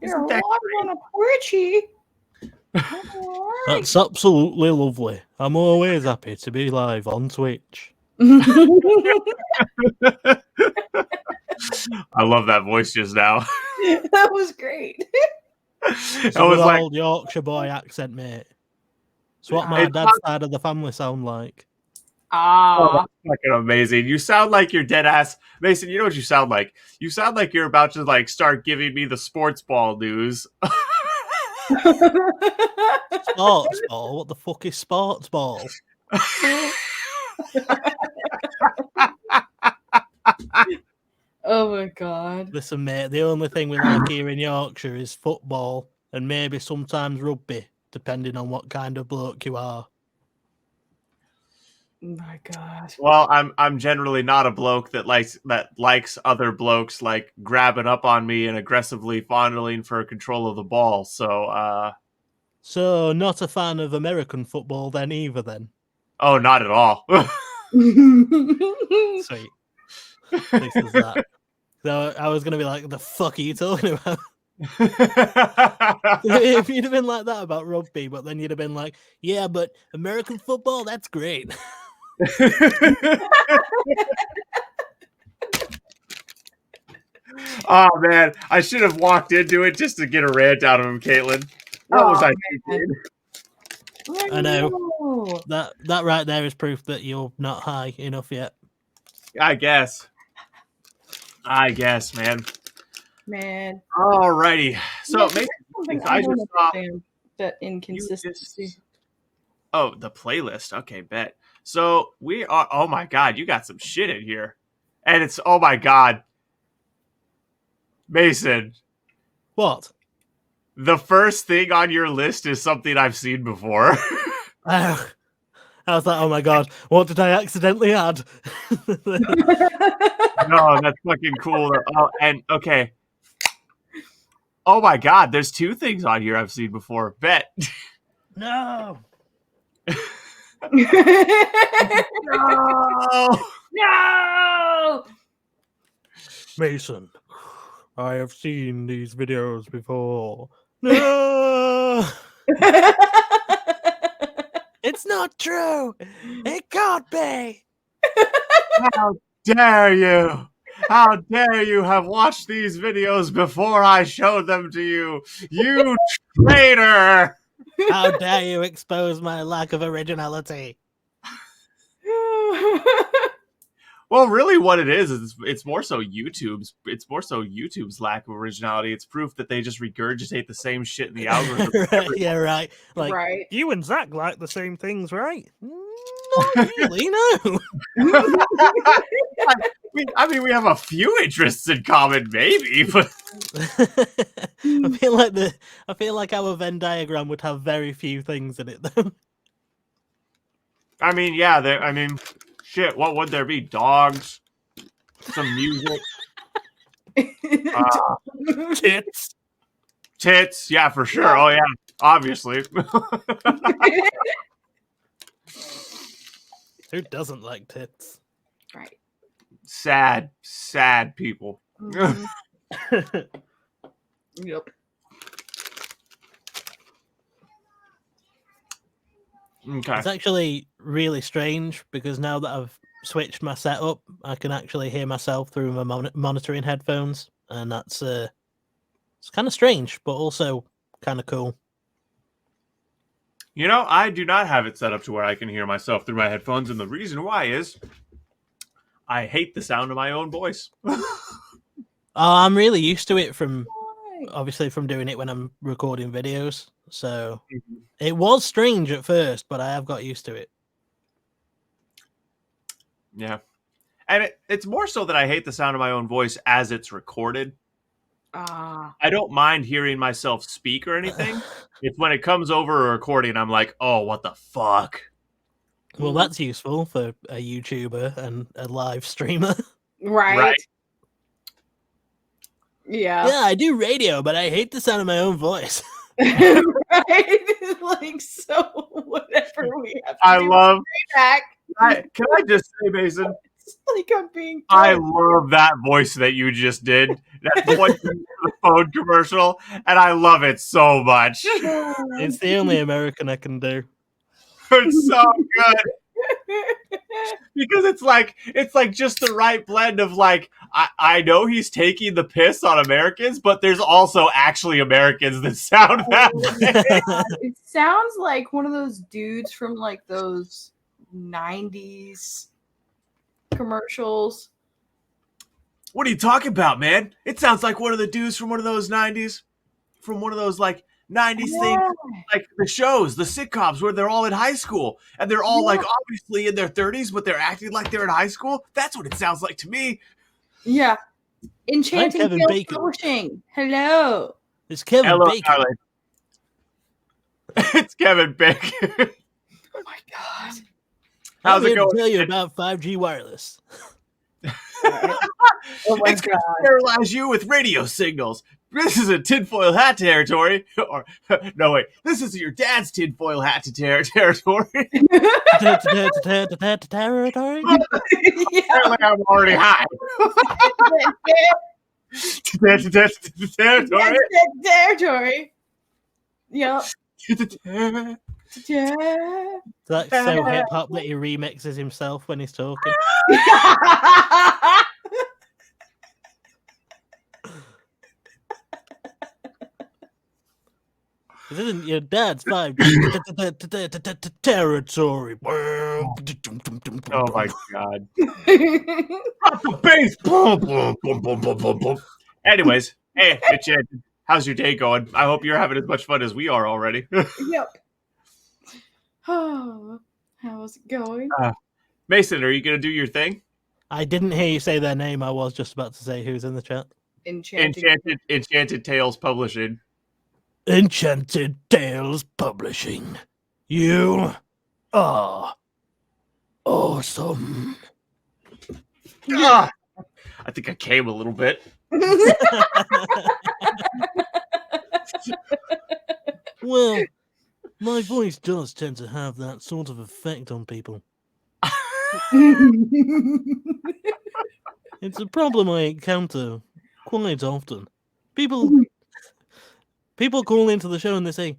You're live on a Twitchy. That's absolutely lovely. I'm always happy to be live on Twitch. I love that voice just now. That was great. It's a good old Yorkshire boy accent, mate. It's what my dad's side of the family sound like. Oh, that's fucking amazing. You sound like you're dead ass. Mason, you know what you sound like? You sound like you're about to like start giving me the sports ball news. Sports ball? What the fuck is sports ball? Oh my god. Listen, mate, the only thing we like here in Yorkshire is football and maybe sometimes rugby, depending on what kind of bloke you are. Oh my god. Well, I'm generally not a bloke that likes other blokes like grabbing up on me and aggressively fondling for control of the ball. So not a fan of American football then either then? Oh, not at all. Sweet. This is that. So I was gonna be like, the fuck are you talking about? If you'd have been like that about rugby, but then you'd have been like, yeah, but American football, that's great. Oh man, I should have walked into it just to get a rant out of him, Caitlin. What was I thinking? I know. That right there is proof that you're not high enough yet. I guess, man. Man. Alrighty. So maybe I just saw that inconsistency. Oh, the playlist. Okay, bet. So we are. Oh my god, you got some shit in here, and it's oh my god, Mason. What? The first thing on your list is something I've seen before. I was like, oh my god, what did I accidentally add? No, that's fucking cool. Oh, and okay. Oh my god, there's two things on here I've seen before. Bet. No. No! Mason, I have seen these videos before. No! It's not true! It can't be! How dare you! How dare you have watched these videos before I showed them to you, you traitor! How dare you expose my lack of originality? Well, really, what it is it's more so YouTube's lack of originality. It's proof that they just regurgitate the same shit in the algorithm. Yeah, right. Like, right. You and Zack like the same things, right? Not really, no. We have a few interests in common, maybe, but I feel like our Venn diagram would have very few things in it, though. I mean, yeah, shit, what would there be? Dogs, some music, tits, yeah, for sure. Yeah. Oh yeah, obviously. Who doesn't like tits? Right. Sad people. Mm-hmm. Yep. Okay. It's actually really strange because now that I've switched my setup, I can actually hear myself through my monitoring headphones, and that's it's kind of strange, but also kind of cool. You know, I do not have it set up to where I can hear myself through my headphones, and the reason why is I hate the sound of my own voice. I'm really used to it from doing it when I'm recording videos. So it was strange at first, but I have got used to it. Yeah. And it's more so that I hate the sound of my own voice as it's recorded. I don't mind hearing myself speak or anything. It's when it comes over a recording, I'm like, oh, what the fuck? Well, that's useful for a YouTuber and a live streamer. Right. Yeah. Yeah, I do radio, but I hate the sound of my own voice. Right? Like, so whatever we have to I do love back. Can I just say, Mason, Like I'm being told. I love that voice that you just did. That's what you did for the phone commercial, and I love it so much. It's the only American I can do. It's so good. Because it's like just the right blend of like I know he's taking the piss on Americans, but there's also actually Americans that sound that way. It sounds like one of those dudes from like those 90s commercials. What are you talking about, man? It sounds like one of the dudes from one of those 90s, from one of those like 90s things, like the shows, the sitcoms where they're all in high school and they're all like obviously in their 30s, but they're acting like they're in high school. That's what it sounds like to me. Yeah. Enchanting Kevin Tales Bacon. Publishing. Hello. It's Kevin Hello, Bacon. darling. It's Kevin Bacon. Oh my god. How's I'm it here going? to tell you about 5G wireless. Oh my It's going to sterilize you with radio signals. This is a tinfoil hat territory. Or no, wait. This is your dad's tinfoil hat territory. Territory? Apparently, I'm already high. Territory. Territory. Yep. That's so hip hop that he remixes himself when he's talking. This isn't your dad's 5G territory. Oh my god. Drop the bass. Boom, boom, boom, boom, boom, boom, boom. Anyways, hey, Enchanted, how's your day going? I hope you're having as much fun as we are already. Yep. Oh, how's it going? Mason, are you going to do your thing? I didn't hear you say their name. I was just about to say who's in the chat. Enchanted Tales Publishing. Enchanted Tales Publishing. You are awesome. I think I came a little bit. Well, my voice does tend to have that sort of effect on people. It's a problem I encounter quite often. People call into the show and they say,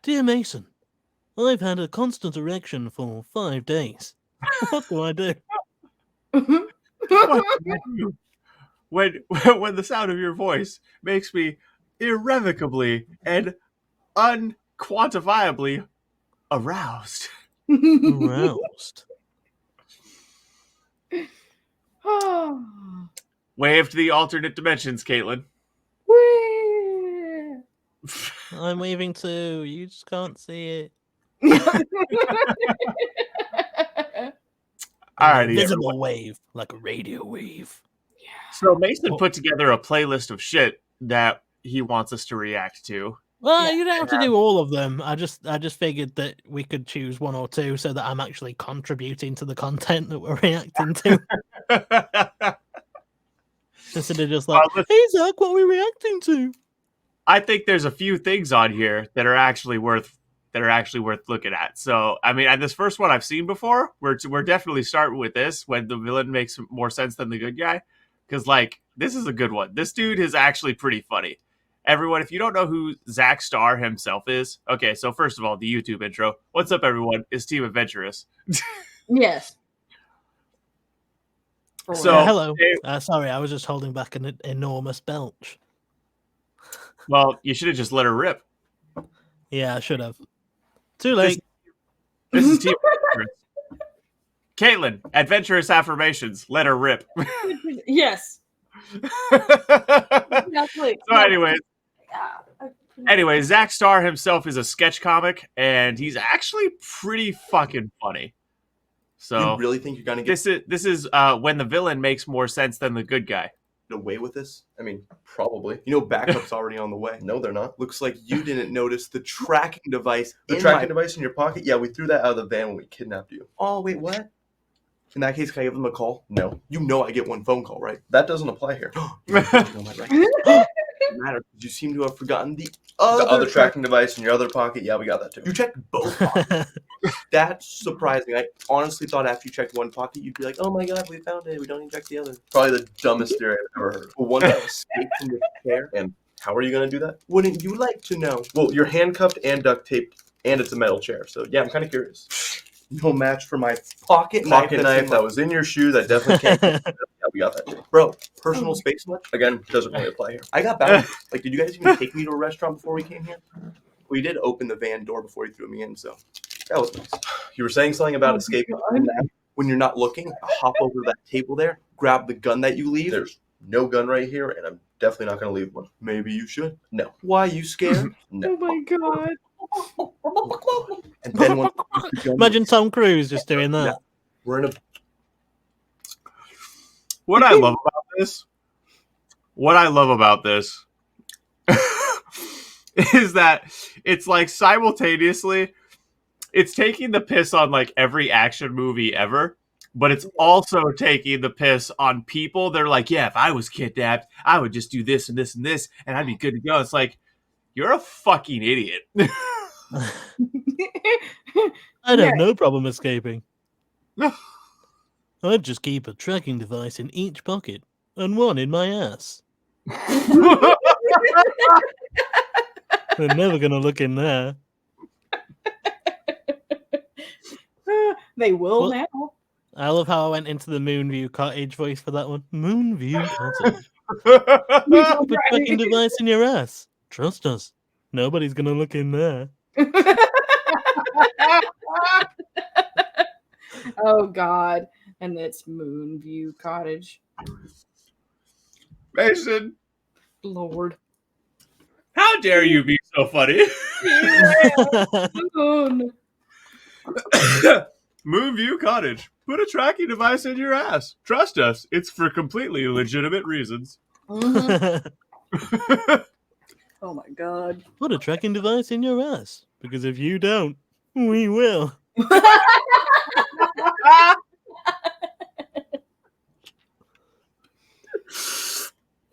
"Dear Mason, I've had a constant erection for 5 days. What do I do?" When the sound of your voice makes me irrevocably and unquantifiably aroused. Aroused. Wave to the alternate dimensions, Caitlin. I'm waving too. You just can't see it. Alrighty, visible wave, like a radio wave. So Mason put together a playlist of shit that he wants us to react to. Well, you don't have to do all of them. I just figured that we could choose one or two so that I'm actually contributing to the content that we're reacting to. Instead of just like, hey Zack, what are we reacting to? I think there's a few things on here that are actually worth looking at. So, I mean, this first one I've seen before. We're definitely starting with this when the villain makes more sense than the good guy, because like this is a good one. This dude is actually pretty funny. Everyone, if you don't know who Zack Starr himself is, okay. So first of all, the YouTube intro. What's up, everyone? It's Team Adventurous. Yes. So hello. Sorry, I was just holding back an enormous belch. Well, you should have just let her rip. Yeah, I should have. Too late. This is Team Adventurous. Caitlin, Adventurous affirmations. Let her rip. Yes. So anyway, Zack Starr himself is a sketch comic, and he's actually pretty fucking funny. So you really think you're gonna get this is when the villain makes more sense than the good guy. Away with this? I mean, probably. You know, backup's already on the way. No, they're not. Looks like you didn't notice the tracking device. The tracking device in your pocket? Yeah, we threw that out of the van when we kidnapped you. Oh, wait, what? In that case, can I give them a call? No. You know I get one phone call, right? That doesn't apply here. Doesn't matter. You seem to have forgotten the other tracking device in your other pocket. Yeah, we got that too. You checked both pockets. That's surprising. I honestly thought after you checked one pocket, you'd be like, "Oh my god, we found it. We don't even check the other." Probably the dumbest theory I've ever heard. Well, once I escaped from the chair, and how are you going to do that? Wouldn't you like to know? Well, you're handcuffed and duct taped, and it's a metal chair. So yeah, I'm kind of curious. No match for my pocket knife that was in your shoe. That definitely can't. Yeah, we got that too. Bro, personal space much? Again, doesn't really apply here. I got boundaries. Like, did you guys even take me to a restaurant before we came here? We did open the van door before you threw me in, so that was nice. You were saying something about escaping from that. When you're not looking, hop over to that table there, grab the gun that you leave. There's no gun right here, and I'm definitely not going to leave one. Maybe you should. No. Why, you scared? No. Oh my god. And then when Imagine Tom Cruise just doing that. No. We're in a... What I love about this is that it's like simultaneously it's taking the piss on like every action movie ever, but it's also taking the piss on people. They're like, yeah, if I was kidnapped, I would just do this and this and this, and I'd be good to go. It's like, you're a fucking idiot. I'd have no problem escaping. I'd just keep a tracking device in each pocket and one in my ass. They're never going to look in there. They will now. I love how I went into the Moonview Cottage voice for that one. Moonview Cottage. Keep a tracking device in your ass. Trust us. Nobody's going to look in there. Oh god. And it's Moonview Cottage. Mason, Lord. how dare you be so funny? Moon. Moonview Cottage. Put a tracking device in your ass. Trust us, it's for completely legitimate reasons. Mm-hmm. Oh my god. Put a tracking device in your ass. Because if you don't, we will.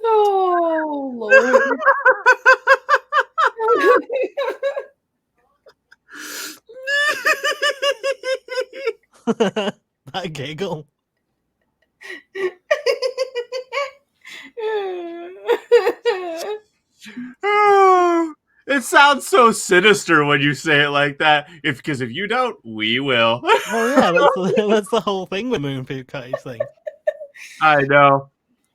Oh, Lord. That giggle. It sounds so sinister when you say it like that. Because if you don't, we will. Oh yeah, that's the whole thing with Moonview Cottage thing. I know.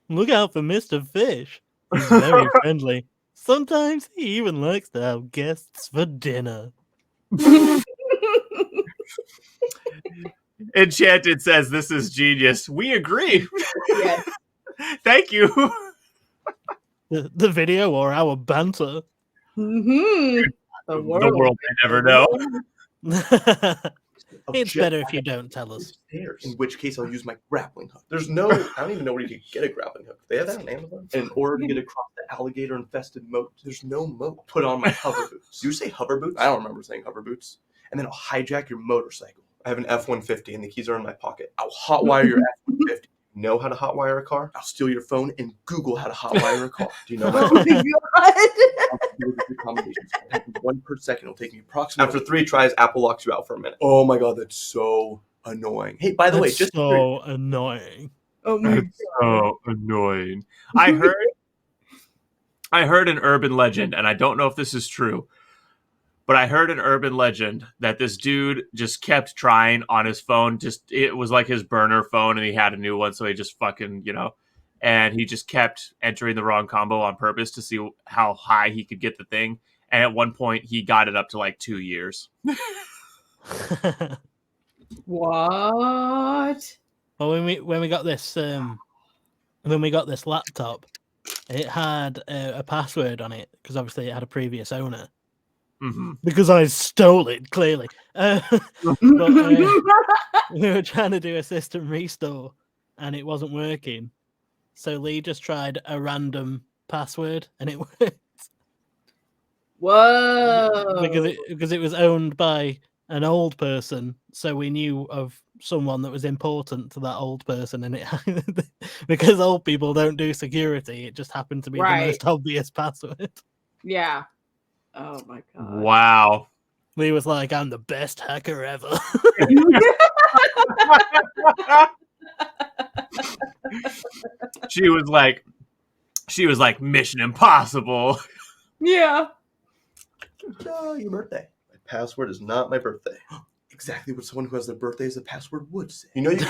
Look out for Mr. Fish. He's very friendly. Sometimes he even likes to have guests for dinner. Enchanted says this is genius. We agree. Yes. Thank you. The video or our banter. Mm-hmm. The world may never know. It's better if you don't tell us. In which case, I'll use my grappling hook. There's no... I don't even know where you could get a grappling hook. They have that on Amazon? And in order to get across the alligator-infested moat, there's no moat. Put on my hover boots. Do you say hover boots? I don't remember saying hover boots. And then I'll hijack your motorcycle. I have an F-150 and the keys are in my pocket. I'll hotwire your F-150. Know how to hotwire a car? I'll steal your phone and Google how to hotwire a car. Do you know that? Oh my god. 1 per second. It'll take me approximately. After 3 tries, Apple locks you out for a minute. Oh my god, that's so annoying. Hey, by the way, just so annoying. Oh my It's so annoying. I heard an urban legend, and I don't know if this is true, but I heard an urban legend that this dude just kept trying on his phone. It was like his burner phone, and he had a new one, so he just fucking, and he just kept entering the wrong combo on purpose to see how high he could get the thing. And at one point, he got it up to like 2 years. What? Well, when we got this laptop, it had a password on it because obviously it had a previous owner. Mm-hmm. Because I stole it, clearly. But we were trying to do a system restore, and it wasn't working. So Lee just tried a random password, and it worked. Whoa! Because it was owned by an old person, so we knew of someone that was important to that old person, and it because old people don't do security, it just happened to be the most obvious password. Yeah. Oh my god. Wow. Lee was like, "I'm the best hacker ever." She was like Mission Impossible. Yeah. Oh, your birthday. My password is not my birthday. Exactly what someone who has their birthday as a password would say. You know you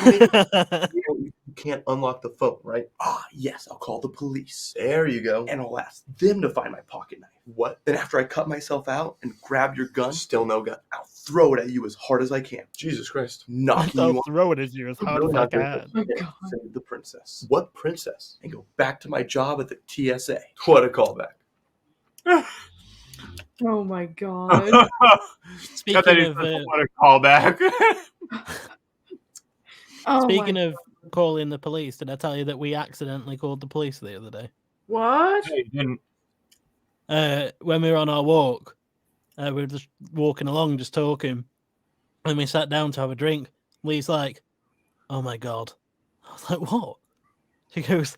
can't unlock the phone, right? Yes, I'll call the police. There you go. And I'll ask them to find my pocket knife. What? Then after I cut myself out and grab your gun, still no gun, I'll throw it at you as hard as I can. Jesus Christ. Knocking you I'll throw it at you as hard as I can. Save the princess. What princess? And go back to my job at the TSA. What a callback. Oh my god. Speaking of what a callback. Speaking of calling the police, did I tell you that we accidentally called the police the other day? What? When we were on our walk, we were just walking along, just talking, and we sat down to have a drink. Lee's like, "Oh my god." I was like, "What?" She goes,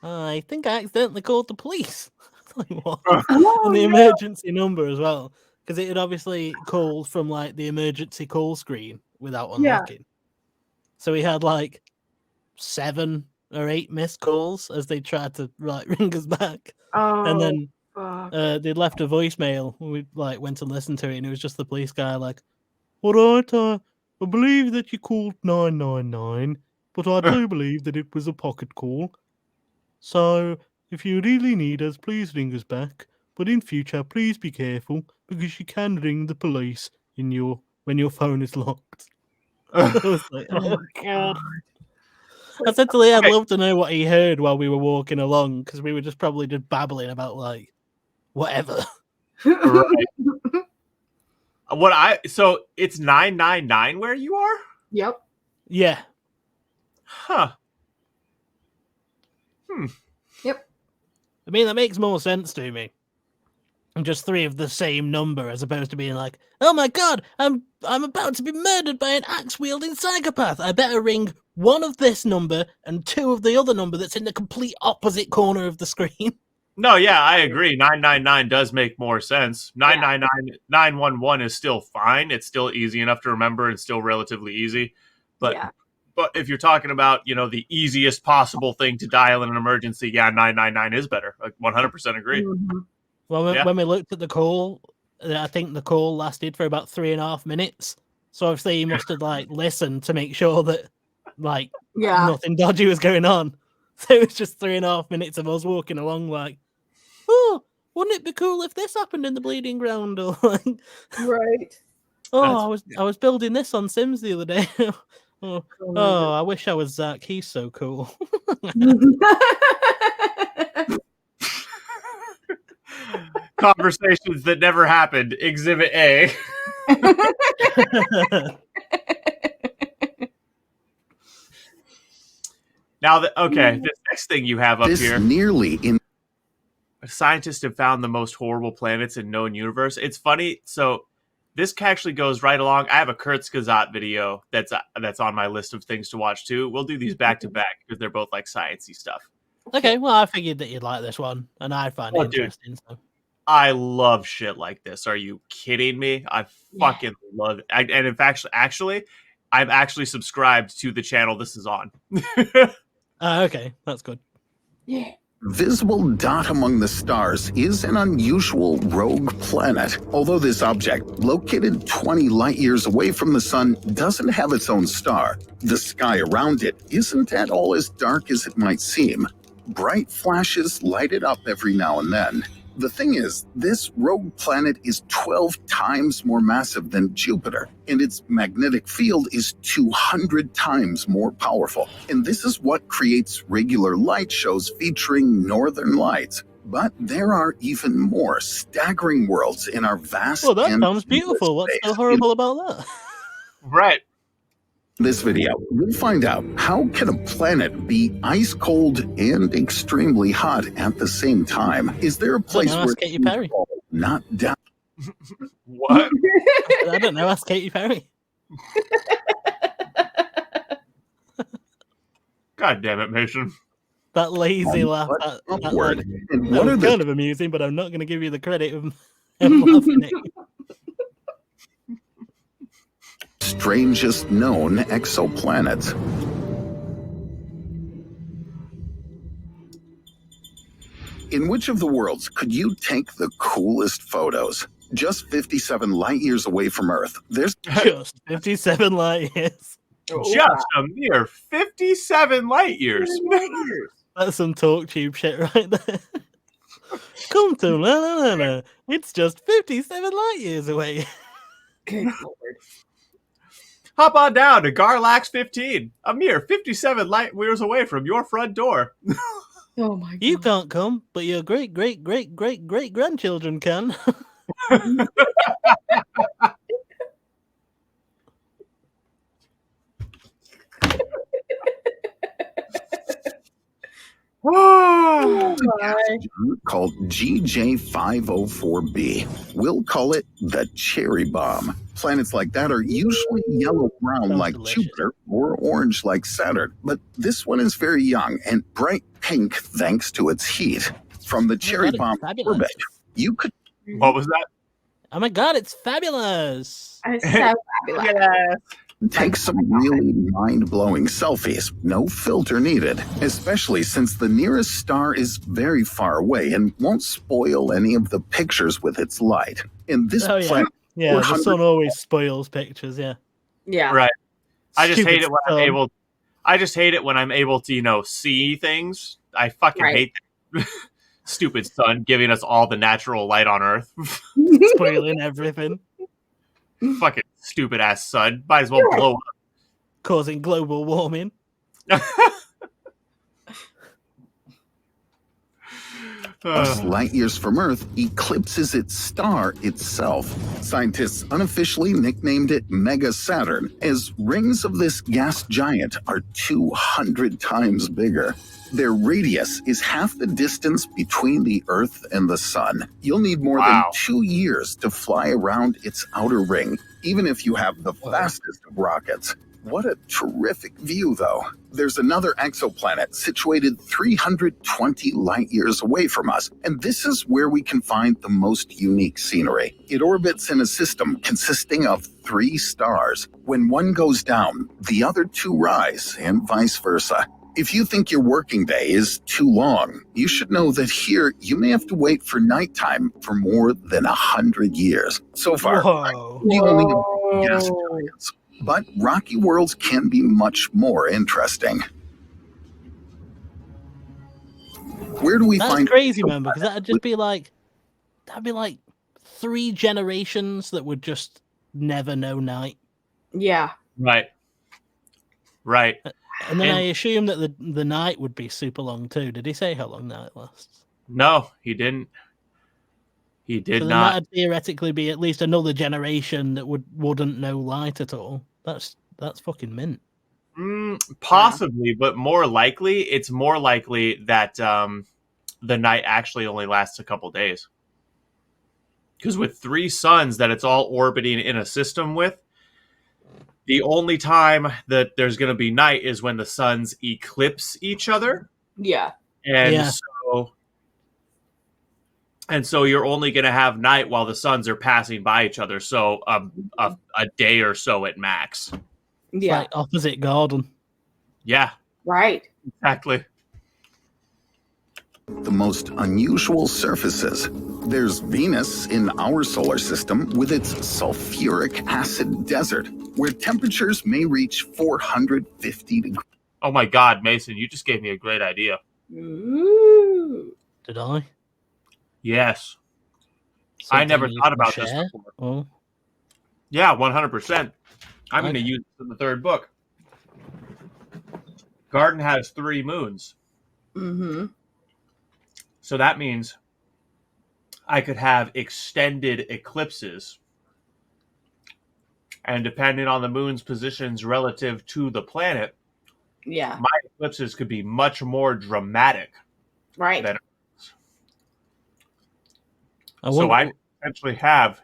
"I think I accidentally called the police." I was like, "What?" And the emergency number as well, because it had obviously called from like the emergency call screen without unlocking. So we had like 7 or 8 missed calls as they tried to like ring us back. And then they'd left a voicemail. We like went and listened to it, and it was just the police guy like, "All right, I believe that you called 999, but I do believe that it was a pocket call. So if you really need us, please ring us back. But in future, please be careful because you can ring the police when your phone is locked." I was like, "Oh god." I said to Lee, I'd love to know what he heard while we were walking along, because we were just probably just babbling about like whatever. Right. So it's 999 where you are? Yep. Yeah. Huh. Yep. I mean, that makes more sense to me. And just 3 of the same number, as opposed to being like, "Oh my god, I'm about to be murdered by an axe-wielding psychopath. I better ring 1 of this number and 2 of the other number that's in the complete opposite corner of the screen." No, yeah, I agree. 999 does make more sense. 999, 911 is still fine. It's still easy enough to remember and still relatively easy. But if you're talking about, the easiest possible thing to dial in an emergency, 999 is better. I 100% agree. Mm-hmm. Well, when we looked at the call, I think the call lasted for about 3.5 minutes. So obviously he must have like listened to make sure that like nothing dodgy was going on. So it was just 3.5 minutes of us walking along like, "Oh, wouldn't it be cool if this happened in the bleeding ground?" Or like, right. "Oh, I was building this on Sims the other day." I wish I was Zack. He's so cool. Conversations that never happened. Exhibit A. Now this next thing you have up here. Scientists have found the most horrible planets in known universe. It's funny. So this actually goes right along. I have a Kurzgesagt video that's on my list of things to watch too. We'll do these back to back because they're both like sciencey stuff. Okay, well, I figured that you'd like this one, and I find it interesting. So. I love shit like this. Are you kidding me? I fucking love it. And in fact, actually, I'm actually subscribed to the channel this is on. Okay, that's good. Yeah. Visible dot among the stars is an unusual rogue planet. Although this object, located 20 light years away from the sun, doesn't have its own star, the sky around it isn't at all as dark as it might seem. Bright flashes light it up every now and then. The thing is, this rogue planet is 12 times more massive than Jupiter, and its magnetic field is 200 times more powerful. And this is what creates regular light shows featuring northern lights. But there are even more staggering worlds in our vast... Well, that sounds beautiful. What's so horrible about that? Right. In this video, we'll find out how can a planet be ice cold and extremely hot at the same time? Is there a place where Katy Perry. not down? What? I don't know. Ask Katy Perry. God damn it, Mason. That lazy laugh. But That upward. And that what was are the kind of amusing, but I'm not going to give you the credit of laughing at you. strangest known exoplanets? In which of the worlds could you take the coolest photos? Just 57 light years away from Earth, there's Just 57 light years. Just a mere 57 light years. That's some talk tube shit right there. Come to la la la la. It's just 57 light years away. Good lord. Hop on down to Garlax 15, a mere 57 light years away from your front door. Oh my god. You can't come, but your great great great great great grandchildren can. Oh my. called GJ504b. We'll call it the cherry bomb. Planets like that are usually yellow-brown Sounds like delicious. Jupiter or orange like Saturn, but this one is very young and bright pink thanks to its heat. From the cherry God, it's bomb fabulous. orbit, you could What was that? Oh my god, it's fabulous. It's so fabulous. Yeah. take some really mind-blowing selfies. No filter needed, especially since the nearest star is very far away and won't spoil any of the pictures with its light. In this Oh, yeah. planet, Yeah, the 400 sun always spoils pictures, yeah. Yeah. Right. I just Stupid hate it when I'm sun. able. I just hate it when I'm able to, see things. I fucking Right. hate that. Stupid sun giving us all the natural light on Earth. Spoiling everything. Fucking stupid ass sun. Might as well blow Causing global warming. up. Us light years from Earth eclipses its star itself. Scientists unofficially nicknamed it Mega Saturn, as rings of this gas giant are 200 times bigger. Their radius is half the distance between the Earth and the Sun. You'll need more than Wow. 2 years to fly around its outer ring, even if you have the fastest of rockets. What a terrific view, though. There's another exoplanet situated 320 light years away from us, and this is where we can find the most unique scenery. It orbits in a system consisting of 3 stars. When one goes down, the other 2 rise, and vice versa. If you think your working day is too long, you should know that here you may have to wait for nighttime for more than 100 years. So far, Whoa. the only gas giants. But rocky worlds can be much more interesting. Where do we That's find crazy, man, because that'd be like 3 generations that would just never know night. Yeah. Right. Right. And then And- I assume that the night would be super long too. Did he say how long night lasts? No, he didn't. He So did then not. that'd theoretically be at least another generation that wouldn't know light at all. That's fucking mint. Possibly, but it's more likely that the night actually only lasts a couple days. Because with 3 suns that it's all orbiting in a system with, the only time that there's going to be night is when the suns eclipse each other. Yeah. And Yeah. so you're only going to have night while the suns are passing by each other. So a day or so at max. It's Yeah. like opposite garden. Yeah, Right. exactly. the most unusual surfaces? There's Venus in our solar system with its sulfuric acid desert, where temperatures may reach 450 degrees. Oh my God, Mason, you just gave me a great idea. Ooh. Did I? Yes. I never Something you thought can about this share? before. Oh, Yeah, 100%. I'm going to Okay. use it in the 3rd book. Garden has 3 moons. Mm-hmm. So that means I could have extended eclipses. And depending on the moon's positions relative to the planet, Yeah. my eclipses could be much more dramatic. Right. Then- I So wonder, I potentially have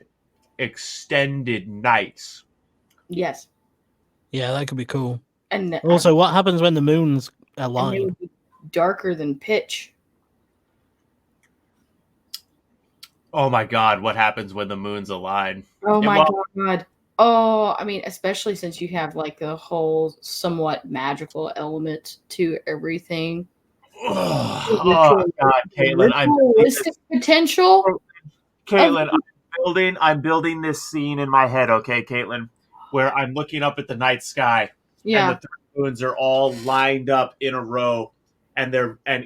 extended nights. Yes. Yeah, that could be cool. And Also, what happens when the moons and they align? would be darker than pitch. Oh my god, what happens when the moons align? Oh my Well, god. Oh, I mean, especially since you have like a whole somewhat magical element to everything. oh god, Caitlin, Ritualistic potential. Caitlin, I'm building this scene in my head, okay, Caitlin, where I'm looking up at the night sky, and the three moons are all lined up in a row, and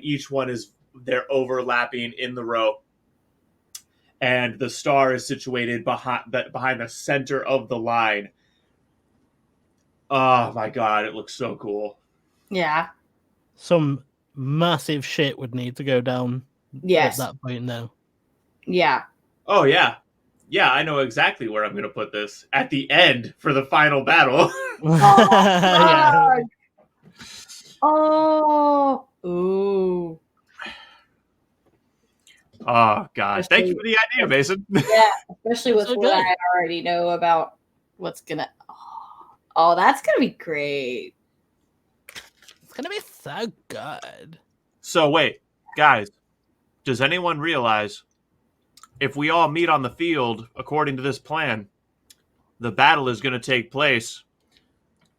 each one they're overlapping in the row, and the star is situated behind the center of the line. Oh my god, it looks so cool. Yeah. Some massive shit would need to go down Yes. at that point now. Yeah. Oh yeah. Yeah, I know exactly where I'm going to put this. At the end for the final battle. Yeah. Oh. Ooh. Oh god. Thank you for the idea, Mason. Yeah, especially with So what good. I already know about what's gonna. Oh, that's gonna be great. It's gonna be so good. So wait, guys, does anyone realize if we all meet on the field according to this plan, the battle is going to take place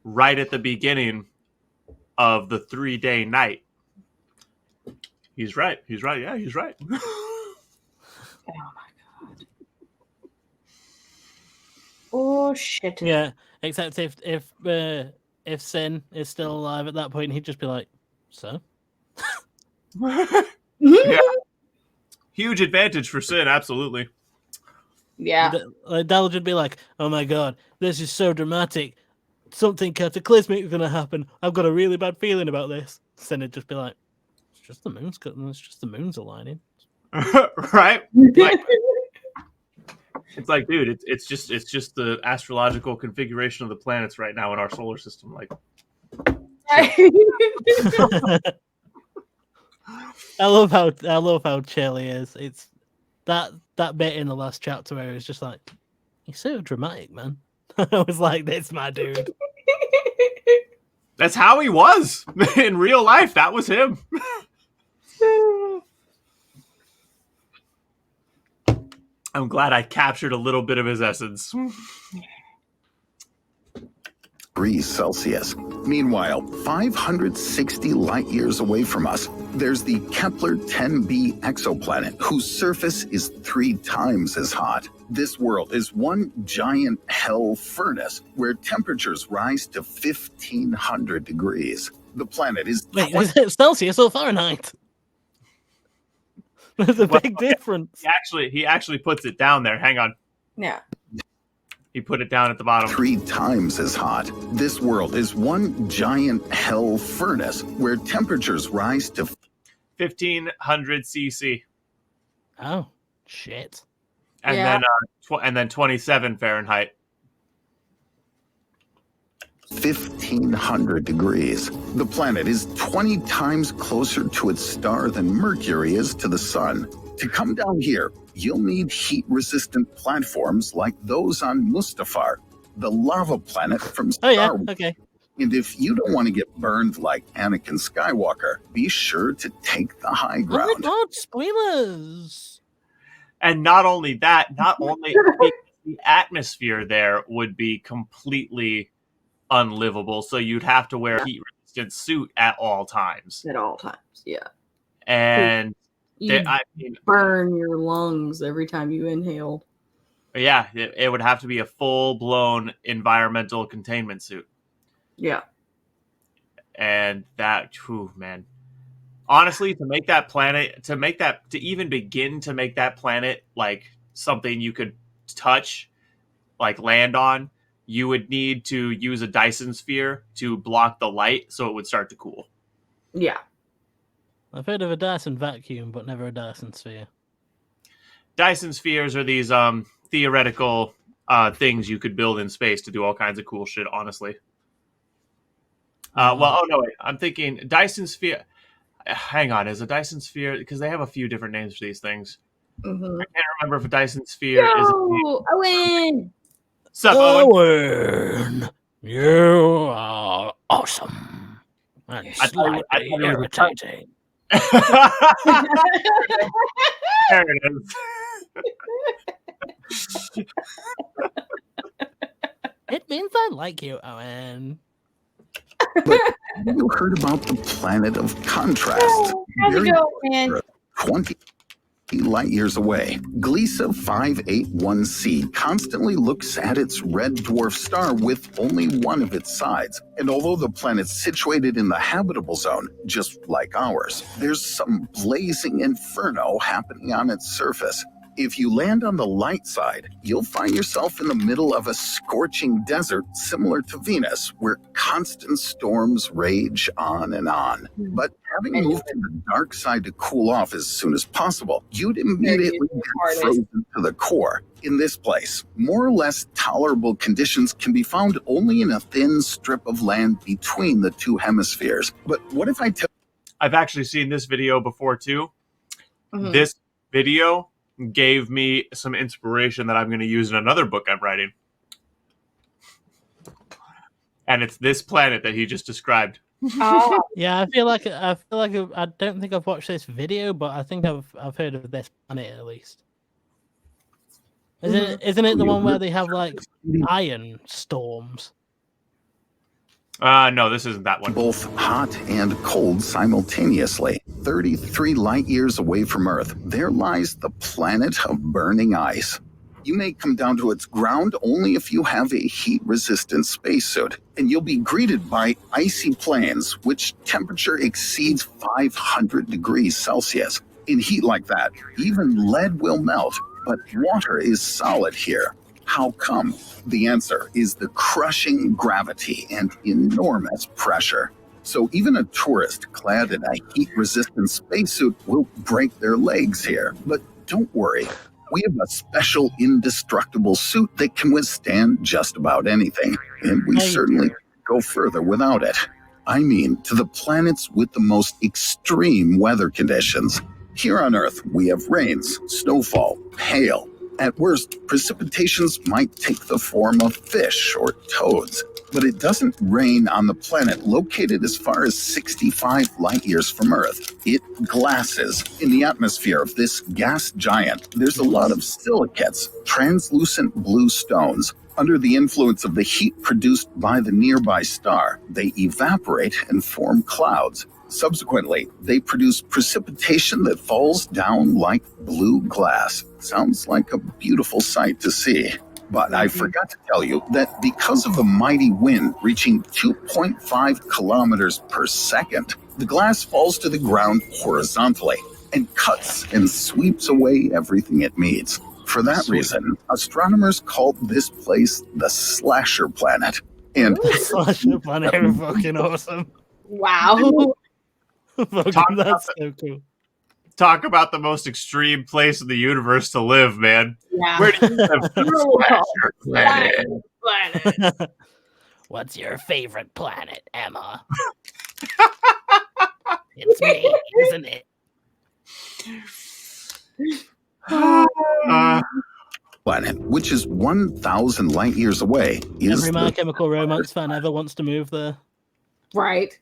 right at the beginning of the 3-day night? He's right. Yeah, he's right. Oh my god. Oh shit. Yeah, except if Sin is still alive at that point, he'd just be like, "So." Yeah. Huge advantage for Sin, absolutely. Yeah. Dal would be like, "Oh my god, this is so dramatic. Something cataclysmic is gonna happen. I've got a really bad feeling about this." Sin would just be like, "It's just the moon's cutting. It's just the moon's aligning." Right? It's like, dude, it's just the astrological configuration of the planets right now in our solar system. Like, I love how chill he is. It's that bit in the last chapter where it's just like, he's so dramatic, man. I was like, "This my dude." that's how he was in real life. That was him. I'm glad I captured a little bit of his essence. Degrees Celsius. Meanwhile, 560 light years away from us, there's the Kepler 10b exoplanet, whose surface is 3 times as hot. This world is one giant hell furnace where temperatures rise to 1,500 degrees. The planet is... Wait, is it Celsius or Fahrenheit? There's a big difference. He actually puts it down there. Hang on. Yeah. He put it down at the bottom. 3 times as hot. This world is one giant hell furnace where temperatures rise to 1,500 cc. Oh, shit. And then 27 Fahrenheit. 1,500 degrees. The planet is 20 times closer to its star than Mercury is to the sun. To come down here, you'll need heat-resistant platforms like those on Mustafar, the lava planet from Star Wars. Okay. And if you don't want to get burned like Anakin Skywalker, be sure to take the high ground. Oh my god, spoilers! And not only that, the atmosphere there would be completely unlivable, so you'd have to wear a heat-resistant suit at all times. At all times, yeah. And You burn your lungs every time you inhale. Yeah, it would have to be a full-blown environmental containment suit. Yeah. And that, man. Honestly, to even begin to make that planet like something you could touch, like land on, you would need to use a Dyson sphere to block the light so it would start to cool. Yeah. I've heard of a Dyson vacuum, but never a Dyson sphere. Dyson spheres are these theoretical things you could build in space to do all kinds of cool shit, honestly. I'm thinking Dyson sphere. Hang on, is a Dyson sphere, because they have a few different names for these things. Mm-hmm. I can't remember if a Dyson sphere is. Owen! Sup, Owen? Owen, you are awesome and slightly irritating. There it is. It means I like you, Owen. But have you heard about the planet of contrast? How's it going, man? 20 light years away, Gliese 581c constantly looks at its red dwarf star with only one of its sides. And although the planet's situated in the habitable zone, just like ours, there's some blazing inferno happening on its surface. If you land on the light side, you'll find yourself in the middle of a scorching desert similar to Venus, where constant storms rage on and on. But having moved to the dark side to cool off as soon as possible, you'd immediately get frozen to the core. In this place, more or less tolerable conditions can be found only in a thin strip of land between the two hemispheres. But what if I tell... I've actually seen this video before, too. Mm-hmm. This video gave me some inspiration that I'm going to use in another book I'm writing. And it's this planet that he just described. Oh. Yeah, I feel like I don't think I've watched this video, but I think I've heard of this planet at least. Isn't it the one where they have like iron storms? No, this isn't that one. Both hot and cold simultaneously. 33 light years away from Earth, there lies the planet of burning ice. You may come down to its ground only if you have a heat-resistant spacesuit, and you'll be greeted by icy plains, which temperature exceeds 500 degrees Celsius. In heat like that, even lead will melt, but water is solid here. How come? The answer is the crushing gravity and enormous pressure. So even a tourist clad in a heat-resistant spacesuit will break their legs here. But don't worry, we have a special indestructible suit that can withstand just about anything, and we certainly go further without it. I mean, to the planets with the most extreme weather conditions. Here on Earth, we have rains, snowfall, hail. At worst, precipitations might take the form of fish or toads, but it doesn't rain on the planet located as far as 65 light years from Earth. It glasses. In the atmosphere of this gas giant, there's a lot of silicates, translucent blue stones. Under the influence of the heat produced by the nearby star, they evaporate and form clouds. Subsequently, they produce precipitation that falls down like blue glass. Sounds like a beautiful sight to see. But I forgot to tell you that because of the mighty wind reaching 2.5 kilometers per second, the glass falls to the ground horizontally and cuts and sweeps away everything it meets. For that reason, astronomers called this place the Slasher Planet. And the Slasher Planet are fucking awesome. Wow. That's so cool. Talk about the most extreme place in the universe to live, man. Yeah. Where do you live? Planet. What's your favorite planet, Emma? It's me, isn't it? Planet, which is 1,000 light years away, is every My Chemical Romance fan ever wants to move there. Right.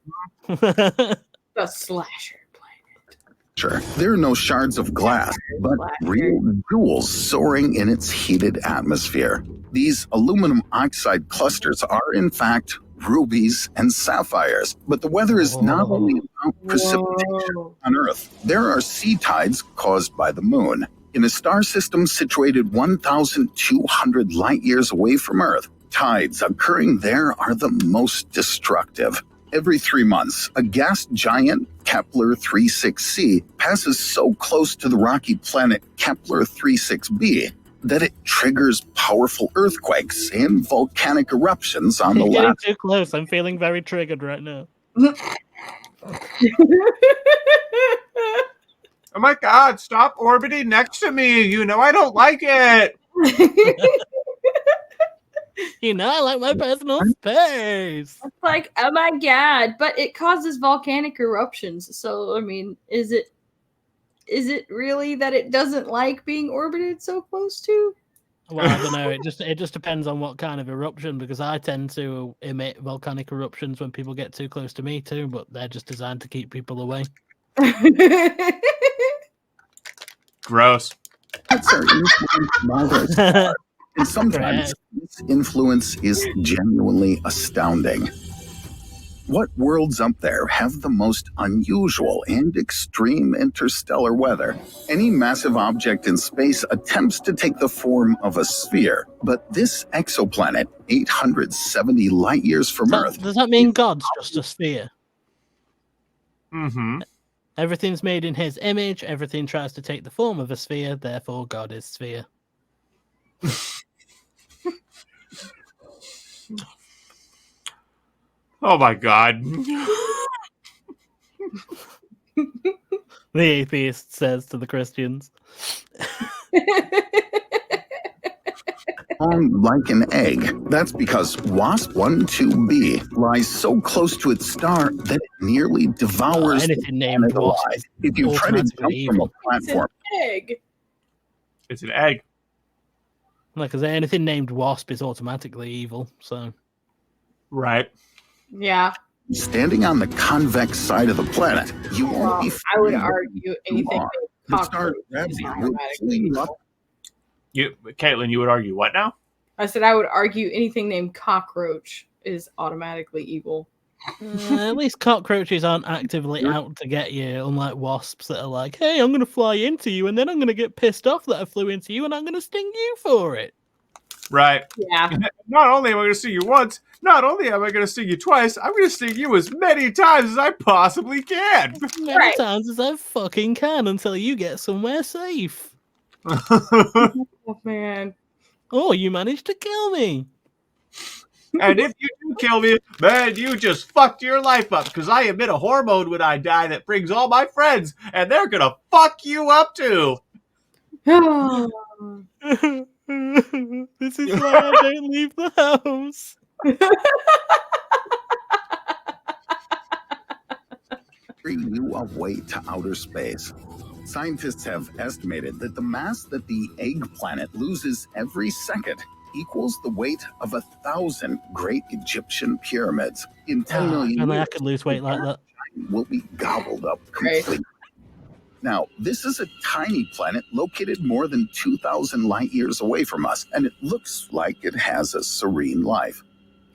The Slasher Planet. Sure, there are no shards of glass, but real jewels soaring in its heated atmosphere. These aluminum oxide clusters are, in fact, rubies and sapphires. But the weather is not only about precipitation on Earth. There are sea tides caused by the moon. In a star system situated 1,200 light years away from Earth, tides occurring there are the most destructive. Every 3 months, a gas giant, Kepler 36c, passes so close to the rocky planet Kepler 36b that it triggers powerful earthquakes and volcanic eruptions on the You're latter. getting too close. I'm feeling very triggered right now. Oh my god, stop orbiting next to me. You know I don't like it. You know, I like my personal space. It's like, oh my god, but it causes volcanic eruptions. So, I mean, is it is it really that it doesn't like being orbited so close to? Well, I don't know. It just depends on what kind of eruption, because I tend to emit volcanic eruptions when people get too close to me too, but they're just designed to keep people away. Gross. Planets are influenced by their stars, and sometimes this influence is genuinely astounding. What worlds up there have the most unusual and extreme interstellar weather? Any massive object in space attempts to take the form of a sphere, but this exoplanet, 870 light years from Earth... Does that mean God's just a sphere? Mm-hmm. Everything's made in his image, everything tries to take the form of a sphere, therefore God is sphere. Oh my God. The atheist says to the Christians. Like an egg. That's because WASP 12b lies so close to its star that it nearly devours anything named WASP alive. If you try to jump from a platform... It's an egg. Like, because anything named Wasp is automatically evil, so... Right. Yeah. Standing on the convex side of the planet, you won't be... I would argue anything the star gravity will pull you up. Caitlin, you would argue what now? I said I would argue anything named cockroach is automatically evil. At least cockroaches aren't actively out to get you, unlike wasps that are like, hey, I'm going to fly into you, and then I'm going to get pissed off that I flew into you, and I'm going to sting you for it. Right. Yeah. Not only am I going to sting you once, not only am I going to sting you twice, I'm going to sting you as many times as I possibly can. As many times as I fucking can until you get somewhere safe. Oh, man. Oh, you managed to kill me. And if you do kill me, man, you just fucked your life up, because I emit a hormone when I die that brings all my friends, and they're going to fuck you up too. This is why I don't leave the house. You away to outer space. Scientists have estimated that the mass that the egg planet loses every second equals the weight of 1,000 great Egyptian pyramids. In 10 million years, I could lose weight like that. Will be gobbled up completely. Now, this is a tiny planet located more than 2,000 light years away from us, and it looks like it has a serene life.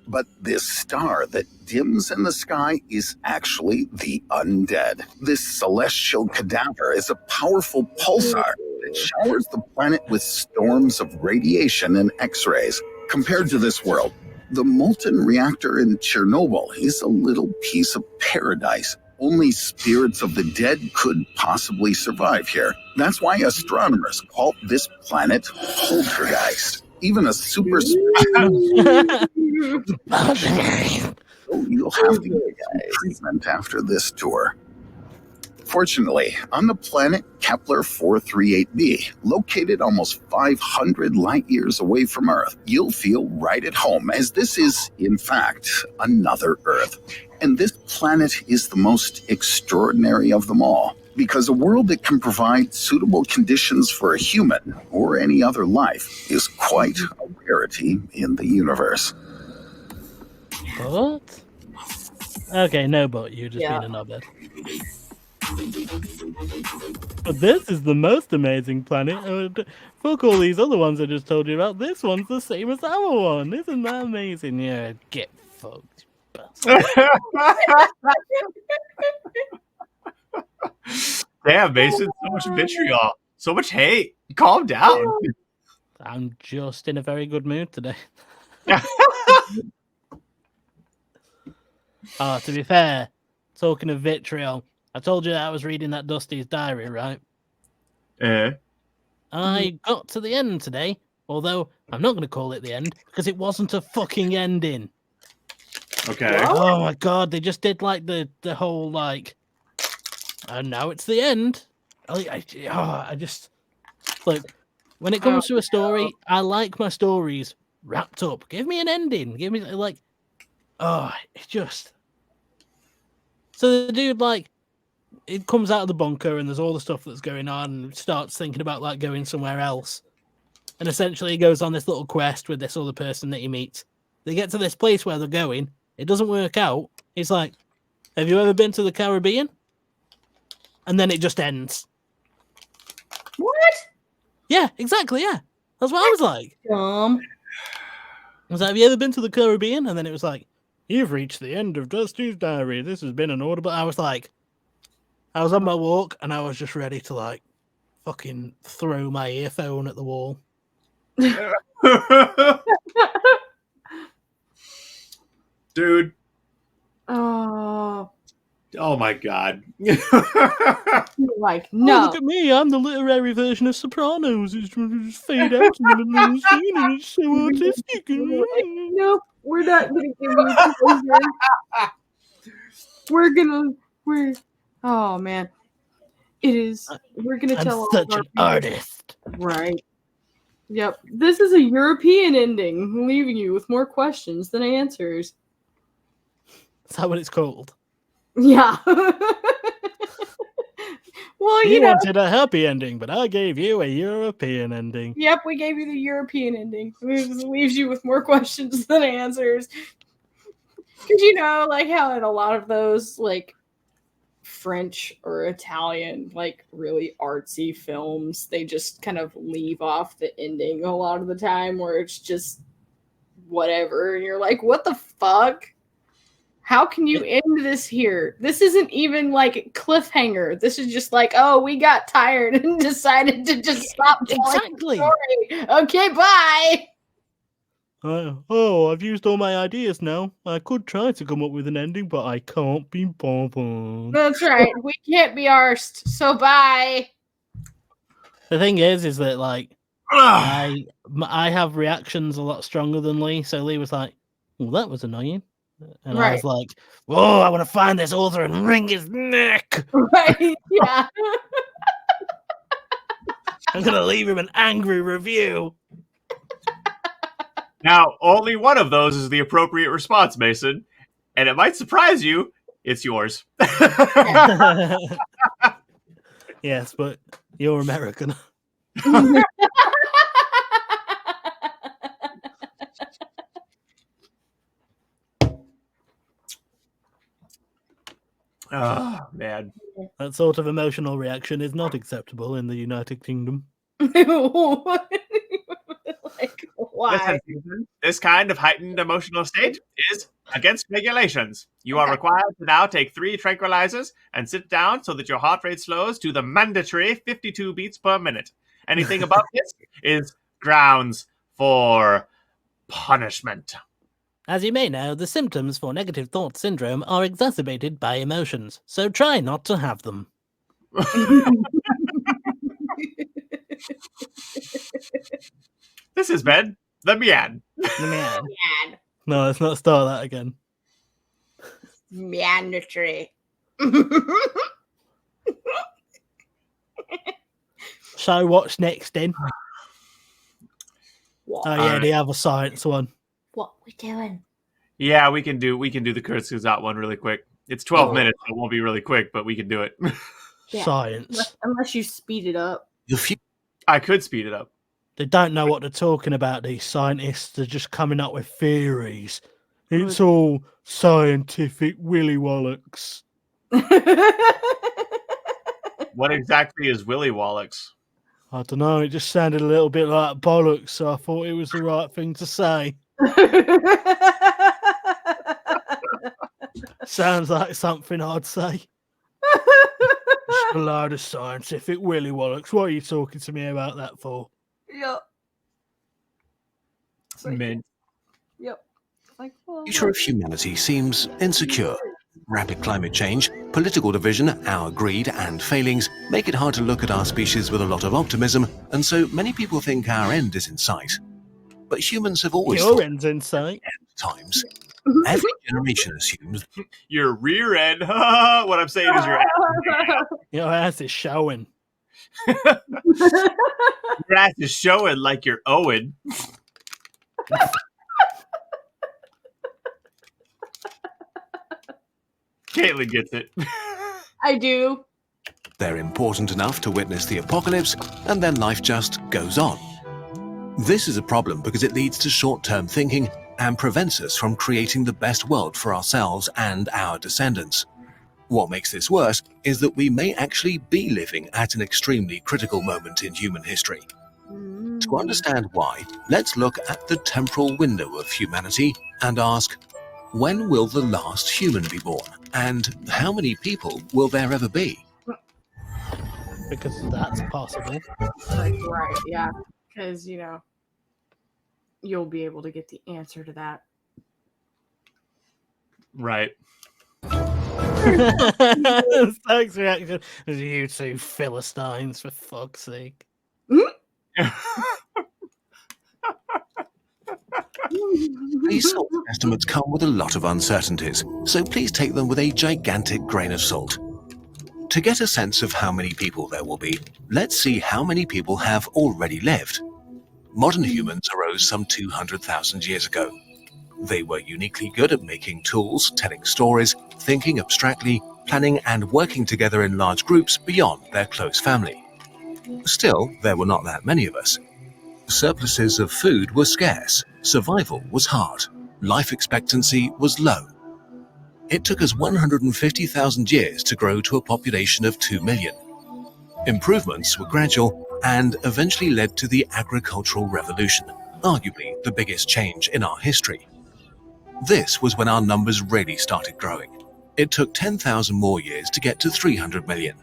But this star that dims in the sky is actually the undead. This celestial cadaver is a powerful pulsar that showers the planet with storms of radiation and X-rays. Compared to this world, the molten reactor in Chernobyl is a little piece of paradise. Only spirits of the dead could possibly survive here. That's why astronomers call this planet Poltergeist. Even a super... You'll have to get treatment after this tour. Fortunately, on the planet Kepler 438b, located almost 500 light years away from Earth, you'll feel right at home, as this is, in fact, another Earth. And this planet is the most extraordinary of them all, because a world that can provide suitable conditions for a human or any other life is quite a rarity in the universe. But? Okay, no but, you're just being a knobhead. But this is the most amazing planet. Fuck all these other ones I just told you about. This one's the same as our one. Isn't that amazing? Yeah, get fucked. Damn, Mason, so much vitriol, so much hate. Calm down. I'm just in a very good mood today. To be fair, talking of vitriol, I told you that I was reading that Dusty's diary, right? I got to the end today, although I'm not going to call it the end, because it wasn't a fucking ending. Okay. Oh my god, they just did like the whole like, and now it's the end. I just look, when it comes to a story, I like my stories wrapped up. Give me an ending. Give me like, it's just. So the dude like it comes out of the bunker and there's all the stuff that's going on and starts thinking about like going somewhere else. And essentially he goes on this little quest with this other person that he meets. They get to this place where they're going. It doesn't work out. He's like, have you ever been to the Caribbean? And then it just ends. What? Yeah, exactly, yeah. That's what I was like. Dumb. I was like, have you ever been to the Caribbean? And then it was like, you've reached the end of Dusty's diary. This has been an audible. I was like, I was on my walk and I was just ready to like fucking throw my earphone at the wall. Dude. Oh. Oh my god. Like, no. Oh, look at me. I'm the literary version of Sopranos. It's just fade out in the middle of the scene and it's so artistic. Nope, we're not going to give you closure. Oh man. It is, we're going to tell all such of our an people. artist. Right. Yep. This is a European ending, leaving you with more questions than answers. Is that what it's called? Yeah. Well, You know. wanted a happy ending, but I gave you a European ending. Yep, we gave you the European ending. It leaves you with more questions than answers. Because like how in a lot of those, like, French or Italian, like, really artsy films, they just kind of leave off the ending a lot of the time, where it's just whatever. And you're like, what the fuck? How can you end this here? This isn't even like cliffhanger. This is just like, oh, we got tired and decided to just stop telling the story. Okay, bye. I've used all my ideas now. I could try to come up with an ending, but I can't be bothered. That's right. We can't be arsed. So bye. The thing is that like I have reactions a lot stronger than Lee. So Lee was like, "Well, that was annoying." And I was like, whoa, I want to find this author and wring his neck. Right, yeah. I'm going to leave him an angry review. Now, only one of those is the appropriate response, Mason. And it might surprise you, it's yours. Yes, but you're American. Oh, man. That sort of emotional reaction is not acceptable in the United Kingdom. Like, why? This kind of heightened emotional state is against regulations. You are required to now take 3 tranquilizers and sit down so that your heart rate slows to the mandatory 52 beats per minute. Anything above this is grounds for punishment. As you may know, the symptoms for negative thought syndrome are exacerbated by emotions, so try not to have them. This has been The Mead. No, let's not start that again. Mandatory. So what's next then? What? Oh yeah, the other science one. What we doing? Yeah, we can do the Kurzgesagt one really quick. It's 12 minutes, so it won't be really quick, but we can do it. Yeah. Science. Unless you speed it up. I could speed it up. They don't know what they're talking about, these scientists. They're just coming up with theories. It's all scientific willy wallocks. What exactly is Willy Wallocks? I don't know, it just sounded a little bit like bollocks, so I thought it was the right thing to say. Sounds like something I'd say. Just a load of scientific willy wallocks. What are you talking to me about that for? Yep. Mint. Yep. Like, well, The future of humanity seems insecure. Rapid climate change, political division, our greed and failings make it hard to look at our species with a lot of optimism, and so many people think our end is in sight. But humans have always Your thought end's in sight. at times. Every generation assumes Your rear end. What I'm saying is your Your ass is showing. ass is showing like you're Owen. Caitlin gets it. I do. They're important enough to witness the apocalypse, and then life just goes on. This is a problem because it leads to short-term thinking and prevents us from creating the best world for ourselves and our descendants. What makes this worse is that we may actually be living at an extremely critical moment in human history. To understand why, let's look at the temporal window of humanity and ask, when will the last human be born? And how many people will there ever be? Because that's possible. Like, right, yeah. Because, you'll be able to get the answer to that. Right. Zack's reaction is, you two Philistines, for fuck's sake. These sort of estimates come with a lot of uncertainties, so please take them with a gigantic grain of salt. To get a sense of how many people there will be, let's see how many people have already lived. Modern humans arose some 200,000 years ago. They were uniquely good at making tools, telling stories, thinking abstractly, planning and working together in large groups beyond their close family. Still, there were not that many of us. Surpluses of food were scarce, survival was hard, life expectancy was low. It took us 150,000 years to grow to a population of 2 million. Improvements were gradual and eventually led to the agricultural revolution, arguably the biggest change in our history. This was when our numbers really started growing. It took 10,000 more years to get to 300 million.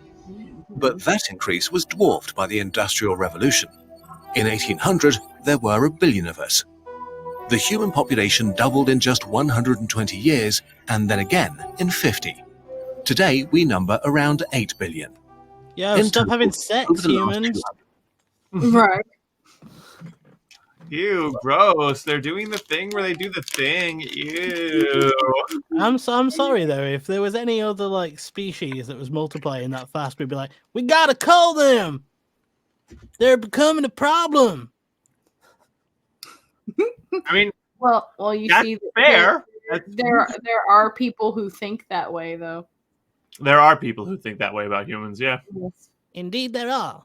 But that increase was dwarfed by the Industrial Revolution. In 1800, there were 1 billion of us. The human population doubled in just 120 years, and then again in 50. Today, we number around 8 billion. Yo, stop having sex, humans. Right. Ew, gross. They're doing the thing where they do the thing. Ew. I'm sorry, though. If there was any other, species that was multiplying that fast, we'd be like, we gotta cull them! They're becoming a problem! I mean, well, you that's see, fair. There are people who think that way, though. There are people who think that way about humans, yeah. Yes. Indeed, there are.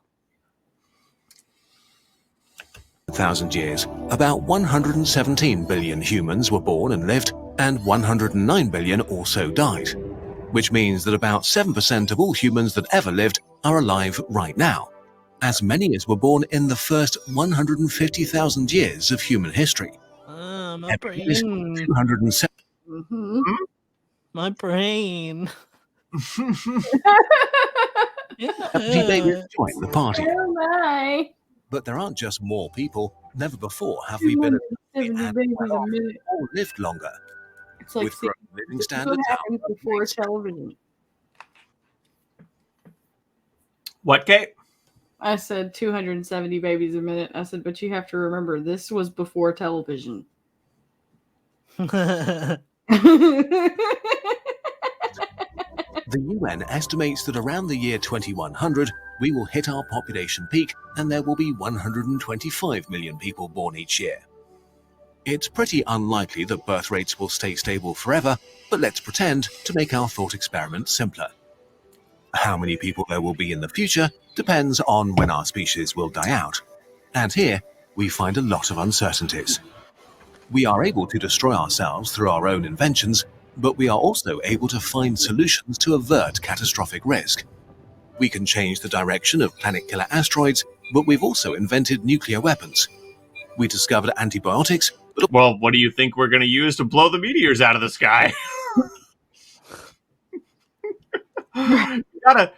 1,000 years, about 117 billion humans were born and lived, and 109 billion also died, which means that about 7% of all humans that ever lived are alive right now, as many as were born in the first 150,000 years of human history. My brain. 207. Mm-hmm. My brain. Babies join the party. Oh my. But there aren't just more people. Never before have we been or lived longer. It's like, with growing living standards. What happens before television? What, Kate? I said 270 babies a minute. I said, but you have to remember, this was before television. The UN estimates that around the year 2100, we will hit our population peak and there will be 125 million people born each year. It's pretty unlikely that birth rates will stay stable forever, but let's pretend to make our thought experiment simpler. How many people there will be in the future depends on when our species will die out. And here, we find a lot of uncertainties. We are able to destroy ourselves through our own inventions, but we are also able to find solutions to avert catastrophic risk. We can change the direction of planet-killer asteroids, but we've also invented nuclear weapons. We discovered antibiotics. Well, what do you think we're going to use to blow the meteors out of the sky?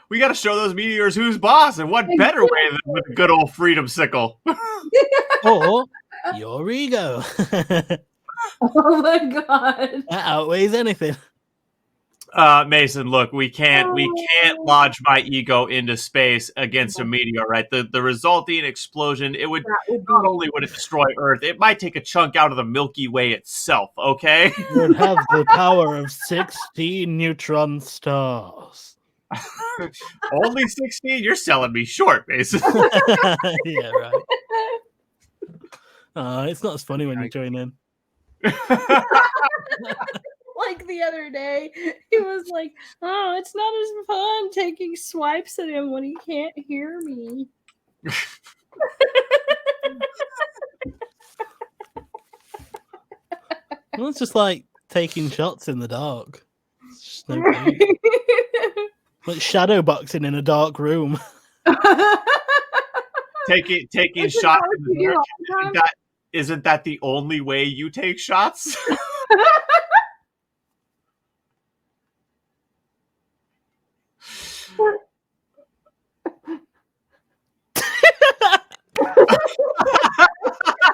We gotta show those meteors who's boss, and what better way than with a good old freedom sickle? Or your ego. Oh my god. That outweighs anything. Mason, look, we can't launch my ego into space against a meteor, right? The resulting explosion, it would not only would it destroy Earth, it might take a chunk out of the Milky Way itself, okay? It would have the power of 16 neutron stars. Only 16? You're selling me short, Mason. Yeah, right. It's not as funny when you join in. Like, like the other day, he was like, "Oh, it's not as fun taking swipes at him when he can't hear me." Well, it's just like taking shots in the dark. It's just no point. Like shadow boxing in a dark room. Taking shots in the dark. Isn't that the only way you take shots?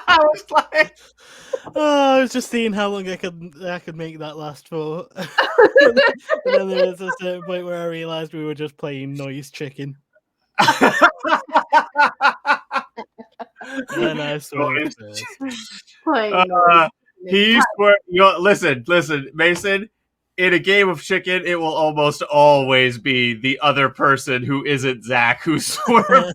I was like, I was just seeing how long I could make that last for. And then there was a certain point where I realized we were just playing noise chicken. And I swear listen, Mason. In a game of chicken, it will almost always be the other person who isn't Zack who swerves.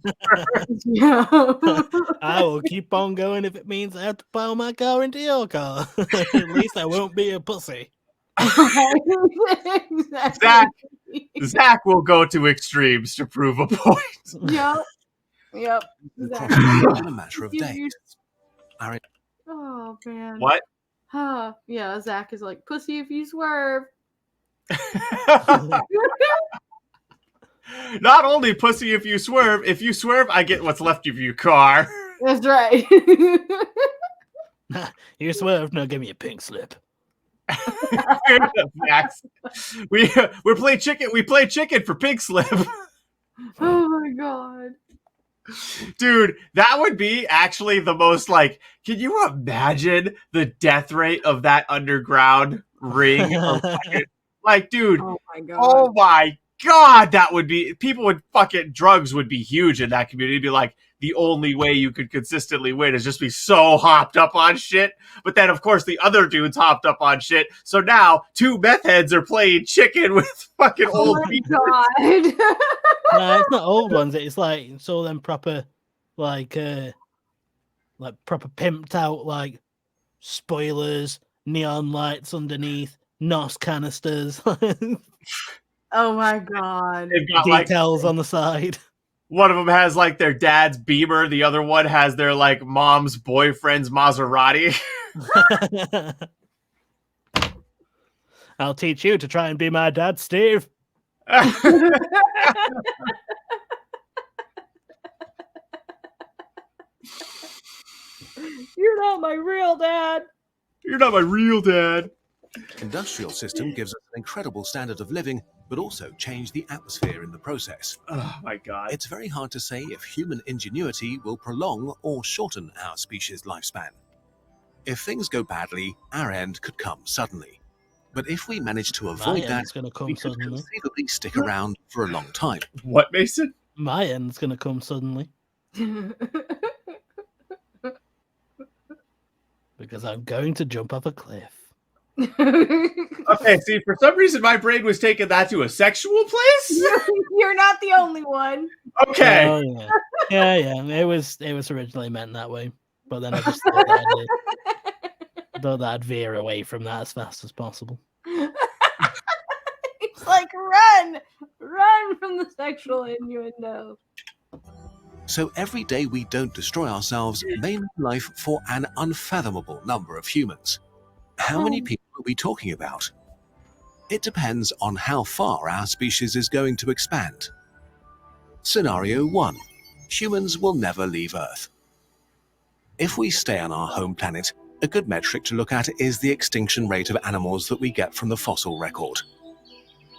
I will keep on going if it means I have to pile my car into your car. At least I won't be a pussy. Zack will go to extremes to prove a point. Yep. In a matter of days. Oh man. What? Yeah, Zack is like, pussy if you swerve. Not only pussy if you swerve, I get what's left of your car. That's right. You swerve, now give me a pink slip. we play chicken. We play chicken for pink slip. Oh my god. Dude, that would be actually the most like, can you imagine the death rate of that underground ring? Like, dude, oh my god, that would be, people would fucking, drugs would be huge in that community. It'd be like, the only way you could consistently win is just be so hopped up on shit. But then, of course, the other dude's hopped up on shit. So now, two meth heads are playing chicken with fucking old people. God. No, it's not old ones. It's like, it's all them proper, like proper pimped out, like, spoilers, neon lights underneath, NOS canisters. Oh my god. They've got details on the side. One of them has like their dad's Beamer. The other one has their like mom's boyfriend's Maserati. I'll teach you to try and be my dad, Steve. You're not my real dad. You're not my real dad. Industrial system gives us an incredible standard of living, but also change the atmosphere in the process. Oh my god. It's very hard to say if human ingenuity will prolong or shorten our species' lifespan. If things go badly, our end could come suddenly. But if we manage to avoid that, we could conceivably stick around for a long time. What, Mason? My end's going to come suddenly. Because I'm going to jump off a cliff. Okay, see, for some reason my brain was taking that to a sexual place. You're not the only one. Okay. Oh, yeah. Yeah. It was originally meant that way, but then I just thought that I'd veer away from that as fast as possible. It's like run from the sexual innuendo. So every day we don't destroy ourselves may mean life for an unfathomable number of humans. How many people are we talking about? It depends on how far our species is going to expand. Scenario 1. Humans will never leave Earth. If we stay on our home planet, a good metric to look at is the extinction rate of animals that we get from the fossil record.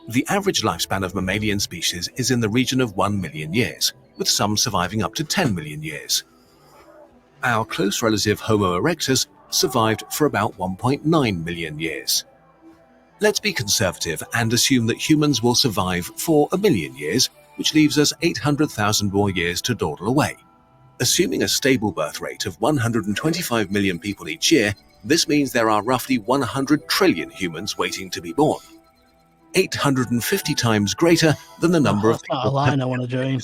The average lifespan of mammalian species is in the region of 1 million years, with some surviving up to 10 million years. Our close relative Homo erectus survived for about 1.9 million years. Let's be conservative and assume that humans will survive for 1 million years, which leaves us 800,000 more years to dawdle away. Assuming a stable birth rate of 125 million people each year, this means there are roughly 100 trillion humans waiting to be born. 850 times greater than the number of people. That's not a line I want to join.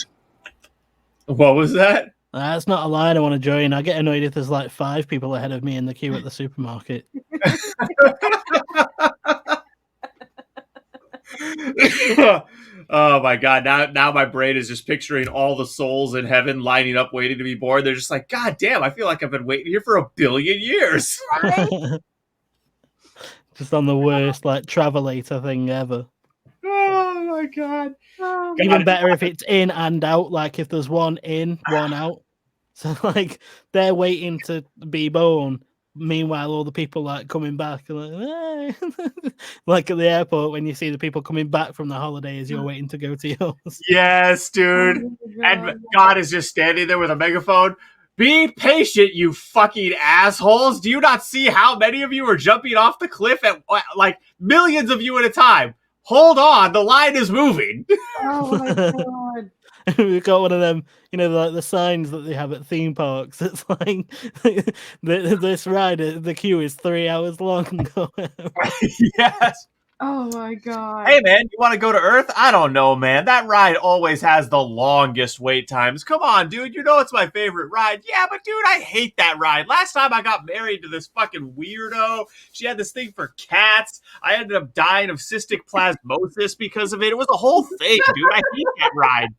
What was that? That's not a line I want to join. I get annoyed if there's like 5 people ahead of me in the queue at the supermarket. Oh my god! Now my brain is just picturing all the souls in heaven lining up, waiting to be born. They're just like, God damn! I feel like I've been waiting here for 1 billion years. Just on the worst like travelator thing ever. Oh my god! Even better if it's in and out. Like if there's one in, one out. So like they're waiting to be born. Meanwhile, all the people like coming back, like, hey. Like at the airport when you see the people coming back from the holidays, you're waiting to go to yours. Yes, dude. And God is just standing there with a megaphone. Be patient, you fucking assholes. Do you not see how many of you are jumping off the cliff at like millions of you at a time? Hold on, the line is moving. Oh my god. We've got one of them, like the signs that they have at theme parks. It's like this ride, the queue is 3 hours long. Yes. Oh my god. Hey man, you want to go to Earth? I don't know, man. That ride always has the longest wait times. Come on, dude. You know it's my favorite ride. Yeah, but dude, I hate that ride. Last time I got married to this fucking weirdo. She had this thing for cats. I ended up dying of cystic plasmosis because of it. It was a whole thing, dude. I hate that ride.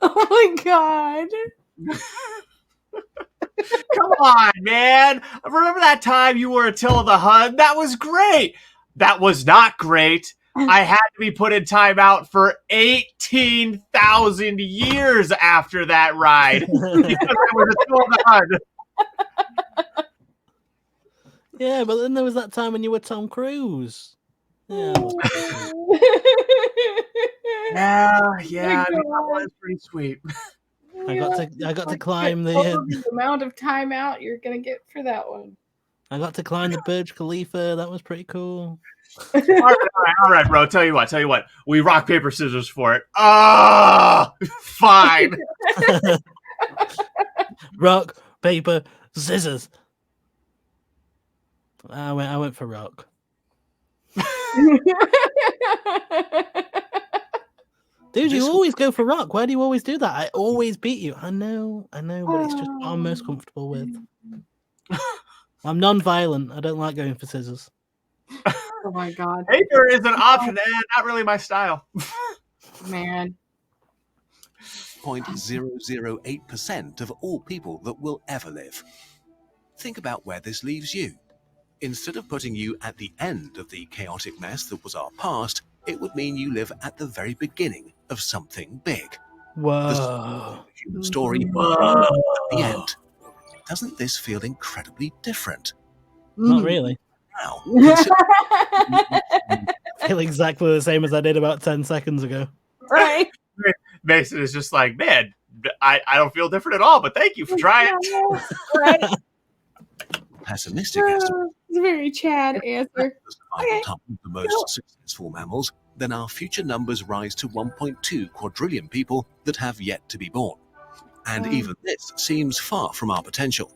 Oh my god. Come on, man. Remember that time you were Attila the Hun? That was great. That was not great. I had to be put in timeout for 18,000 years after that ride. Because I was Attila the Hun. Yeah, but then there was that time when you were Tom Cruise. Yeah. Yeah, I mean, that was pretty sweet. I got to climb the amount of time out you're gonna get for that one. I got to climb the Burj Khalifa. That was pretty cool. All right, bro. Tell you what. We rock, paper, scissors for it. Ah, fine. Rock, paper, scissors. I went for rock. Dude, you always go for rock. Why do you always do that? I always beat you. I know, but it's just what I'm most comfortable with. I'm non-violent. I don't like going for scissors. Oh my god. Paper is an option, and not really my style. Man. 0.008% of all people that will ever live. Think about where this leaves you. Instead of putting you at the end of the chaotic mess that was our past, it would mean you live at the very beginning of something big. Whoa. The human story at the end. Doesn't this feel incredibly different? Not really. Now, I feel exactly the same as I did about 10 seconds ago. Right. Mason is just like, man, I don't feel different at all, but thank you for trying. Right. Pessimistic estimate. It's a very Chad answer. Okay. Time of the most successful mammals, then our future numbers rise to 1.2 quadrillion people that have yet to be born. And even this seems far from our potential.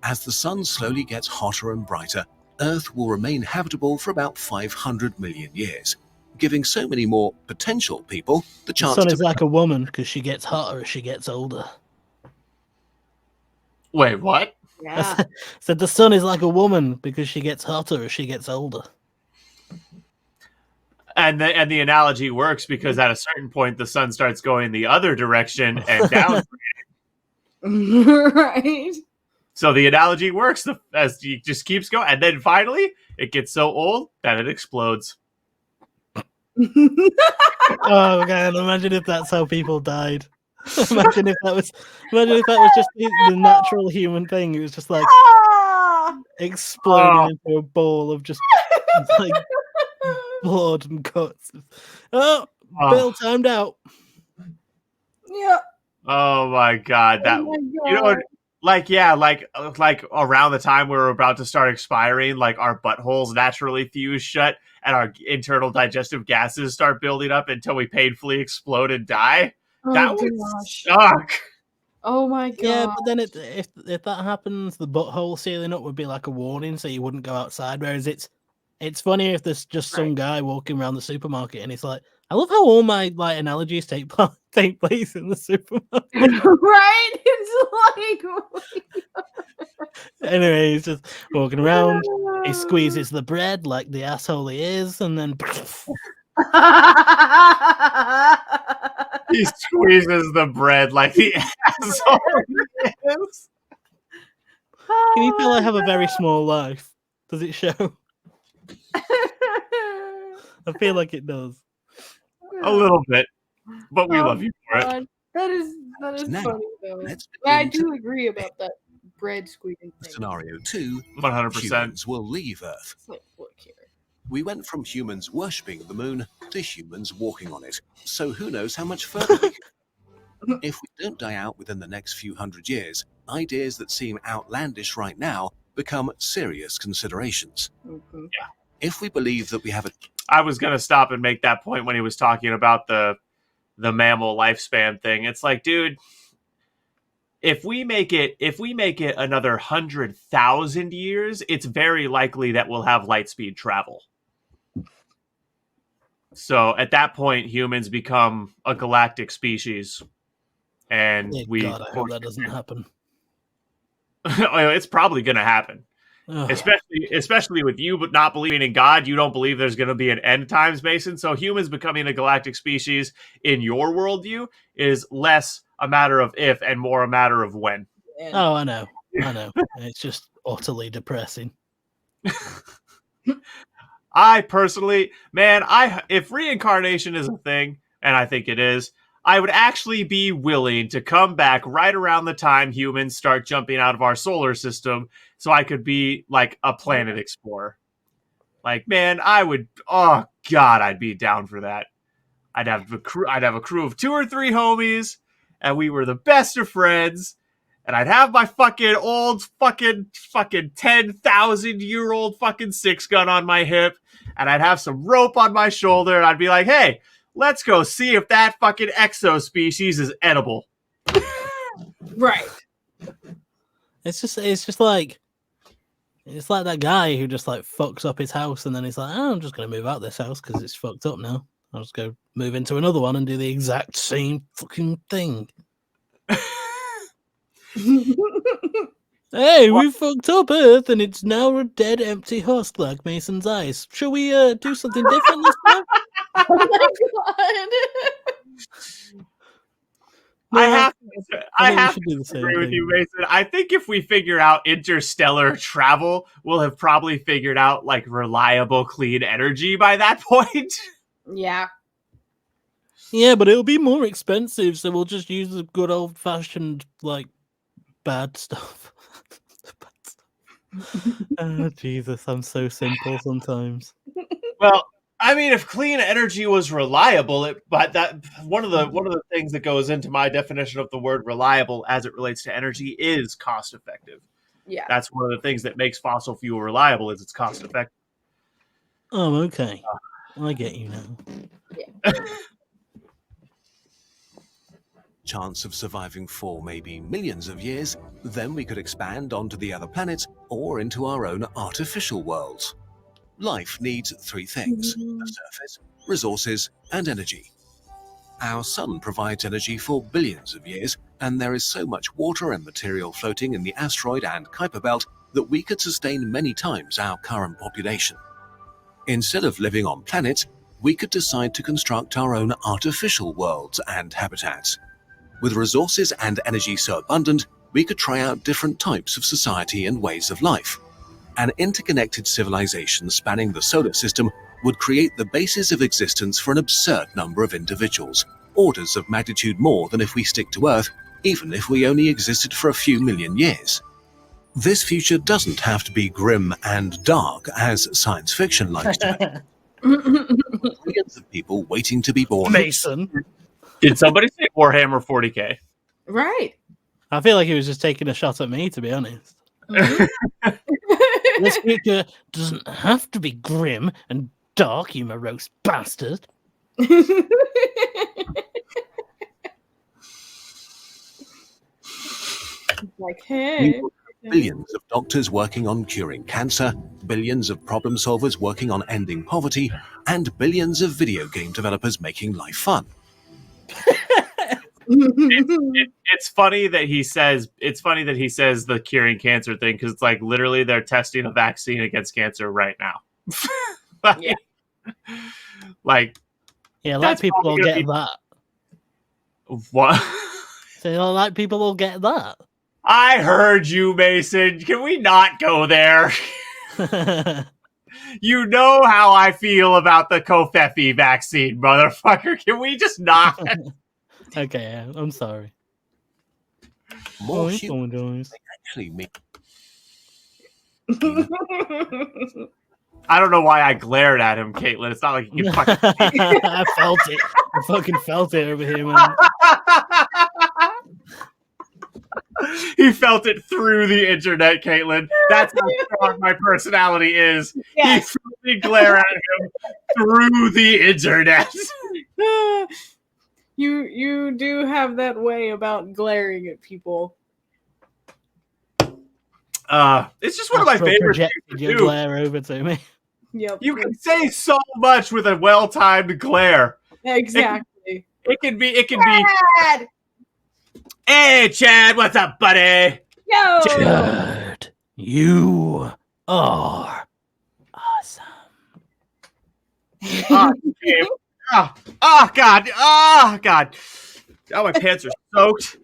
As the sun slowly gets hotter and brighter, Earth will remain habitable for about 500 million years, giving so many more potential people the chance The sun to is like a woman because she gets hotter as she gets older. Wait, what? Yeah. So the sun is like a woman because she gets hotter as she gets older. And the analogy works because at a certain point the sun starts going the other direction and down. Right. So the analogy works as it just keeps going, and then finally it gets so old that it explodes. Oh god! Imagine if that's how people died. Imagine if that was just the natural human thing. It was just like exploding into a ball of just like blood and guts. Bill timed out. Yeah. Oh my god! You know, like around the time we were about to start expiring, like our buttholes naturally fuse shut and our internal digestive gases start building up until we painfully explode and die. That would suck. Oh my god! Yeah, but then if that happens, the butthole sealing up would be like a warning, so you wouldn't go outside. Whereas it's funny if there's just some guy walking around the supermarket and it's like, I love how all my like analogies take place in the supermarket. Right? It's like anyway, he's just walking around. He squeezes the bread like the asshole he is, and then He squeezes the bread like the asshole he is. Can you tell I have a very small life? Does it show? I feel like it does. A little bit, but we love you for it. That is Now, funny though. let's Yeah, I begin do agree about that bread squeezing thing. Scenario 2, 100%. humans will leave Earth. It's like, look here. We went from humans worshipping the moon to humans walking on it. So who knows how much further we can. If we don't die out within the next few hundred years, ideas that seem outlandish right now become serious considerations. Mm-hmm. Yeah. If we believe that we have a... I was going to stop and make that point when he was talking about the mammal lifespan thing. It's like, dude, if we make it another 100,000 years, it's very likely that we'll have light speed travel. So at that point, humans become a galactic species, and God, I hope that doesn't happen. It's probably going to happen. Ugh. Especially with you, but not believing in God, you don't believe there's going to be an end times, Mason. So humans becoming a galactic species in your worldview is less a matter of if and more a matter of when. Oh, I know. It's just utterly depressing. I personally, man, if reincarnation is a thing, and I think it is, I would actually be willing to come back right around the time humans start jumping out of our solar system so I could be like a planet explorer. Like, man, oh God, I'd be down for that. I'd have a crew of 2 or 3 homies, and we were the best of friends, and I'd have my fucking old fucking 10,000-year-old fucking 6-gun on my hip, and I'd have some rope on my shoulder, and I'd be like, hey, let's go see if that fucking exospecies is edible. Right. It's just like that guy who just like fucks up his house and then he's like, oh, I'm just gonna move out this house because it's fucked up now. I'll just go move into another one and do the exact same fucking thing. Hey, we fucked up Earth and it's now a dead, empty husk like Mason's eyes. Shall we do something different this time? Oh my God. I have to do the same agree with thing. you, Mason. I think if we figure out interstellar travel, we'll have probably figured out like reliable, clean energy by that point. Yeah. Yeah, but it'll be more expensive, so we'll just use the good old-fashioned, like, bad stuff. Oh, Jesus, I'm so simple sometimes. Well, I mean, if clean energy was reliable, but that one of the things that goes into my definition of the word reliable as it relates to energy is cost effective. Yeah. That's one of the things that makes fossil fuel reliable is it's cost effective. Oh, okay. I get you now. Yeah. Chance of surviving for maybe millions of years, then we could expand onto the other planets or into our own artificial worlds. Life needs 3 things: the surface, resources, and energy. Our sun provides energy for billions of years, and there is so much water and material floating in the asteroid and Kuiper belt that we could sustain many times our current population. Instead of living on planets, we could decide to construct our own artificial worlds and habitats. With resources and energy so abundant, we could try out different types of society and ways of life. An interconnected civilization spanning the solar system would create the basis of existence for an absurd number of individuals, orders of magnitude more than if we stick to Earth, even if we only existed for a few million years. This future doesn't have to be grim and dark, as science fiction likes to be. Millions of people waiting to be born. Mason. Did somebody say Warhammer 40K? Right. I feel like he was just taking a shot at me, to be honest. This future doesn't have to be grim and dark, you morose bastard. Like, hey. Billions of doctors working on curing cancer, billions of problem solvers working on ending poverty, and billions of video game developers making life fun. It's funny that he says the curing cancer thing, because it's like literally they're testing a vaccine against cancer right now. Yeah. Like people will get that. What? So like people will get that. I heard you, Mason. Can we not go there? You know how I feel about the Covfefe vaccine, motherfucker. Can we just not? Okay, I'm sorry. More humans actually mean. I don't know why I glared at him, Caitlin. It's not like you can fucking see. I felt it. I fucking felt it over here, man. He felt it through the internet, Caitlin. That's how strong my personality is. Yes. He felt me glare at him through the internet. You do have that way about glaring at people. It's just one of my favorite things to do. Glare over to me. Yep. You can say so much with a well-timed glare. Exactly. It can be. Hey, Chad, what's up, buddy? Yo, Chad, you are awesome. Oh, God. Oh, God. Oh, my pants are soaked.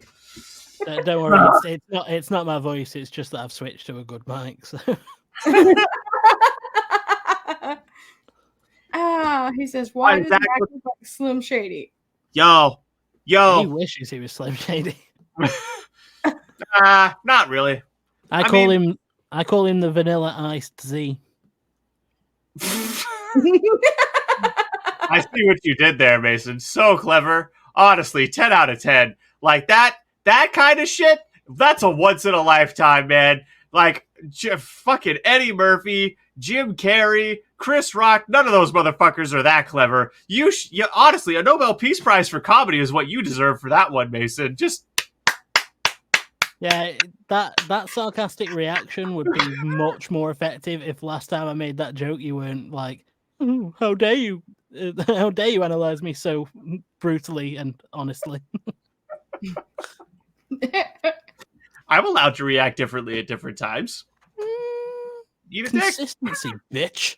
Don't worry, it's not my voice. It's just that I've switched to a good mic. So. He says, why does Zack look like Slim Shady? Yo. He wishes he was Slim Shady. Not really. I call him the Vanilla Iced Z. I see what you did there, Mason. So clever. Honestly, 10 out of 10. Like that kind of shit, that's a once in a lifetime, man. Like fucking Eddie Murphy, Jim Carrey, Chris Rock, none of those motherfuckers are that clever. You honestly, a Nobel Peace Prize for comedy is what you deserve for that one, Mason. Just yeah, that sarcastic reaction would be much more effective if last time I made that joke you weren't like, oh, how dare you analyze me so brutally and honestly. I'm allowed to react differently at different times. Eat a dick. Consistency, bitch.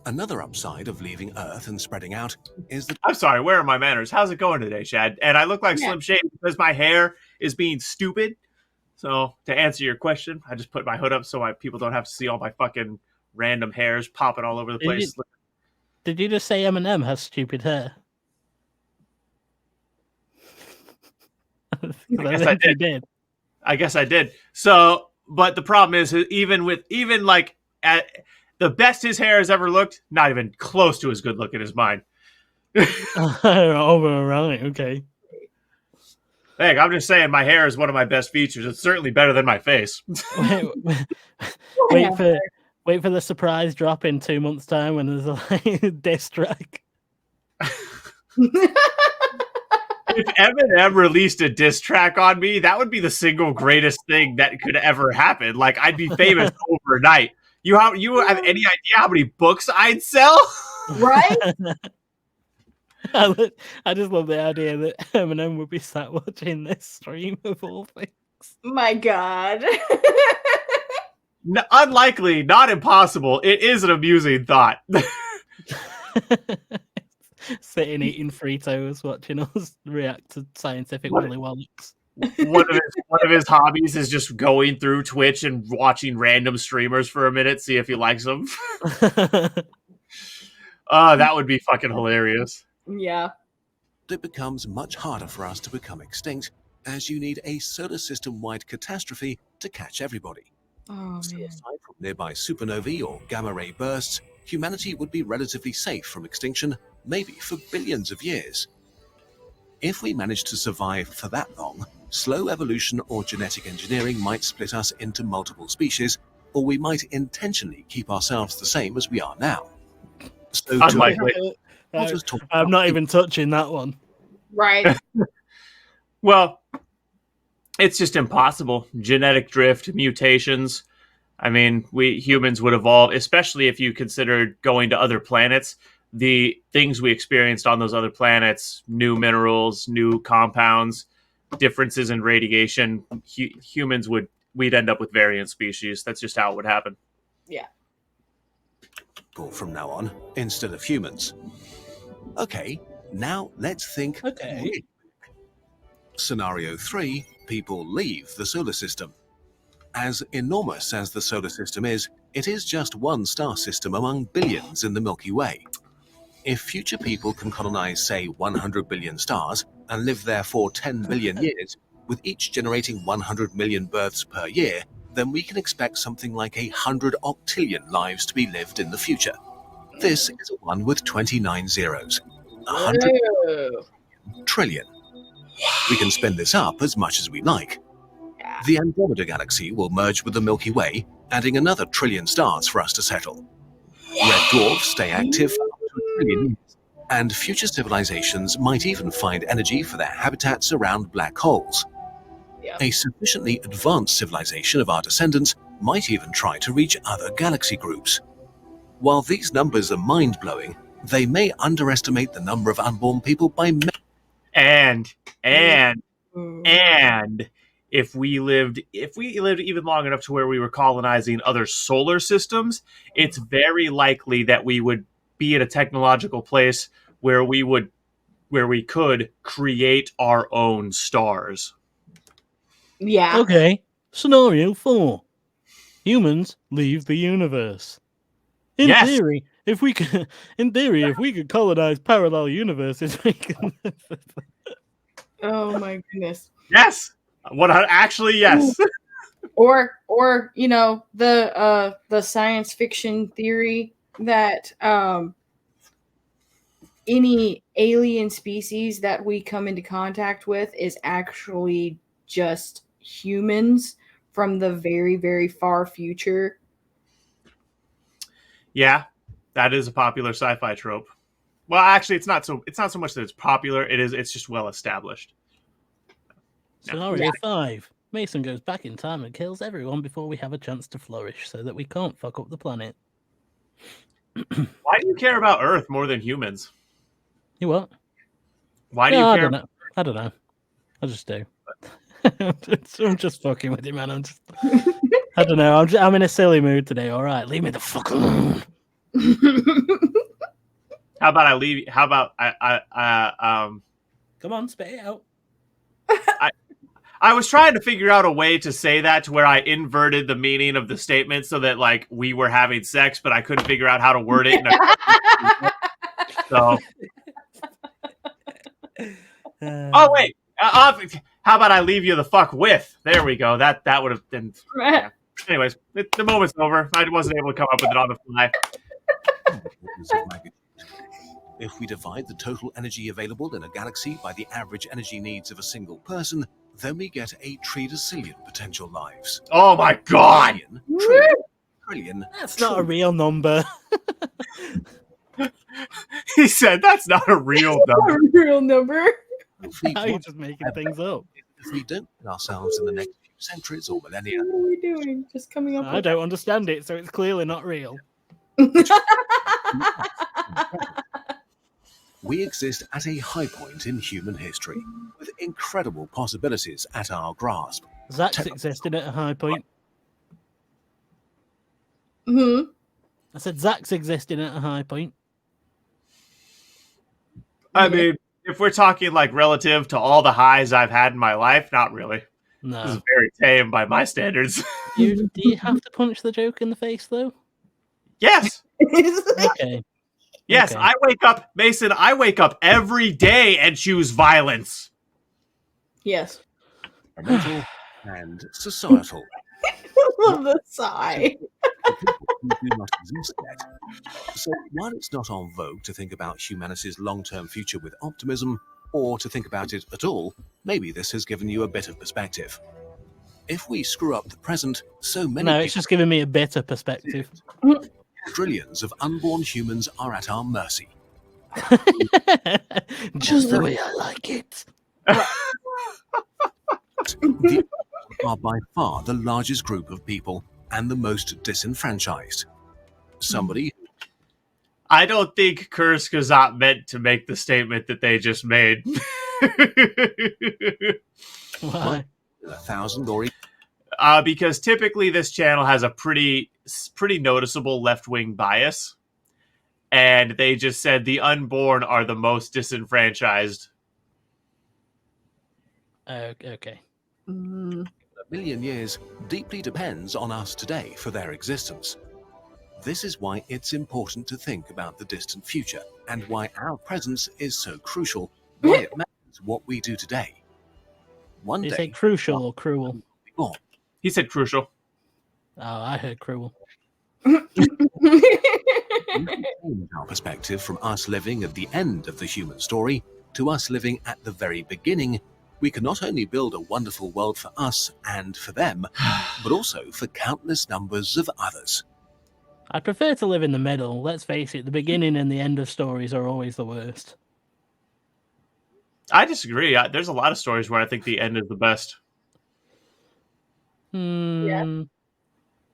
Another upside of leaving Earth and spreading out is that... I'm sorry, where are my manners? How's it going today, Chad? And I look like Slim Shady because my hair is being stupid. So, to answer your question, I just put my hood up so my people don't have to see all my fucking random hairs popping all over the place. Did you just say Eminem has stupid hair? I guess I did. So, but the problem is, even like at the best his hair has ever looked, not even close to as good looking as mine. Oh, right, okay. Hey, I'm just saying, my hair is one of my best features. It's certainly better than my face. Wait for the surprise drop in 2 months' time when there's a diss track. If Eminem released a diss track on me, that would be the single greatest thing that could ever happen. Like, I'd be famous overnight. You have any idea how many books I'd sell? Right? I just love the idea that Eminem would be sat watching this stream of all things. My God. No, unlikely, not impossible. It is an amusing thought. Sitting eating Fritos, watching us react to scientific Willy Wallets. One of his hobbies is just going through Twitch and watching random streamers for a minute, see if he likes them. That would be fucking hilarious. Yeah. It becomes much harder for us to become extinct, as you need a solar system-wide catastrophe to catch everybody. Oh, so man. aside from nearby supernovae or gamma-ray bursts, humanity would be relatively safe from extinction, maybe for billions of years. If we manage to survive for that long, slow evolution or genetic engineering might split us into multiple species, or we might intentionally keep ourselves the same as we are now. So I'm not even touching that one. Right. Well, it's just impossible. Genetic drift, mutations. I mean, we humans would evolve, especially if you considered going to other planets. The things we experienced on those other planets, new minerals, new compounds, differences in radiation, we'd end up with variant species. That's just how it would happen. Yeah. From now on, instead of humans. Okay, now let's think. Okay. Scenario 3, people leave the solar system. As enormous as the solar system is, it is just one star system among billions in the Milky Way. If future people can colonize, say, 100 billion stars and live there for 10 billion years, with each generating 100 million births per year, then we can expect something like 100 octillion lives to be lived in the future. This is a one with 29 zeros. 100 trillion. We can spin this up as much as we like. The Andromeda Galaxy will merge with the Milky Way, adding another trillion stars for us to settle. Red dwarfs stay active for up to 1 trillion years, and future civilizations might even find energy for their habitats around black holes. A sufficiently advanced civilization of our descendants might even try to reach other galaxy groups. While these numbers are mind-blowing, they may underestimate the number of unborn people by And if we lived even long enough to where we were colonizing other solar systems, it's very likely that we would be at a technological place where we could create our own stars. Yeah. Okay. Scenario 4. Humans leave the universe. In theory, if we could colonize parallel universes, we can. Oh my goodness. Yes. Actually, yes. Or the science fiction theory that any alien species that we come into contact with is actually just humans from the very, very far future. Yeah, that is a popular sci-fi trope. Well, actually, it's not so much that it's popular. It's just well established. Scenario 5. Mason goes back in time and kills everyone before we have a chance to flourish, so that we can't fuck up the planet. Why do you care about Earth more than humans? You what? Why do you care? I don't know. I just do. I'm just fucking with you, man. I don't know. I'm in a silly mood today. All right, leave me the fuck alone. How about I leave? How about I Come on, spit it out. I was trying to figure out a way to say that to where I inverted the meaning of the statement so that like we were having sex, but I couldn't figure out how to word it. So. Oh wait. How about I leave you the fuck with? There we go. That would have been. Yeah. Anyways, the moment's over. I wasn't able to come up with it on the fly. If we divide the total energy available in a galaxy by the average energy needs of a single person, then we get a trillion potential lives. Oh my god! Trillion. That's not a real number. He said that's not a real number. Not a real number. How are you just making things up? If we don't put ourselves in the next few centuries or millennia, What are we doing? Just coming up. I don't understand it, so it's clearly not real. we exist at a high point in human history, with incredible possibilities at our grasp. Zack's existed at a high point. Mm-hmm. I said Zack's existed at a high point. I mean, if we're talking like relative to all the highs I've had in my life, not really. No. This is very tame by my standards. Do you have to punch the joke in the face, though? Yes. Okay. Yes, Okay. I wake up, Mason, I wake up every day and choose violence. Yes. Environmental and societal. Love the sigh. do not exist yet. So while it's not en vogue to think about humanity's long-term future with optimism, or to think about it at all, maybe this has given you a bit of perspective. If we screw up the present, so many No, it's just giving me a better perspective. trillions of unborn humans are at our mercy. Just the way I like it. The are by far the largest group of people, and the most disenfranchised. Somebody. I don't think Kurzgesagt meant to make the statement that they just made. Why? 1,000 or because typically this channel has a pretty noticeable left-wing bias, and they just said the unborn are the most disenfranchised. Okay. A million years deeply depends on us today for their existence. This is why it's important to think about the distant future and why our presence is so crucial, why it matters what we do today. One Did you day, say crucial or cruel? born. He said crucial. Oh, I heard cruel. Change our perspective from us living at the end of the human story to us living at the very beginning, we can not only build a wonderful world for us and for them, but also for countless numbers of others. I'd prefer to live in the middle. Let's face it, the beginning and the end of stories are always the worst. I disagree. There's a lot of stories where I think the end is the best. Yeah.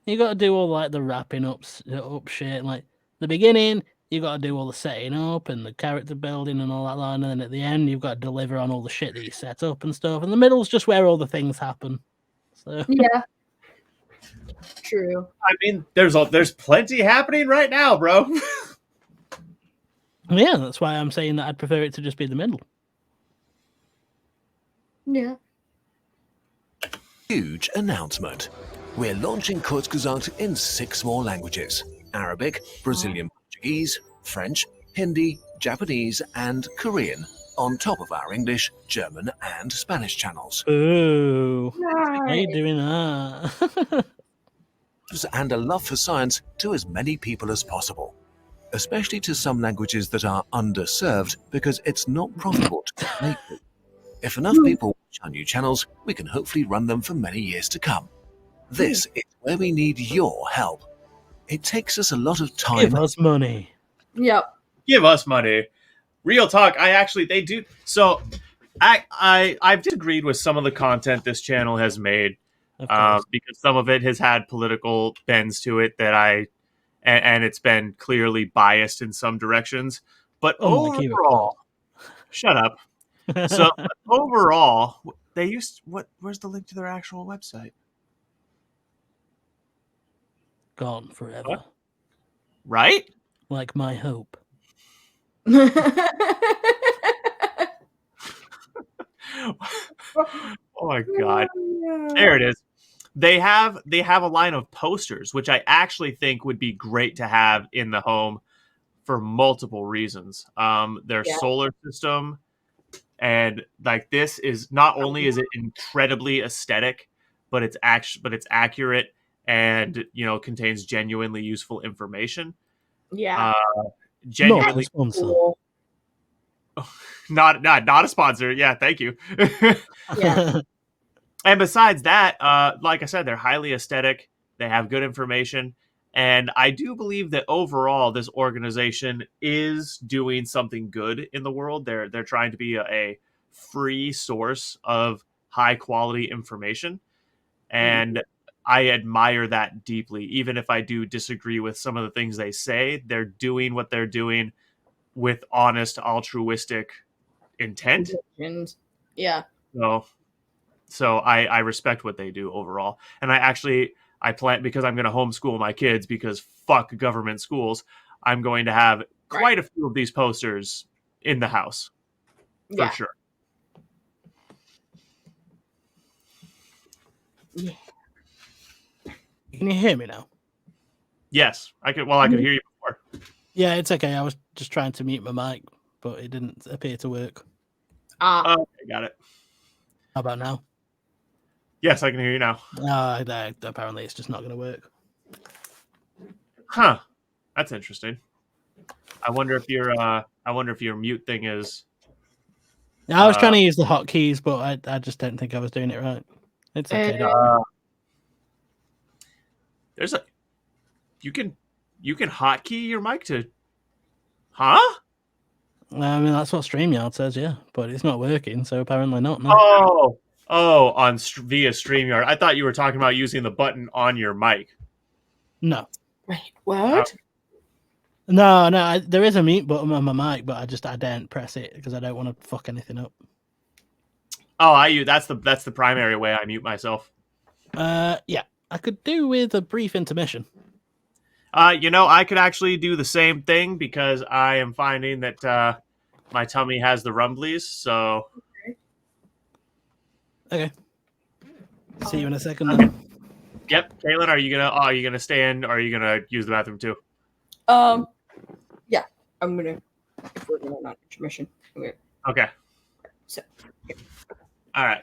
You got to do all like the wrapping up shit. Like the beginning, you got to do all the setting up and the character building and all that line, and then at the end, you've got to deliver on all the shit that you set up and stuff. And the middle's just where all the things happen. So Yeah. True. I mean, there's plenty happening right now, bro. yeah, that's why I'm saying that I'd prefer it to just be the middle. Yeah. Huge announcement. We're launching Kurzgesagt in 6 more languages: Arabic, Brazilian Portuguese, French, Hindi, Japanese, and Korean, on top of our English, German, and Spanish channels. Ooh, Nice. how you doing that? And a love for science to as many people as possible, especially to some languages that are underserved because it's not profitable to make them. If enough people watch our new channels, we can hopefully run them for many years to come. This is where we need your help. It takes us a lot of time. Give us money. Yep. Give us money. Real talk. They do. So I've disagreed with some of the content this channel has made. Because some of it has had political bends to it that and it's been clearly biased in some directions. But overall, shut up. So overall, they used where's the link to their actual website? Gone forever. What? Right? Like my hope. Oh my god. There it is. They have a line of posters, which I actually think would be great to have in the home for multiple reasons. Their solar system, and like this is not only is it incredibly aesthetic, but it's accurate and contains genuinely useful information. Yeah. Genuinely cool. Not a sponsor. Yeah, thank you. Yeah. And besides that, like I said, they're highly aesthetic. They have good information. And I do believe that overall, this organization is doing something good in the world. They're trying to be a free source of high quality information. And I admire that deeply. Even if I do disagree with some of the things they say, they're doing what they're doing with honest, altruistic intent. Yeah. So I respect what they do overall. And I plan, because I'm going to homeschool my kids because fuck government schools, I'm going to have quite a few of these posters in the house. For sure. Yeah. Can you hear me now? Yes, I could. Well, I could hear you before. Yeah, it's okay. I was just trying to mute my mic, but it didn't appear to work. Okay, got it. How about now? Yes, I can hear you now. Apparently, it's just not going to work. Huh? That's interesting. I wonder if your mute thing is. I was trying to use the hotkeys, but I just don't think I was doing it right. It's okay. There's you can hotkey your mic to, huh? I mean, that's what StreamYard says, yeah, but it's not working, so apparently not. No. Oh, via StreamYard. I thought you were talking about using the button on your mic. No. Wait, what? No. There is a mute button on my mic, but I daren't press it because I don't want to fuck anything up. Oh, that's the primary way I mute myself. Yeah, I could do with a brief intermission. I could actually do the same thing because I am finding that my tummy has the rumblies. So. Okay. See you in a second. Okay. Then. Yep, Caitlin, are you gonna stay in, or are you gonna use the bathroom too? Yeah, I'm gonna. If we're gonna not intermission. Okay. So. Yeah. All right.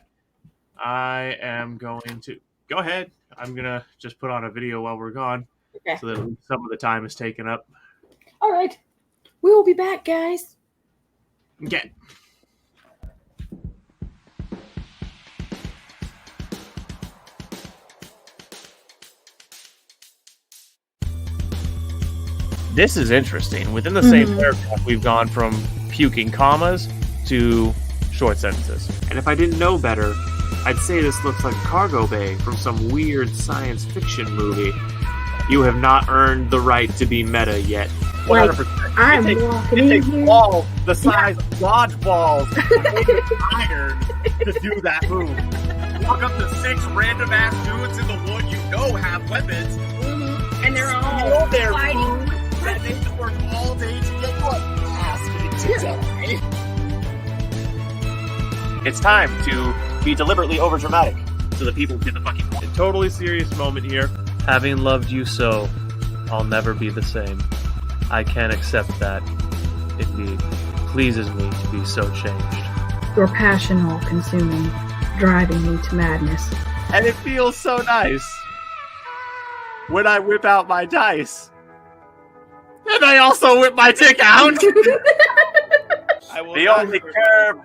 I am going to go ahead. I'm gonna just put on a video while we're gone, so that some of the time is taken up. All right, we will be back, guys. Okay. This is interesting. Within the same paragraph, we've gone from puking commas to short sentences. And if I didn't know better, I'd say this looks like a cargo bay from some weird science fiction movie. You have not earned the right to be meta yet. 100%. I'm walking in here. Balls the size of dodgeballs iron to do that move. Walk up to 6 random ass dudes in the wood you know have weapons. And they're all their fighting. food that they have to work all day to get your ass to die. It's time to be deliberately overdramatic so that people get the fucking point. A totally serious moment here. Having loved you so, I'll never be the same. I can't accept that. It pleases me to be so changed. Your passion all consuming, driving me to madness. And it feels so nice when I whip out my dice. And I also whip my dick out. The only curb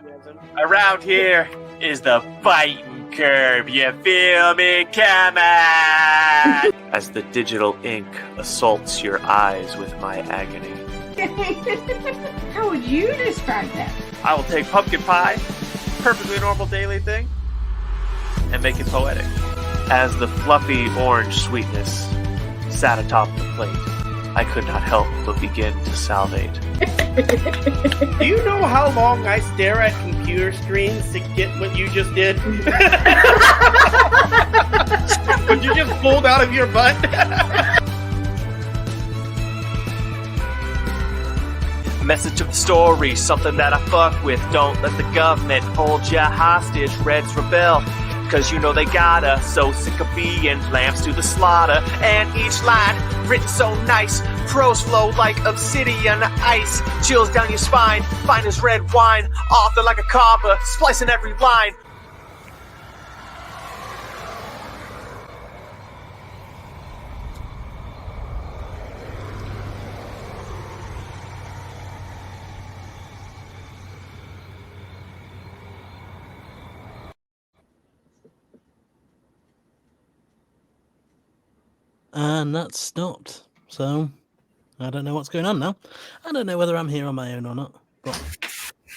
around here is the biting curb. You feel me coming? As the digital ink assaults your eyes with my agony. How would you describe that? I will take pumpkin pie, perfectly normal daily thing, and make it poetic. As the fluffy orange sweetness sat atop the plate, I could not help but begin to salivate. Do you know how long I stare at computer screens to get what you just did? What you just pulled out of your butt? Message of the story, something that I fuck with. Don't let the government hold ya hostage. Reds rebel, cause you know they gotta. So sick of being lambs to the slaughter. And each line written so nice. Prose flow like obsidian ice. Chills down your spine, fine as red wine. Author like a carver, splicing every line. And that stopped. So, I don't know what's going on now. I don't know whether I'm here on my own or not. But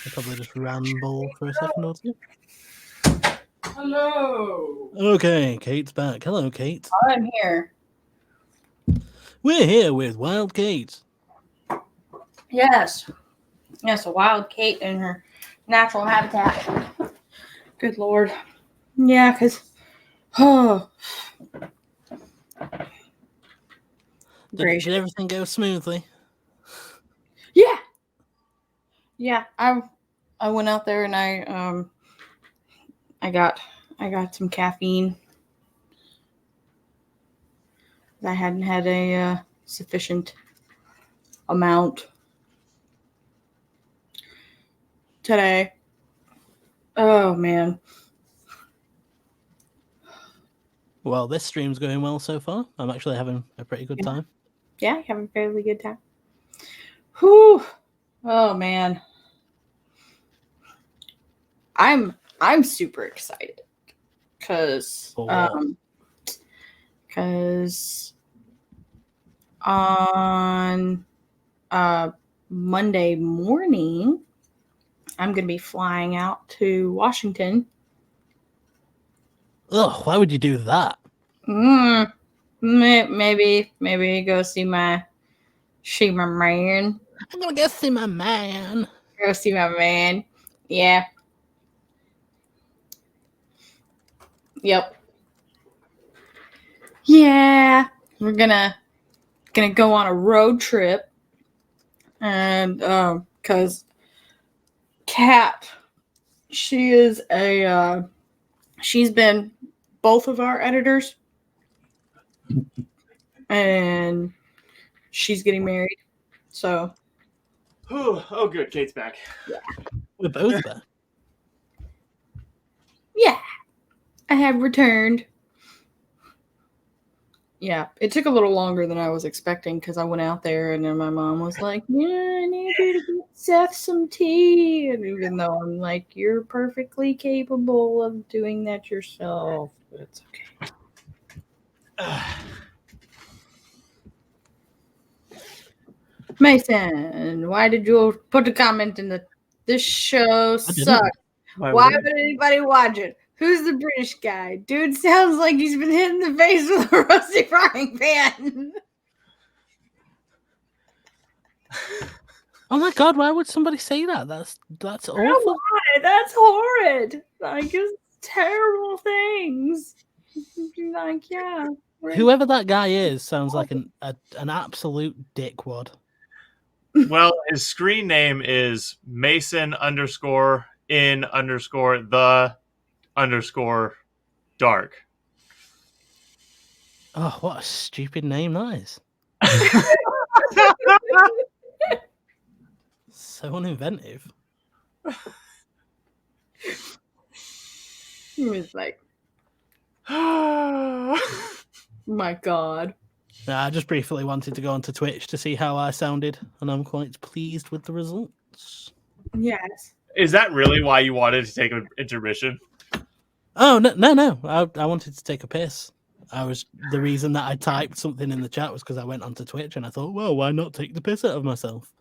I'll probably just ramble for a second or two. Hello. Okay, Kate's back. Hello, Kate. I'm here. We're here with Wild Kate. Yes. Yes, a wild Kate in her natural habitat. Good Lord. Yeah, because... Oh. Did everything go smoothly? Yeah. Yeah, I went out there and I got some caffeine. I hadn't had a sufficient amount today. Oh man. Well, this stream's going well so far. I'm actually having a pretty good time. Yeah, having a fairly good time. Whew. Oh man. I'm super excited because on Monday morning I'm going to be flying out to Washington. Ugh, why would you do that? Maybe go see my man. I'm gonna go see my man. Go see my man. Yeah. Yep. Yeah. We're gonna go on a road trip, and because Kat, she is she's been both of our editors, and she's getting married. So. Oh, good. Kate's back. Yeah. We're both back. Yeah. I have returned. Yeah, it took a little longer than I was expecting because I went out there and then my mom was like, "Yeah, I need you to get Seth some tea." And even though I'm like, "You're perfectly capable of doing that yourself," but it's okay. Mason, why did you put a comment in this show sucks? Why would anybody watch it? Who's the British guy? Dude sounds like he's been hit in the face with a rusty frying pan. Oh my god, why would somebody say that? That's awful. Why? That's horrid. Like, it's terrible things. Like, yeah. Whoever that guy is sounds like an absolute dickwad. Well, his screen name is Mason_in_the_dark. Oh, what a stupid name that is. So uninventive. He was like, my god. I just briefly wanted to go onto Twitch to see how I sounded, and I'm quite pleased with the results. Yes. Is that really why you wanted to take an intermission? Oh, no. I wanted to take a piss. The reason that I typed something in the chat was because I went onto Twitch and I thought, well, why not take the piss out of myself?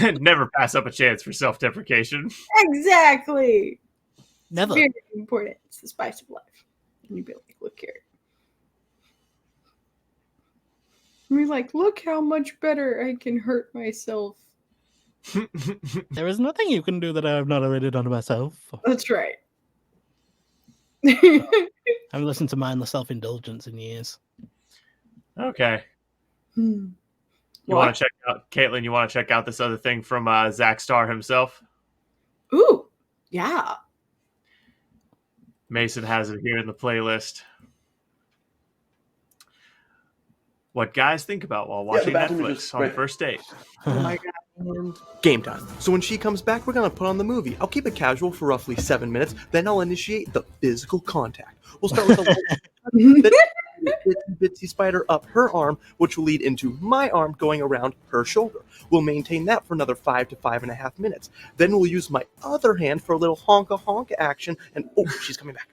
Never pass up a chance for self-deprecation. Exactly. Never. It's very important. It's the spice of life. And you'd be like, look here. And you're like, look how much better I can hurt myself. There is nothing you can do that I have not already done to myself. That's right. I haven't listened to mindless self-indulgence in years. Okay. You want to check out, Caitlin, you want to check out this other thing from Zack Starr himself? Ooh, yeah. Mason has it here in the playlist. What guys think about while watching Netflix on the first date. Oh my god. Game time. So when she comes back, we're going to put on the movie. I'll keep it casual for roughly 7 minutes, then I'll initiate the physical contact. We'll start with a bitsy spider up her arm, which will lead into my arm going around her shoulder. We'll maintain that for another 5 to 5.5 minutes. Then we'll use my other hand for a little honka action, and oh, she's coming back.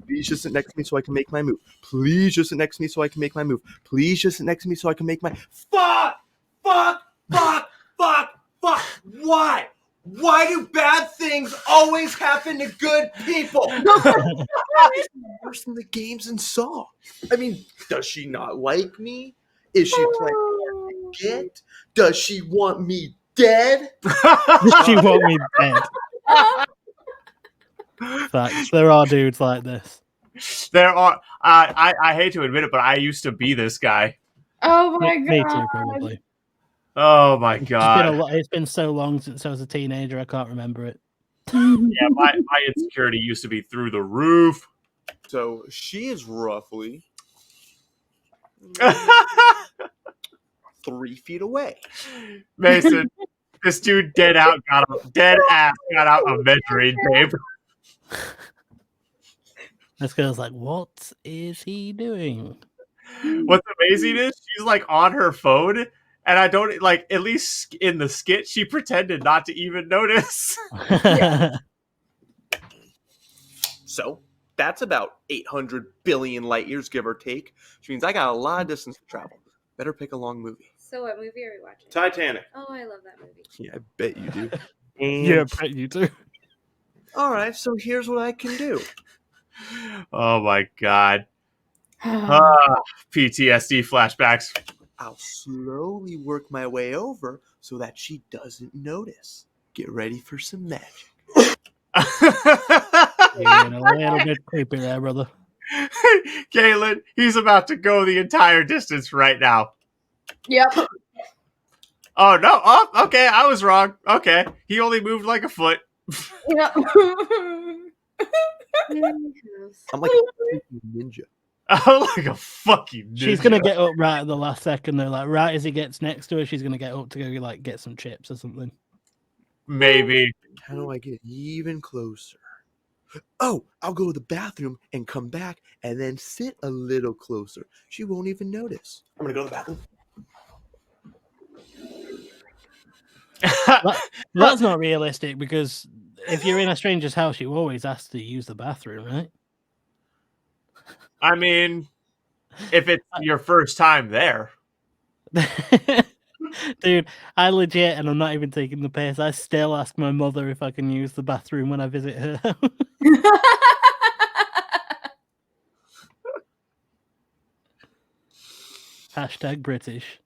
Please just sit next to me so I can make my move. Please just sit next to me so I can make my move. Please just sit next to me so I can make my fuck. Why? Why do bad things always happen to good people? It's worse than the games in Saw. I mean, does she not like me? Is she playing to get? Does she want me dead? Does she want me dead? Facts. There are dudes like this. There are. I hate to admit it, but I used to be this guy. Oh my god. Me too, probably. Oh my god. It's been so long since I was a teenager, I can't remember it. Yeah, my insecurity used to be through the roof. So she is roughly 3 feet away. Mason, this dude dead ass got out a measuring tape. This girl's like, what is he doing? What's amazing is she's like on her phone, and I don't like, at least in the skit, she pretended not to even notice. So that's about 800 billion light years, give or take, which means I got a lot of distance to travel. Better pick a long movie. So what movie are we watching? Titanic. Oh, I love that movie. Yeah, I bet you do. Yeah, I bet you do. All right, so here's what I can do. Oh my god. PTSD flashbacks. I'll slowly work my way over so that she doesn't notice. Get ready for some magic. Being a little bit creepy there, brother. Caitlin, he's about to go the entire distance right now. Yep. Oh, no. Oh, okay. I was wrong. Okay. He only moved like a foot. Yep. I'm like a freaking ninja. I'm like a fucking ninja. She's gonna get up right at the last second though, like right as he gets next to her, she's gonna get up to go like get some chips or something. Maybe. How do I get even closer? Oh, I'll go to the bathroom and come back and then sit a little closer. She won't even notice. I'm gonna go to the bathroom. That's not realistic because if you're in a stranger's house, you always ask to use the bathroom, right? I mean, if it's your first time there. Dude, I legit, and I'm not even taking the piss, I still ask my mother if I can use the bathroom when I visit her. Hashtag British.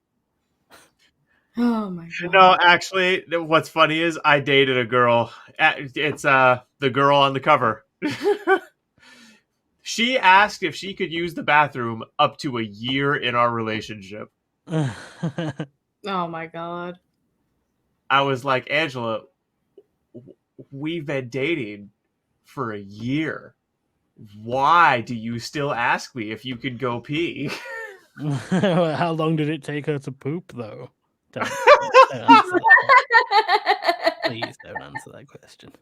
Oh my god. No, actually, what's funny is I dated a girl. It's the girl on the cover. She asked if she could use the bathroom up to a year in our relationship. Oh my god. I was like, Angela, we've been dating for a year. Why do you still ask me if you could go pee? How long did it take her to poop, though? Don't answer that. Please don't answer that question.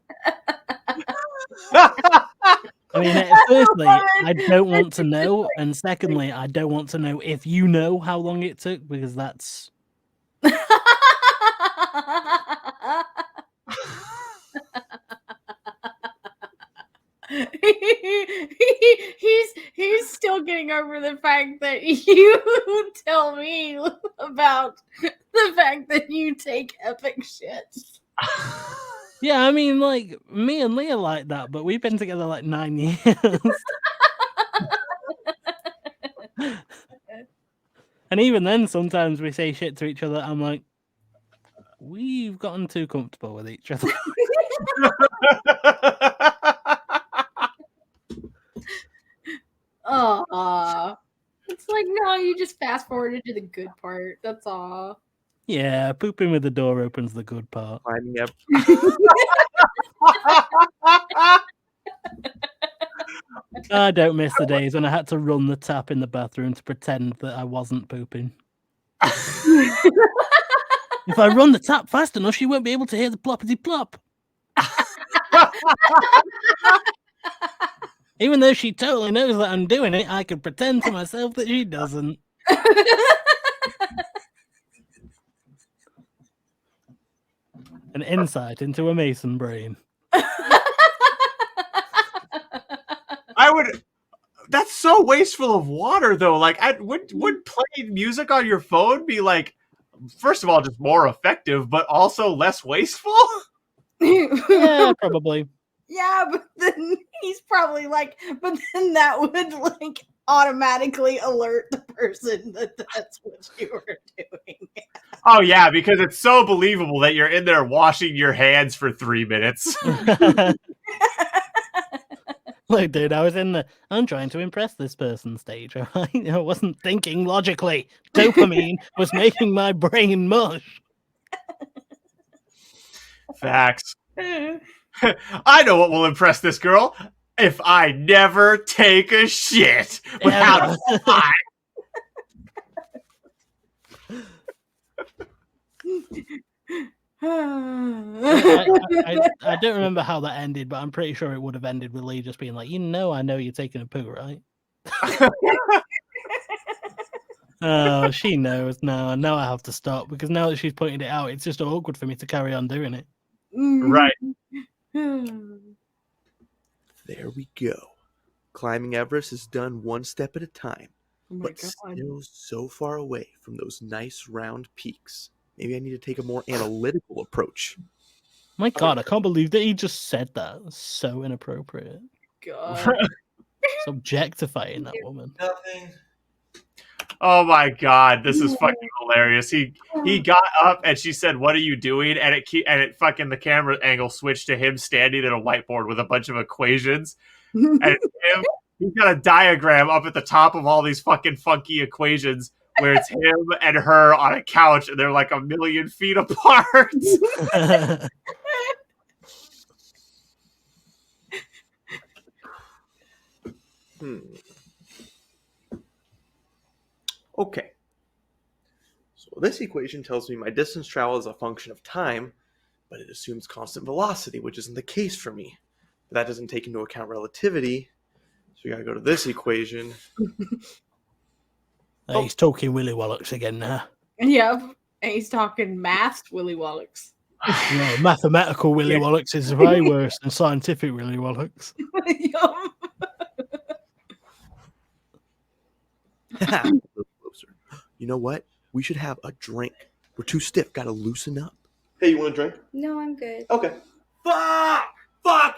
I mean, firstly, I don't want to know, and secondly, I don't want to know if you know how long it took, because that's... he's still getting over the fact that you tell me about the fact that you take epic shits. Yeah, I mean, like, me and Leah like that, but we've been together like 9 years. And even then, sometimes we say shit to each other. I'm like, we've gotten too comfortable with each other. It's like, no, you just fast forwarded to the good part. That's all. Yeah, pooping with the door opens the good part. Climbing up. I don't miss the days when I had to run the tap in the bathroom to pretend that I wasn't pooping. If I run the tap fast enough, she won't be able to hear the ploppity plop. Even though she totally knows that I'm doing it, I can pretend to myself that she doesn't. An insight into a Mason brain. That's so wasteful of water, though. Like, would playing music on your phone be like, first of all, just more effective, but also less wasteful? Yeah, probably. Yeah, but then he's probably like, but then that would like automatically alert the person that that's what you were doing. Oh yeah, because it's so believable that you're in there washing your hands for 3 minutes. Look, dude, I was in the I'm trying to impress this person stage. I wasn't thinking logically. Dopamine was making my brain mush. Facts. I know what will impress this girl. If I never take a shit without a fly. I don't remember how that ended, but I'm pretty sure it would have ended with Lee just being like, I know you're taking a poo, right? Oh, she knows now. Now I have to stop because now that she's pointed it out, it's just awkward for me to carry on doing it. Right. There we go. Climbing Everest is done one step at a time, but God. still so far away from those nice round peaks. Maybe I need to take a more analytical approach. My God, I can't believe that he just said that. It's so inappropriate. God. It's objectifying that woman. Nothing. Oh my God, this is fucking hilarious. He got up and she said, "What are you doing?" And it fucking the camera angle switched to him standing at a whiteboard with a bunch of equations, and it's him. He's got a diagram up at the top of all these fucking funky equations where it's him and her on a couch, and they're like 1,000,000 feet apart. Okay. So this equation tells me my distance traveled is a function of time, but it assumes constant velocity, which isn't the case for me. But that doesn't take into account relativity. So we gotta go to this equation. He's talking Willy Wallachs again now. Yep. And he's talking math Willy Wallachs. No, mathematical Willy Wallachs is way worse than scientific Willy Wallachs. You know what? We should have a drink. We're too stiff. Gotta loosen up. Hey, you want a drink? No, I'm good. Okay. Fuck! What?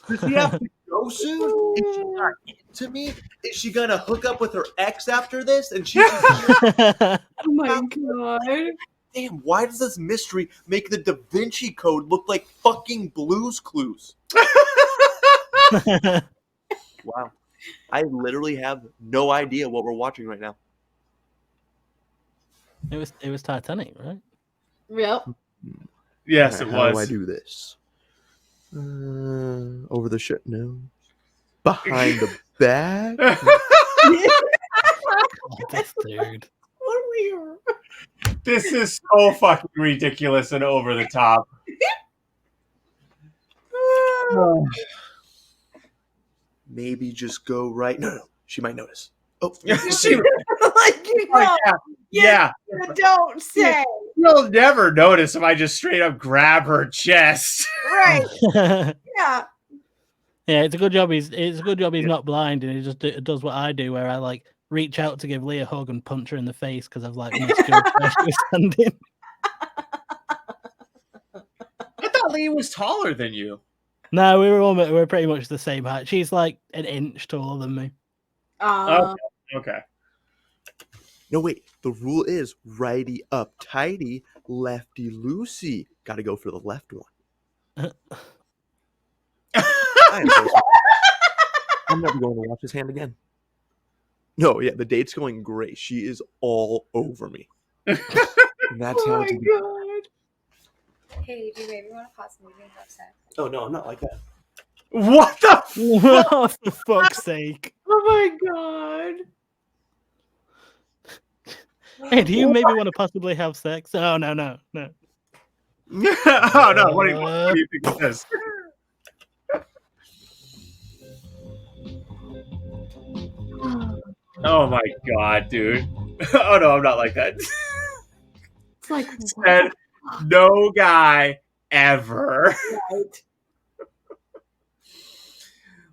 Does he have to go soon? Is she not into me? Is she gonna hook up with her ex after this? And she's oh my God. Damn, why does this mystery make the Da Vinci Code look like fucking Blue's Clues? Wow. I literally have no idea what we're watching right now. It was Titanic, right? Yep. Yes, it was. How do I do this? Over the shit? No. Behind the back? This dude. This is so fucking ridiculous and over the top. Maybe just go right. No. She might notice. Oh, She, like, you know, yeah. Don't say. You'll never notice if I just straight up grab her chest. Right. Yeah. Yeah, it's a good job. He's not blind, and he just does what I do, where I like reach out to give Lee a hug and punch her in the face because I've like missed where she was standing. I thought Lee was taller than you. No, we're pretty much the same height. She's like an inch taller than me. Okay. No, wait. The rule is righty up tighty, lefty loosey. Got to go for the left one. I'm never going to watch his hand again. No, yeah, the date's going great. She is all over me. And that's how it's God. Hey, do you maybe want to pause the movie and have sex? Oh, no, I'm not like that. What the Oh, for fuck's sake. Oh my God. Hey, do you maybe want to possibly have sex? Oh, no. Oh, no. What do you think of this? Oh my God, dude. Oh no, I'm not like that. It's like Said no guy ever. Right.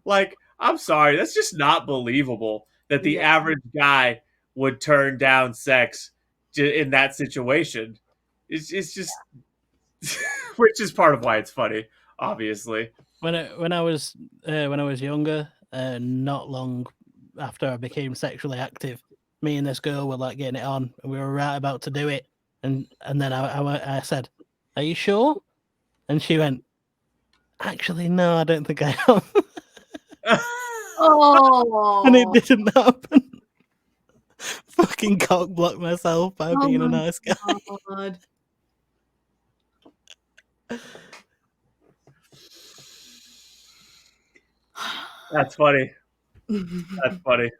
Like, I'm sorry, that's just not believable that the average guy would turn down sex in that situation. It's just, which is part of why it's funny, obviously. When I was younger, not long after I became sexually active, me and this girl were like getting it on, and we were right about to do it, and then I said, "Are you sure?" And she went, "Actually, no, I don't think I am." Oh. And it didn't happen. Fucking cock blocked myself by being a nice guy. God. That's funny. That's funny.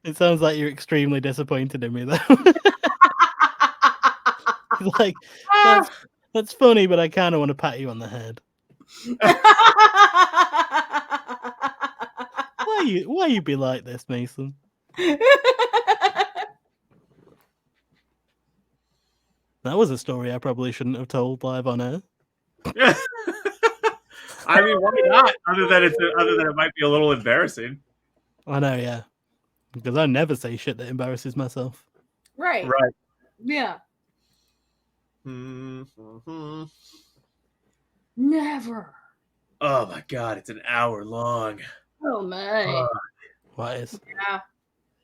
It sounds like you're extremely disappointed in me, though. Like, that's funny, but I kind of want to pat you on the head. Why you be like this, Mason? That was a story I probably shouldn't have told live on air. I mean, why not? Other than it might be a little embarrassing. I know, yeah, because I never say shit that embarrasses myself. Right. Right. Yeah. Mm-hmm. Never. Oh my god, it's an hour long. Oh my. What is?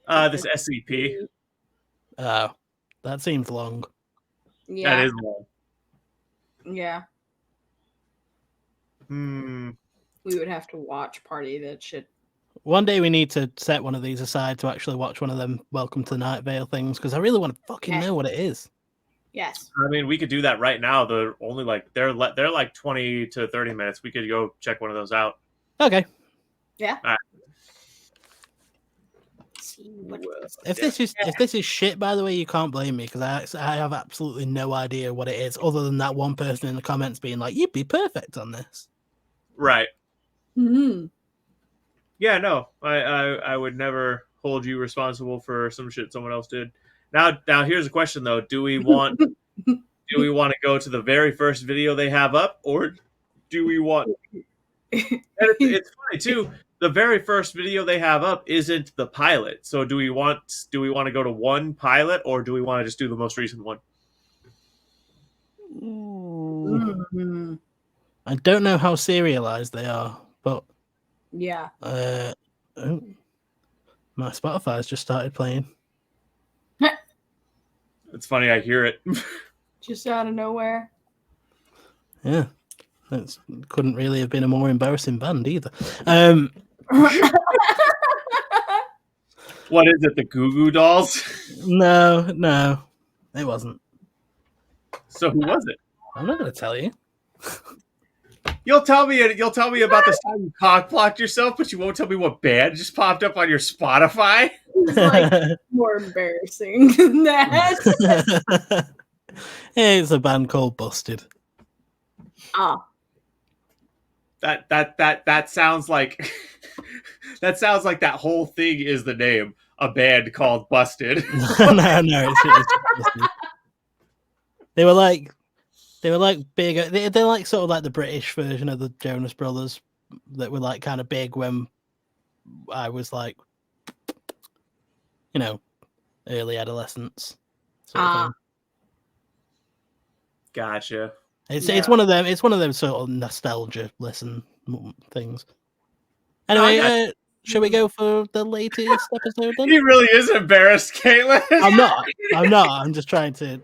Yeah. This SCP. Oh, that seems long. Yeah. That is long. Yeah. Hmm. We would have to watch party that shit. One day we need to set one of these aside to actually watch one of them Welcome to the Night Vale things, because I really want to fucking know what it is. Yes. I mean, we could do that right now. They're only like they're like 20 to 30 minutes. We could go check one of those out. Okay. Yeah. All right. If this is shit, by the way, you can't blame me, because I have absolutely no idea what it is, other than that one person in the comments being like, "You'd be perfect on this." Right. Hmm. Yeah. No, I would never hold you responsible for some shit someone else did. Now here's a question though: do we want to go to the very first video they have up, or do we want? And it's funny too. The very first video they have up isn't the pilot. So do we want to go to one pilot, or do we want to just do the most recent one? Mm-hmm. I don't know how serialized they are, but yeah. Oh, my Spotify's just started playing. It's funny, I hear it. Just out of nowhere. Yeah. That couldn't really have been a more embarrassing band either. What is it, the Goo Goo Dolls? No, it wasn't. So who was it? I'm not going to tell you. You'll tell me about this time you cock-blocked yourself, but you won't tell me what band just popped up on your Spotify? It's like more embarrassing than that. It's a band called Busted. Ah. That sounds like that sounds like that whole thing is the name. A band called Busted. no, it's Busted. They were like big. They're like sort of like the British version of the Jonas Brothers that were like kind of big when I was like, early adolescence. Sort of thing. Gotcha. It's one of them. It's one of them sort of nostalgia listen things. Anyway, shall we go for the latest episode then? He really is embarrassed, Caitlin. I'm not. I'm just trying to.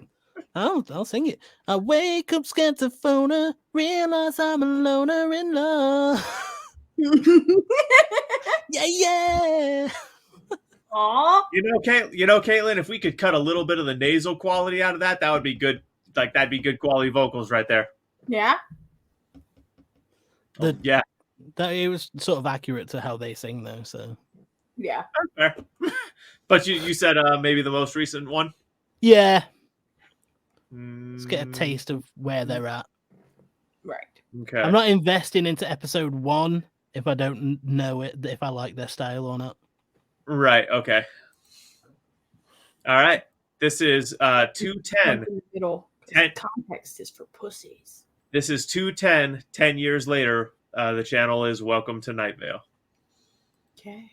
I'll sing it. I wake up scared to phone her, realize I'm a loner in love. Yeah. Aw. You know, Caitlin, if we could cut a little bit of the nasal quality out of that would be good. Like that'd be good quality vocals right there. Yeah. Yeah. That it was sort of accurate to how they sing though, so yeah. Okay. But you said maybe the most recent one? Yeah. Let's get a taste of where they're at. Right. Okay. I'm not investing into episode 1 if I don't know if I like their style or not. Right, okay. All right. This is 210. In the middle. 10. Context is for pussies. This is 210. 10 years later, the channel is Welcome to Night Vale. Okay.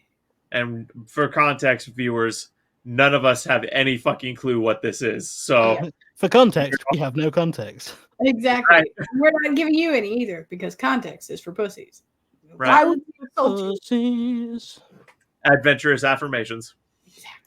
And for context, viewers, none of us have any fucking clue what this is. So, for context, we have no context. Exactly. Right. We're not giving you any either because context is for pussies. Right. Why would you insult you? Pussies. Adventurous affirmations. Exactly.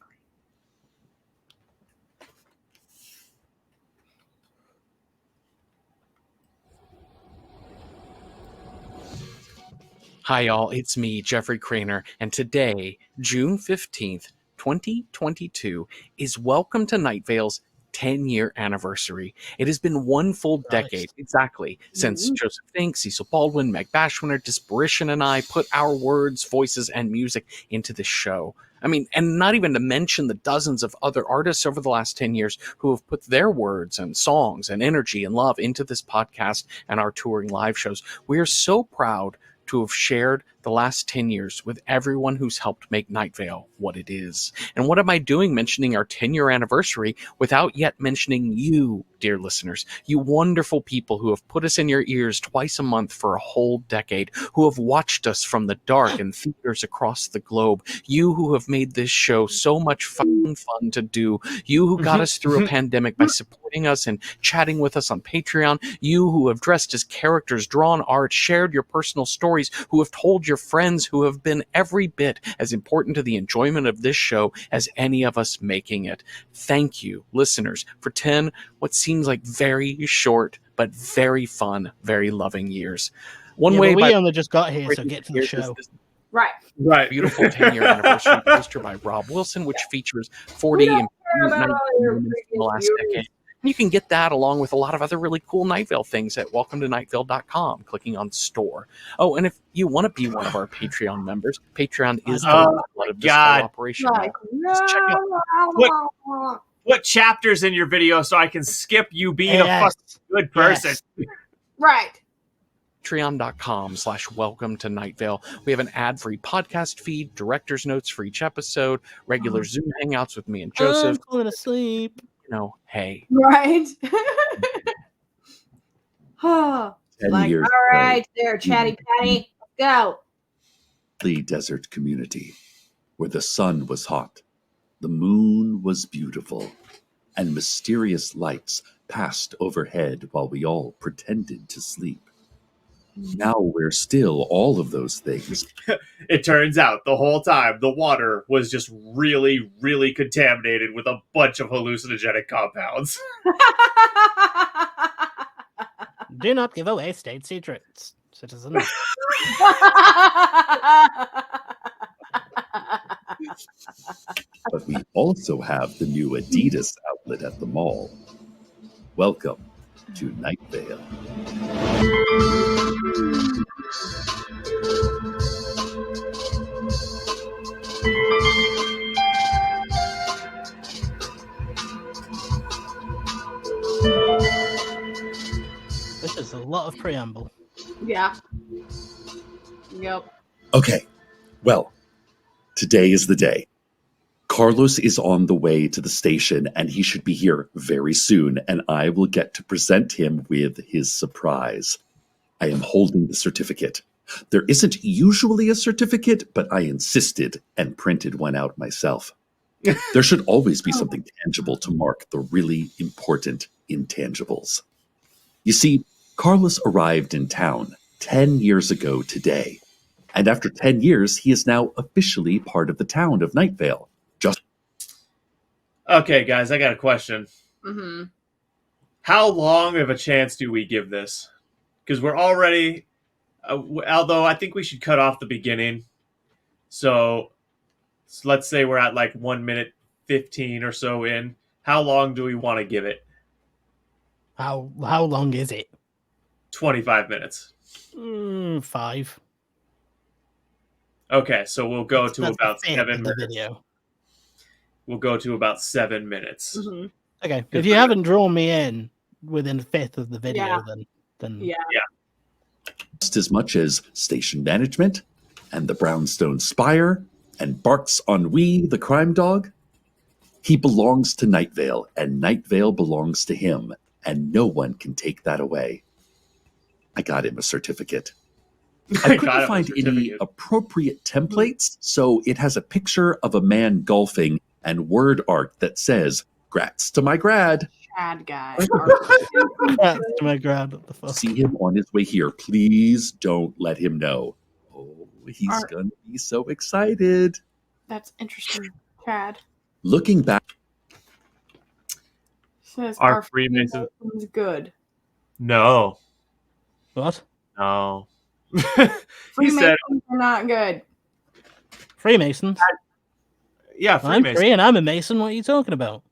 Hi, y'all. It's me, Jeffrey Craner, and today, June 15th, 2022, is Welcome to Night Vale's 10-year anniversary. It has been one full decade, exactly, since Joseph Fink, Cecil Baldwin, Meg Bashwiner, Disparition, and I put our words, voices, and music into this show. I mean, and not even to mention the dozens of other artists over the last 10 years who have put their words and songs and energy and love into this podcast and our touring live shows. We are so proud to have shared the last 10 years with everyone who's helped make Night Vale what it is. And what am I doing mentioning our 10-year anniversary without yet mentioning you, dear listeners, you wonderful people who have put us in your ears twice a month for a whole decade, who have watched us from the dark in theaters across the globe, you who have made this show so much fun to do, you who got us through a pandemic by supporting us and chatting with us on Patreon, you who have dressed as characters, drawn art, shared your personal stories, who have told your friends, who have been every bit as important to the enjoyment of this show as any of us making it. Thank you, listeners, for 10 what seems like very short but very fun, very loving years. We only just got here, so get to the show. Right. Beautiful 10-year anniversary poster by Rob Wilson, which features 40 important Night Vale moments from the last decade. And you can get that along with a lot of other really cool Night Vale things at welcometonightvale.com, clicking on store. Oh, and if you want to be one of our Patreon members, Patreon is the blood of this whole operation. Just check out what chapters in your video so I can skip you being a fucking good person. Yes. Right. Patreon.com/welcome to Night Vale. We have an ad-free podcast feed, director's notes for each episode, regular Zoom hangouts with me and Joseph. I'm falling asleep. Hey. Right. All years right, there, Chatty Patty. Let's go. The desert community, where the sun was hot, the moon was beautiful, and mysterious lights passed overhead while we all pretended to sleep. Now we're still all of those things. It turns out the whole time the water was just really, really contaminated with a bunch of hallucinogenic compounds. Do not give away state secrets, citizens. But we also have the new Adidas outlet at the mall. Welcome to Night Vale. This is a lot of preamble. Yeah. Yep. Okay, well, today is the day. Carlos is on the way to the station, and he should be here very soon, and I will get to present him with his surprise. I am holding the certificate. There isn't usually a certificate, but I insisted and printed one out myself. There should always be something tangible to mark the really important intangibles. You see, Carlos arrived in town 10 years ago today, and after 10 years, he is now officially part of the town of Night Vale. Okay, guys, I got a question. Mm-hmm. How long of a chance do we give this? Because we're already, although I think we should cut off the beginning. So let's say we're at like 1 minute 15 or so in. How long do we want to give it? How long is it? 25 minutes. 5. Okay, so we'll go to about 7 minutes. Video. We'll go to about 7 minutes. Mm-hmm. Okay, if you haven't drawn me in within a fifth of the video, then yeah. Just as much as station management and the brownstone spire and Bark's Ennui, the crime dog. He belongs to Night Vale, and Night Vale belongs to him, and no one can take that away. I got him a certificate. I couldn't find any appropriate templates, so it has a picture of a man golfing and word art that says, "Grats to my grad." Chad guy. Grats to my grad. What the fuck? See him on his way here. Please don't let him know. Oh, he's going to be so excited. That's interesting, Chad. Looking back. Says Our our Freemason is good. No. What? No. Freemasons are not good. Freemasons? Yeah, Freemasons. I'm free and I'm a Mason. What are you talking about?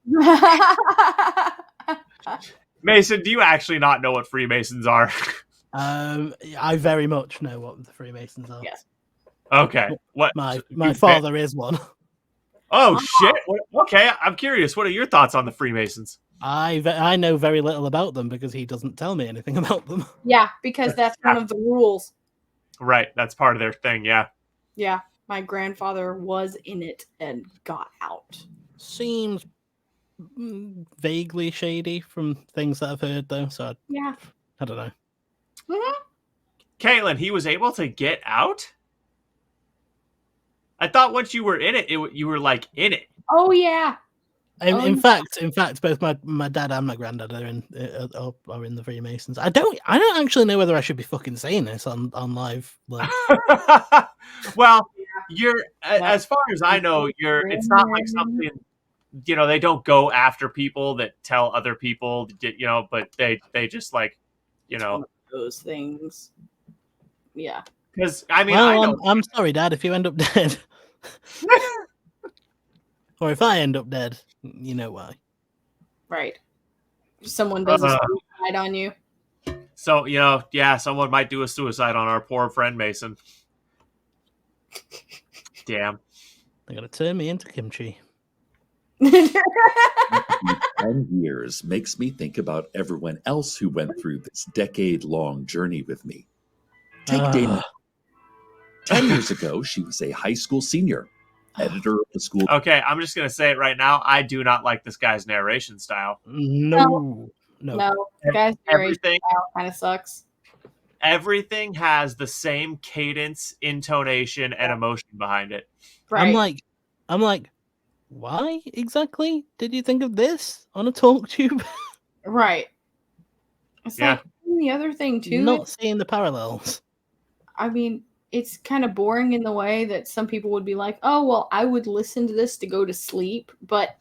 Mason, do you actually not know what Freemasons are? I very much know what the Freemasons are. Yes. Okay. What? My father is one. Oh, shit. Okay, I'm curious. What are your thoughts on the Freemasons? I know very little about them because he doesn't tell me anything about them. Yeah, because that's one of the rules. Right, that's part of their thing, yeah. Yeah, my grandfather was in it and got out. Seems vaguely shady from things that I've heard, though. So Yeah. I don't know. Mm-hmm. Caitlin, he was able to get out? I thought once you were in it, you were like in it. Oh yeah. In fact, both my dad and my granddad are in the Freemasons. I don't actually know whether I should be fucking saying this on live. Like. Well, you're as far as I know, it's not like something, you know, they don't go after people that tell other people, you know, but they just like, you know, those things. Yeah. Because I mean, well, I'm sorry, Dad, if you end up dead. Or if I end up dead, you know why. Right. Someone does a suicide on you. So, you know, yeah, someone might do a suicide on our poor friend Mason. Damn. They're going to turn me into kimchi. 10 years makes me think about everyone else who went through this decade-long journey with me. Take Dana. 10 years ago, she was a high school senior. Editor of the school. Okay, I'm just going to say it right now. I do not like this guy's narration style. No. The guy's narration style kind of sucks. Everything has the same cadence, intonation, and emotion behind it. Right. I'm like, why exactly did you think of this on a talk tube? Right. It's like the other thing too. Not seeing the parallels. I mean, it's kind of boring in the way that some people would be like, oh, well, I would listen to this to go to sleep, but...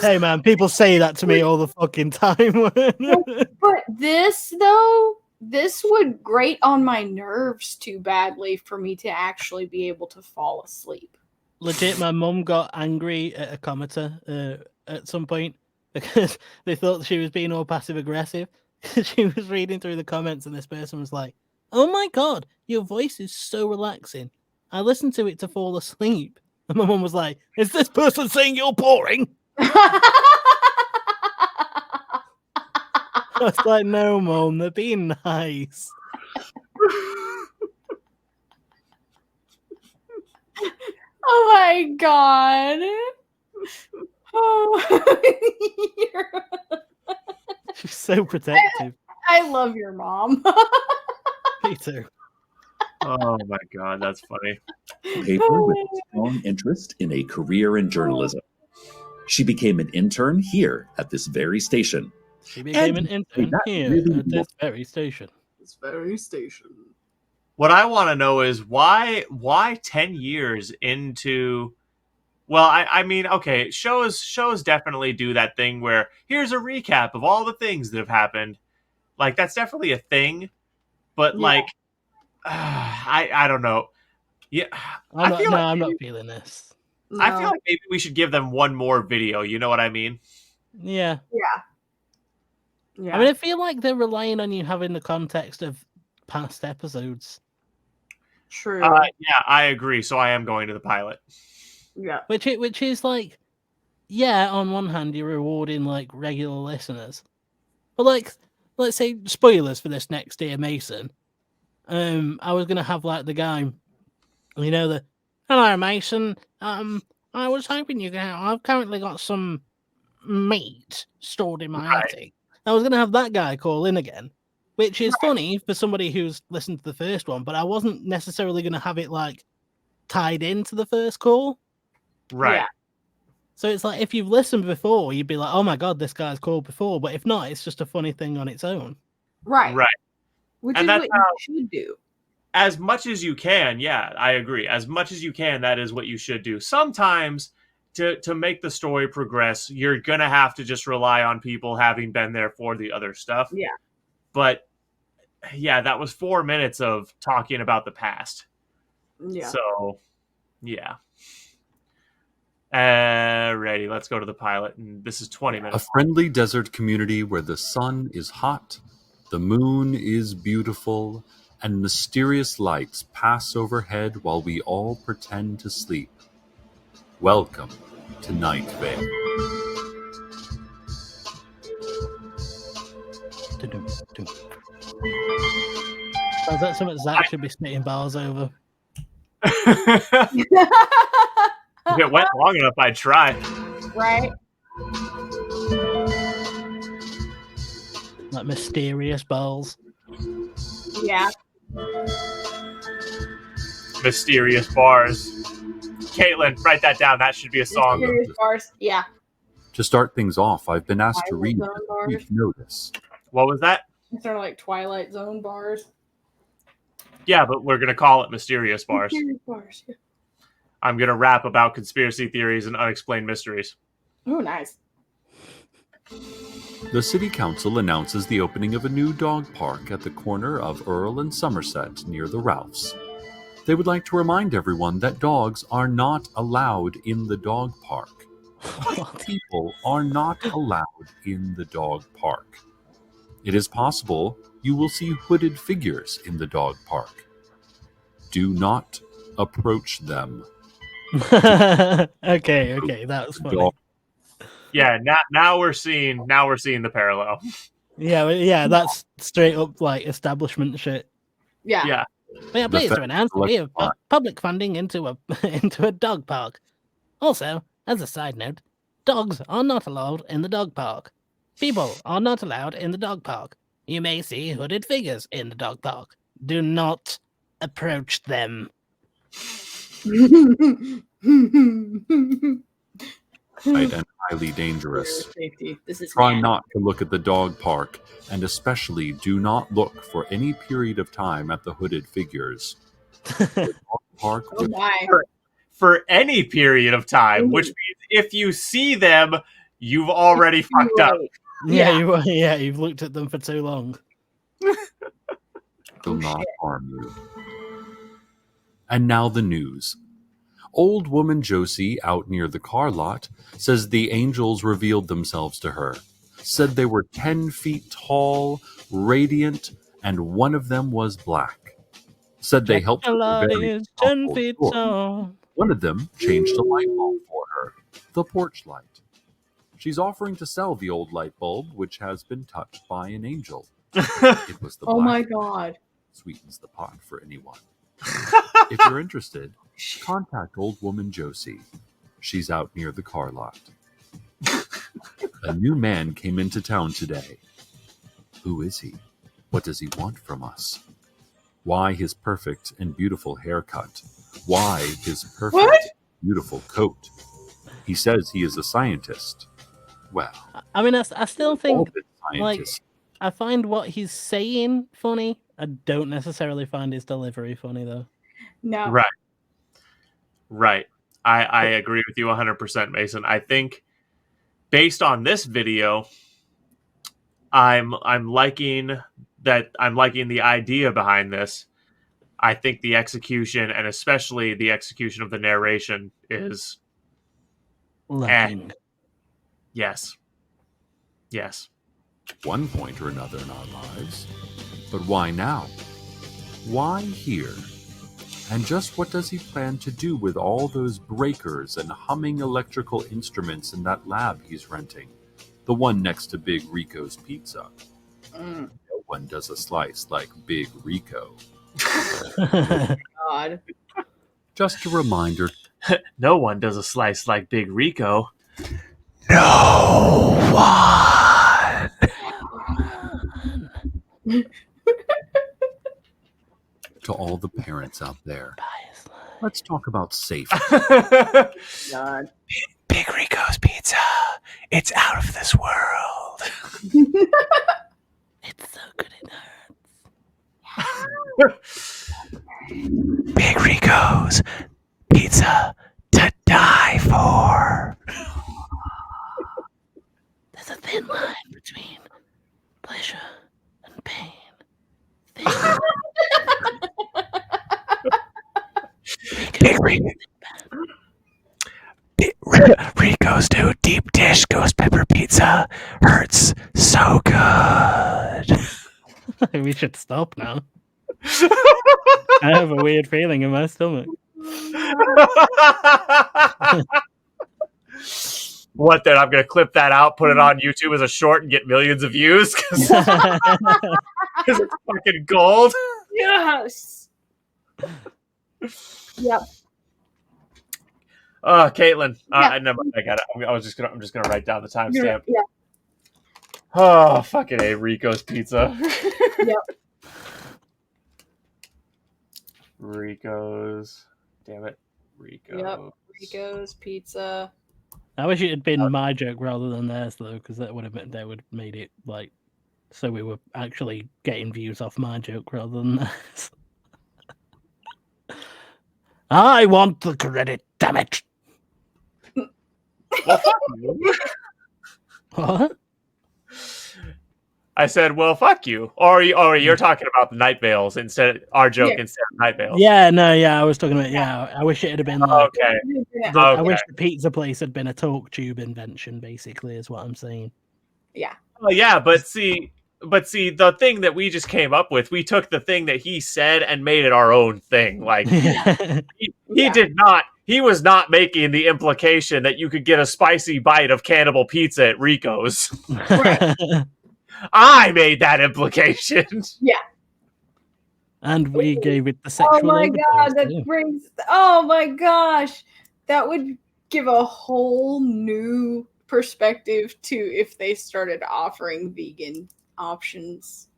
Hey, man, people say that to me all the fucking time. But this, though, this would grate on my nerves too badly for me to actually be able to fall asleep. Legit, my mum got angry at a commenter at some point because they thought she was being all passive-aggressive. She was reading through the comments and this person was like, oh my god, your voice is so relaxing. I listen to it to fall asleep. And my mum was like, is this person saying you're boring? I was like, no, Mum, they're being nice. Oh my god. Oh. She's so protective. I love your mom. Me too. Oh my god, that's funny. Paper with a strong interest in a career in journalism. She became an intern here at this very station. She became an intern here at this very station. This very station. What I want to know is why 10 years into... Well, I mean, okay, shows definitely do that thing where here's a recap of all the things that have happened. Like, that's definitely a thing. But, like, I don't know. Yeah, I'm not feeling this. No. I feel like maybe we should give them one more video. You know what I mean? Yeah. Yeah. I mean, I feel like they're relying on you having the context of past episodes. True. Yeah, I agree. So I am going to the pilot. Yeah. Which is like, yeah, on one hand, you're rewarding like regular listeners. But like, let's say spoilers for this next Dear Mason. I was gonna have like the guy, you know, the hello Mason. I was hoping you could. I've currently got some meat stored in my attic. I was gonna have that guy call in again, which is funny for somebody who's listened to the first one. But I wasn't necessarily gonna have it like tied into the first call. Right. Yeah. So it's like if you've listened before, you'd be like, "Oh my god, this guy's called before." But if not, it's just a funny thing on its own. Right. Right. Which And is that's what how, you should do. As much as you can, yeah, I agree. As much as you can, that is what you should do. Sometimes to make the story progress, you're gonna have to just rely on people having been there for the other stuff. Yeah. But yeah, that was 4 minutes of talking about the past. Yeah. So yeah. Ready, let's go to the pilot. And this is 20 minutes. A friendly desert community where the sun is hot, the moon is beautiful, and mysterious lights pass overhead while we all pretend to sleep. Welcome to Night Vale. Sounds like something Zack should be spitting bars over. If it went long enough, I'd try. Right? Like mysterious balls. Yeah. Mysterious bars. Caitlin, write that down. That should be a song. Mysterious bars. Yeah. To start things off, I've been asked to read Twilight Zone a brief bars. notice. What was that? It's sort of like Twilight Zone bars. Yeah, but we're going to call it Mysterious Bars. Mysterious bars. Yeah. I'm going to rap about conspiracy theories and unexplained mysteries. Oh, nice. The City Council announces the opening of a new dog park at the corner of Earl and Somerset near the Ralphs. They would like to remind everyone that dogs are not allowed in the dog park. People are not allowed in the dog park. It is possible you will see hooded figures in the dog park. Do not approach them. okay, that was funny. Yeah, now we're seeing the parallel. Yeah, that's straight up like establishment shit. Yeah. Yeah. We are pleased to announce that we have put public funding into a dog park. Also, as a side note, dogs are not allowed in the dog park. People are not allowed in the dog park. You may see hooded figures in the dog park. Do not approach them. And highly dangerous. This is Try not to look at the dog park, and especially do not look for any period of time at the hooded figures. The dog park for any period of time, which means if you see them, you've already fucked up. Yeah, you've looked at them for too long. Will not harm you. And now the news. Old woman Josie, out near the car lot, says the angels revealed themselves to her. Said they were 10 feet tall, radiant, and one of them was black. Said they helped her with a very 10 feet tall. One of them changed a light bulb for her, the porch light. She's offering to sell the old light bulb, which has been touched by an angel. It was the Oh black my god. sweetens the pot for anyone. If you're interested, contact old woman Josie. She's out near the car lot. A new man came into town today. Who is he? What does he want from us? Why his perfect and beautiful haircut? Why his perfect, beautiful coat? He says he is a scientist. Well, I mean, I still think, like, scientists. I find what he's saying funny. I don't necessarily find his delivery funny, though. No. Right. I agree with you 100%, Mason. I think based on this video, I'm liking the idea behind this. I think the execution, and especially the execution of the narration, is lacking. Yes. One point or another in our lives. But why now? Why here? And just what does he plan to do with all those breakers and humming electrical instruments in that lab he's renting? The one next to Big Rico's Pizza. No one does a slice like Big Rico. God. Just a reminder. No one does a slice like Big Rico. No one. To all the parents out there, let's talk about safety. God. Big Rico's Pizza. It's out of this world. It's so good it hurts. Big Rico's Pizza to die for. There's a thin line between pleasure and pain. Rico's new deep dish ghost pepper pizza hurts so good. We should stop now. I have a weird feeling in my stomach. What then? I'm going to clip that out, put it on YouTube as a short, and get millions of views? Because it's fucking gold. Yes. Yep. Caitlin. Yeah. Never mind, I got it. I'm just gonna write down the timestamp. Yeah. Oh, fucking A, Rico's Pizza. Yep. Rico's. Damn it. Rico's. Yep. Rico's Pizza. I wish it had been my joke rather than theirs, though, because that would have made it like so we were actually getting views off my joke rather than theirs. I want the credit, damn it! Well, fuck you. What? I said, well, fuck you. Or you're talking about the Night Vales instead, our joke instead of Night Vales. Yeah, no, yeah, I was talking about, I wish it had been like, okay. I wish the pizza place had been a talk tube invention, basically, is what I'm saying. Yeah. Oh, yeah, but see, the thing that we just came up with, we took the thing that he said and made it our own thing. Like, he did not, he was not making the implication that you could get a spicy bite of cannibal pizza at Rico's. Right. I made that implication. Yeah. And we gave it the sexual. Oh my god, that brings. Oh my gosh, that would give a whole new perspective to if they started offering vegan options.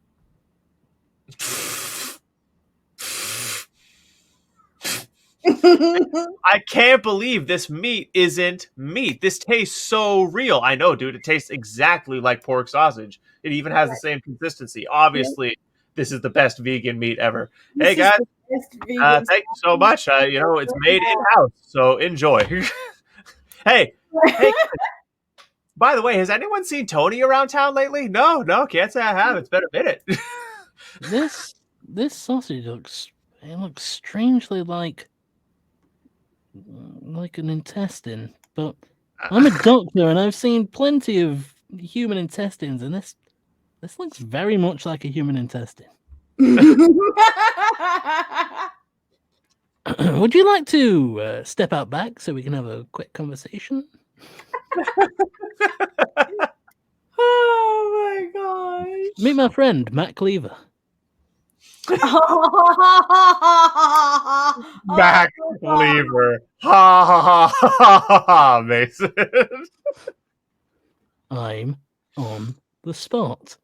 I can't believe this meat isn't meat. This tastes so real. I know, dude. It tastes exactly like pork sausage. It even has the same consistency. Obviously, this is the best vegan meat ever. Hey, guys. Thank you so much. It's made in-house, so enjoy. Hey. By the way, has anyone seen Tony around town lately? No, can't say I have. It's been a minute. This sausage looks strangely like an intestine, but I'm a doctor and I've seen plenty of human intestines, and this looks very much like a human intestine. Would you like to step out back so we can have a quick conversation? Oh my gosh. Meet my friend, Matt Cleaver. Matt Cleaver. Ha ha ha ha, Mason. I'm on the spot.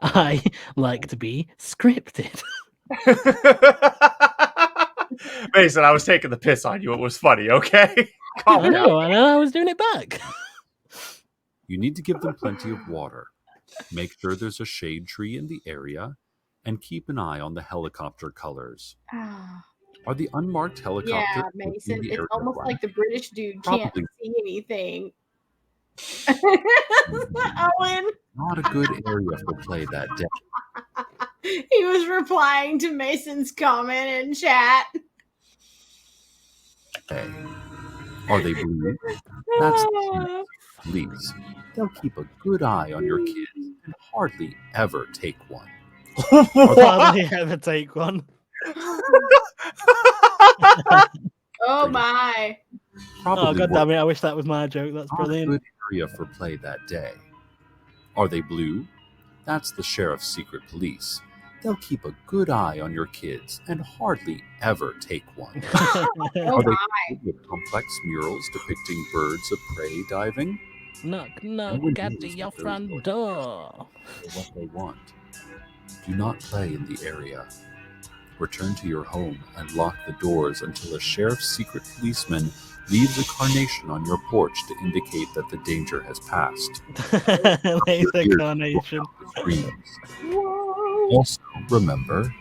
I like to be scripted. Mason, I was taking the piss on you. It was funny, okay? I know, I was doing it back. You need to give them plenty of water. Make sure there's a shade tree in the area, and keep an eye on the helicopter colors. Are the unmarked helicopters? Yeah, Mason. It's almost like the British dude can't see anything. Owen. Not a good area for play that day. He was replying to Mason's comment in chat. Are they blue? That's the police. They'll keep a good eye on your kids and hardly ever take one. Hardly ever take one. Oh my. Oh, god damn it, I wish that was my joke. That's brilliant. Good area for play that day. Are they blue? That's the sheriff's secret police. They'll keep a good eye on your kids and hardly ever take one. Are they filled with complex murals depicting birds of prey diving? Knock, at your front door. What they want. Do not play in the area. Return to your home and lock the doors until a sheriff's secret policeman leaves a carnation on your porch to indicate that the danger has passed. Leaves a carnation. Also, remember,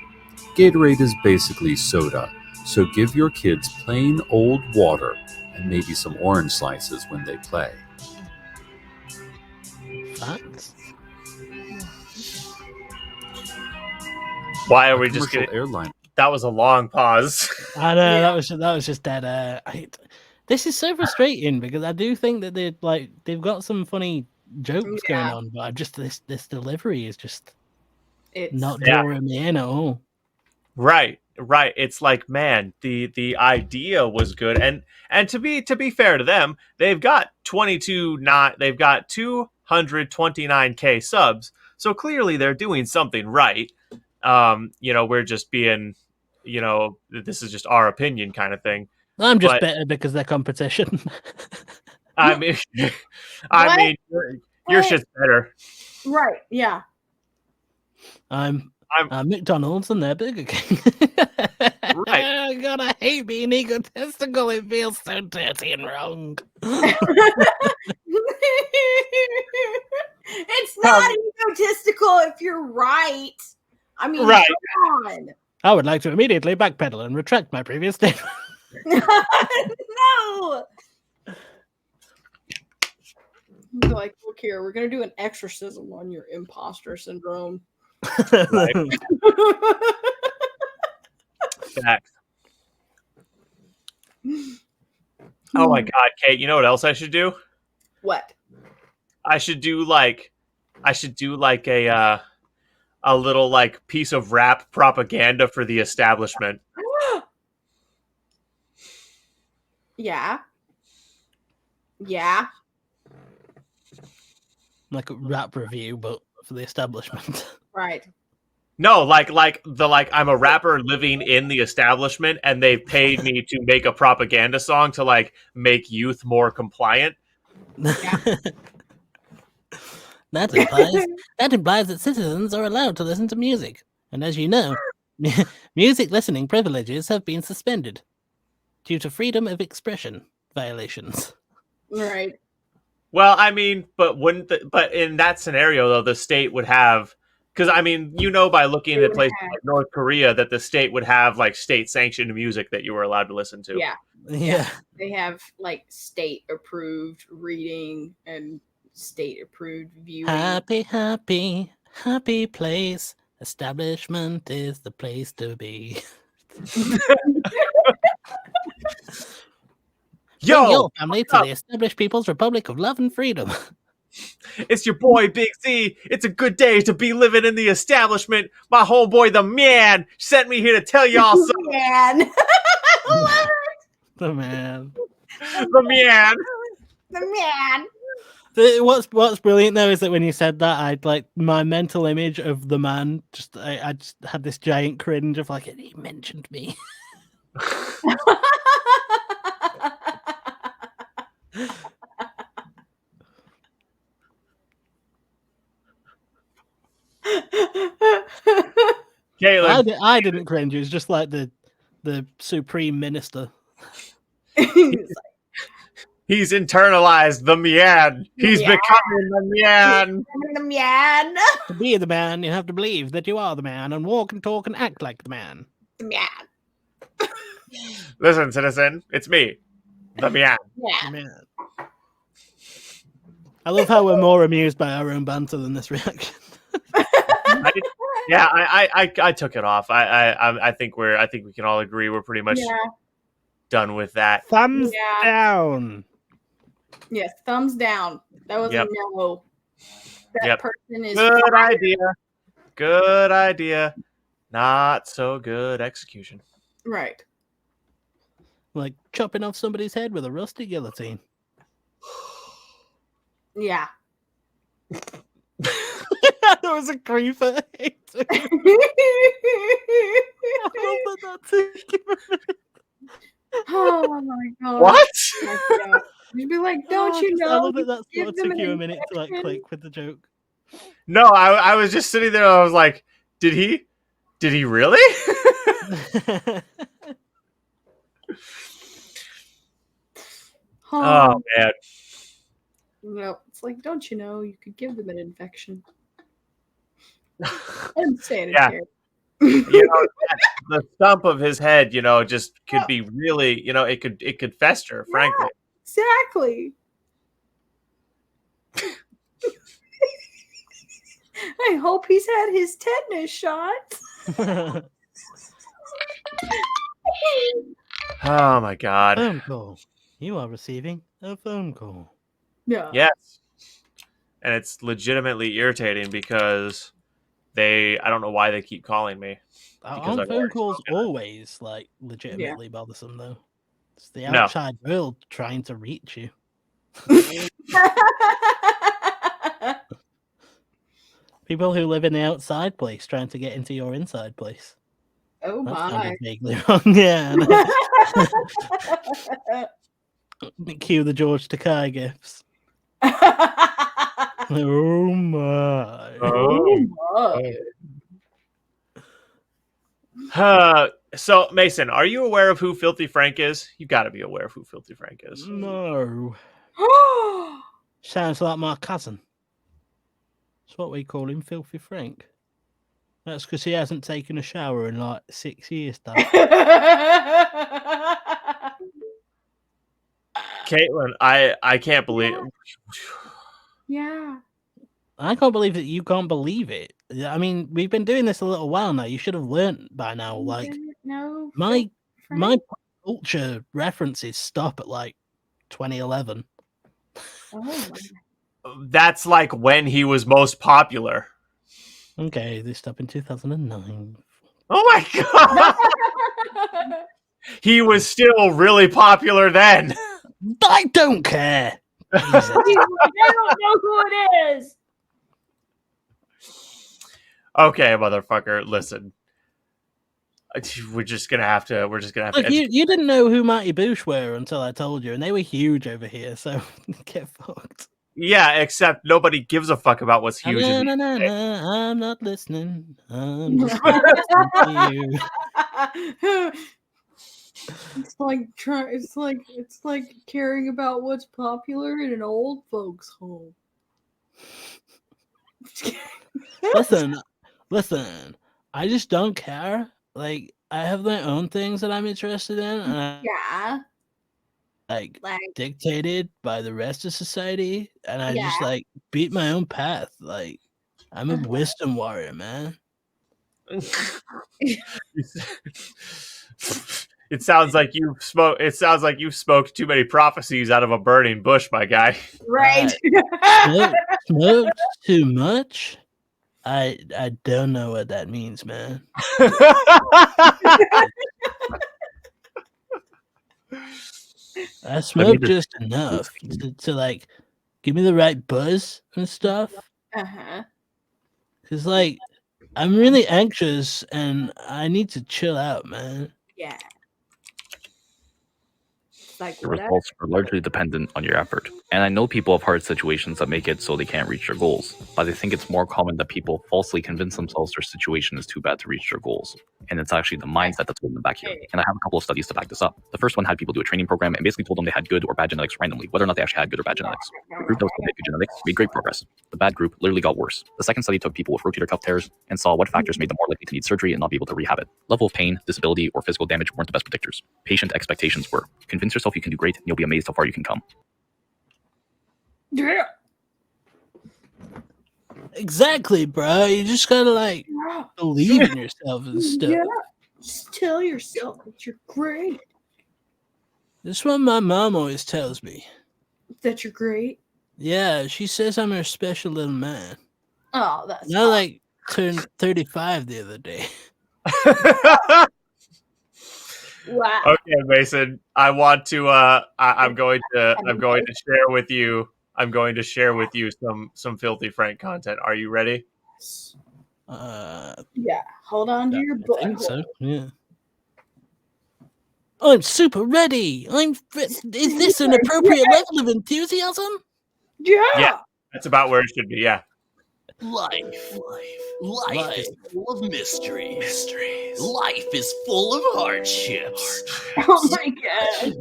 Gatorade is basically soda, so give your kids plain old water and maybe some orange slices when they play. Facts? Why are we just getting airline? That was a long pause. I know that was just dead. This is so frustrating because I do think that they've got some funny jokes going on, but this delivery is just not drawing me in at all. Right. It's like, man, the idea was good, and to be fair to them, they've got 229K subs, so clearly they're doing something right. we're just being, this is just our opinion kind of thing. I'm just better because they're competition. I mean, your shit's better. Right? Yeah. I'm McDonald's and they're Burger King. Right. God, I hate being egotistical. It feels so dirty and wrong. It's not egotistical if you're right. I mean, right. Come on. I would like to immediately backpedal and retract my previous statement. No. Like, look here, we're gonna do an exorcism on your imposter syndrome. Right. Facts. Oh my God, Kate! You know what else I should do? What? I should do like a little like piece of rap propaganda for the establishment. Yeah. Yeah. Like a rap review, but for the establishment. Right. No, like I'm a rapper living in the establishment, and they've paid me to make a propaganda song to like make youth more compliant. Yeah. That implies that citizens are allowed to listen to music, and as you know, music listening privileges have been suspended due to freedom of expression violations. Right. Well, I mean, but in that scenario though, the state would have, because I mean, by looking at places like North Korea, that the state would have like state sanctioned music that you were allowed to listen to. Yeah. They have like state approved reading and state approved viewing. Happy place. Establishment is the place to be. Yo, bring your family to the Established People's Republic of Love and Freedom. It's your boy Big Z. It's a good day to be living in the establishment. My homeboy the man sent me here to tell y'all something. Man. The man. The man. The man. What's brilliant though is that when you said that, I'd like my mental image of the man. I just had this giant cringe of like he mentioned me. Caitlin. I didn't cringe. It was just like the supreme minister. He's internalized the man. He's becoming the man. The man. To be the man, you have to believe that you are the man and walk and talk and act like the man. The man. Listen, citizen, it's me, the man. Yeah. The man. I love how we're more amused by our own banter than this reaction. I took it off. I think we can all agree we're pretty much done with that. Thumbs down. Yes, thumbs down. That was a no. That person is good fired. idea. Good idea. Not so good execution. Right. Like chopping off somebody's head with a rusty guillotine. Yeah. That was a creeper. I love that. Oh my god. What? You'd be like, don't you know? I love that that's give what them took you a an minute to like infection. click with the joke. No, I was just sitting there. I was like, did he really? Oh man. No, it's like, don't you know? You could give them an infection. Unsanitary. The stump of his head, just could be really, it could fester, frankly. Exactly. I hope he's had his tetanus shot. Oh my god. Phone call. You are receiving a phone call. Yeah. Yes. And it's legitimately irritating because I don't know why they keep calling me. Aren't phone calls always like legitimately bothersome though? It's the outside world trying to reach you. People who live in the outside place trying to get into your inside place. Oh That my. sounded vaguely wrong. Yeah. Cue the George Takei gifs. Oh my. Oh my. So, Mason, are you aware of who Filthy Frank is? You got to be aware of who Filthy Frank is. No. Sounds like my cousin. That's what we call him, Filthy Frank. That's because he hasn't taken a shower in like 6 years, though. Caitlin, I can't believe. Yeah. I can't believe that you can't believe it. I mean, we've been doing this a little while now. You should have learned by now. Like, No. my culture references stop at like 2011. Oh my. That's like when he was most popular. Okay, they stopped in 2009. Oh my god! He was still really popular then. I don't care. I don't know who it is. Okay, motherfucker. Listen, we're just gonna have to. Look, you didn't know who Mighty Boosh were until I told you, and they were huge over here. So get fucked. Yeah, except nobody gives a fuck about what's huge. I'm not listening. I'm just listening to you. It's like caring about what's popular in an old folks' home. Listen. I just don't care. Like, I have my own things that I'm interested in. And like dictated by the rest of society, and I just like beat my own path. Like, I'm a wisdom warrior, man. It sounds like you smoked too many prophecies out of a burning bush, my guy. Right. Smoked too much? I don't know what that means, man. I smoked just enough to like give me the right buzz and stuff. Cause like I'm really anxious and I need to chill out, man. Yeah. Like the results are largely dependent on your effort. And I know people have hard situations that make it so they can't reach their goals, but I think it's more common that people falsely convince themselves their situation is too bad to reach their goals. And it's actually the mindset that's holding them back here. And I have a couple of studies to back this up. The first one had people do a training program and basically told them they had good or bad genetics randomly, whether or not they actually had good or bad genetics. The group that was told they had good genetics made great progress. The bad group literally got worse. The second study took people with rotator cuff tears and saw what factors made them more likely to need surgery and not be able to rehab it. Level of pain, disability, or physical damage weren't the best predictors. Patient expectations were. Convince yourself you can do great and you'll be amazed how far you can come. Yeah. Exactly, bro. You just gotta like believe in yourself and stuff. Yeah. Just tell yourself that you're great. That's what my mom always tells me. That you're great? Yeah, she says I'm her special little man. Oh, that's I like turned 35 the other day. Wow. Okay, Mason. I want to. I'm going to share with you. I'm going to share with you some Filthy Frank content. Are you ready? Yeah. Hold on to your butt. I think so. Yeah. I'm super ready. Is this an appropriate level of enthusiasm? Yeah. That's about where it should be. Yeah. Life is full of mysteries. Life is full of hardships. Oh my god.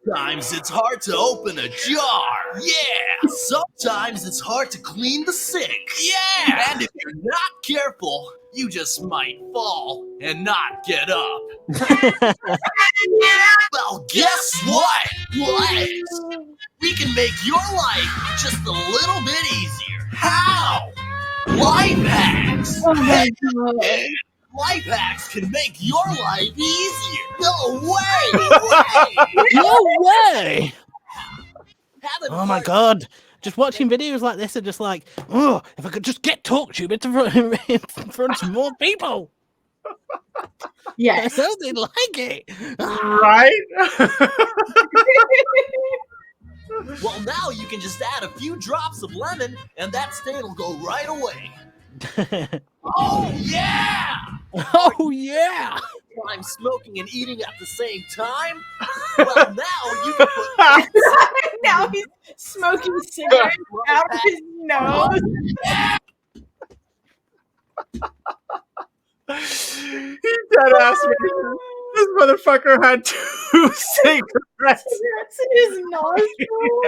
Sometimes it's hard to open a jar. Yeah. Sometimes it's hard to clean the sink. Yeah. And if you're not careful, you just might fall and not get up. Well, guess what? We can make your life just a little bit easier. How? Life hacks. Oh my god. Life hacks can make your life easier. No way! Oh my god. Just watching videos like this are just like, oh, if I could just get TalkTube in front of more people. Yeah. So they'd like it. Right? Well, now you can just add a few drops of lemon, and that stain will go right away. Oh, yeah! Oh, yeah! I'm smoking and eating at the same time? Well, now you can put... Now he's smoking cigarettes out of his nose. He dead ass. This motherfucker had 2 cigarettes in his nostril.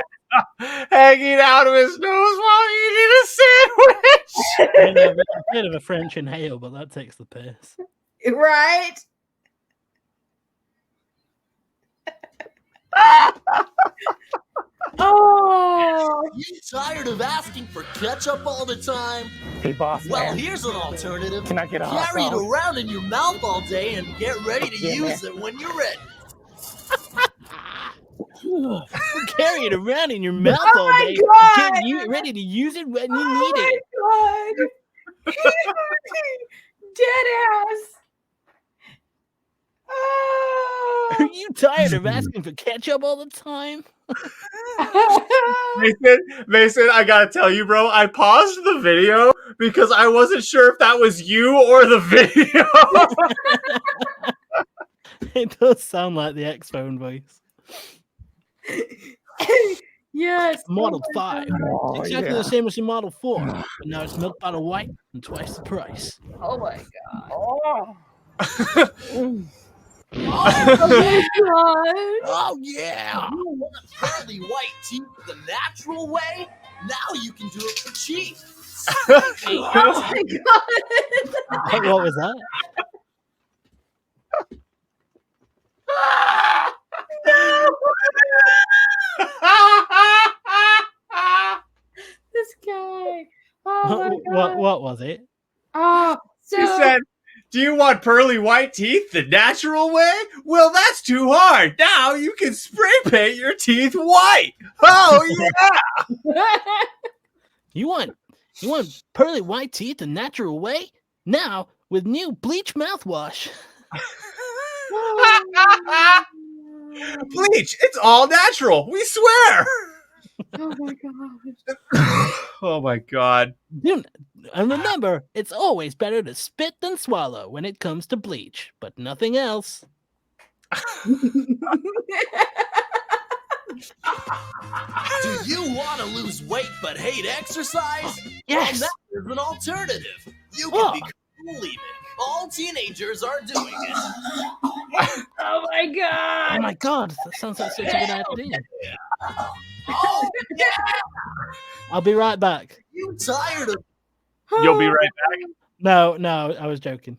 hanging out of his nose while eating a sandwich. I mean, a bit of a French inhale, but that takes the piss. Right? Oh, You tired of asking for ketchup all the time? Hey, boss. Well, man. here's an alternative. Can I get a hot Carry it sauce? around in your mouth all day and get ready to use it when you're ready. Carry it around in your mouth all day. God. Get you ready to use it when you need it. Oh my God. Dead ass. Oh. Are you tired of asking for ketchup all the time? Mason, I gotta tell you, bro, I paused the video because I wasn't sure if that was you or the video. It does sound like the X-Phone voice. Yes. Model 5. Oh, It's exactly yeah. the same as your Model 4, but now it's milk bottle white and twice the price. Oh my God. Oh. Oh, yeah. You want pearly white teeth the natural way? Now you can do it for cheap. Oh my God. What was that? This guy. Oh my God. What was it? Oh, so He said, "Do you want pearly white teeth the natural way? Well, that's too hard. Now you can spray paint your teeth white." Oh yeah. You want pearly white teeth the natural way? Now with new bleach mouthwash. Bleach, it's all natural. We swear. Oh my God. Oh my God. And remember, it's always better to spit than swallow when it comes to bleach, but nothing else. Do you want to lose weight but hate exercise? Yes. Well, that is an alternative. You can become bulimic. All teenagers are doing it. Oh my God. Oh my God, that sounds like such a good idea. Oh, yeah. I'll be right back. You tired of... You'll be right back. No, I was joking.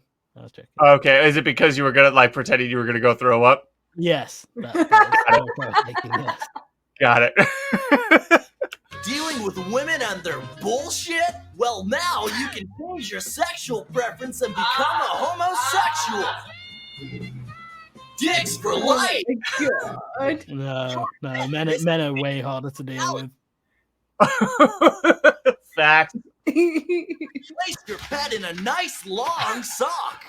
Okay, is it because you were gonna like pretending you were gonna go throw up? Yes. That was what I was thinking, yes. Got it. Dealing with women and their bullshit? Well, now you can change your sexual preference and become a homosexual. Dicks for life. God. No, men are way harder to deal with. Fact. Place your pet in a nice long sock.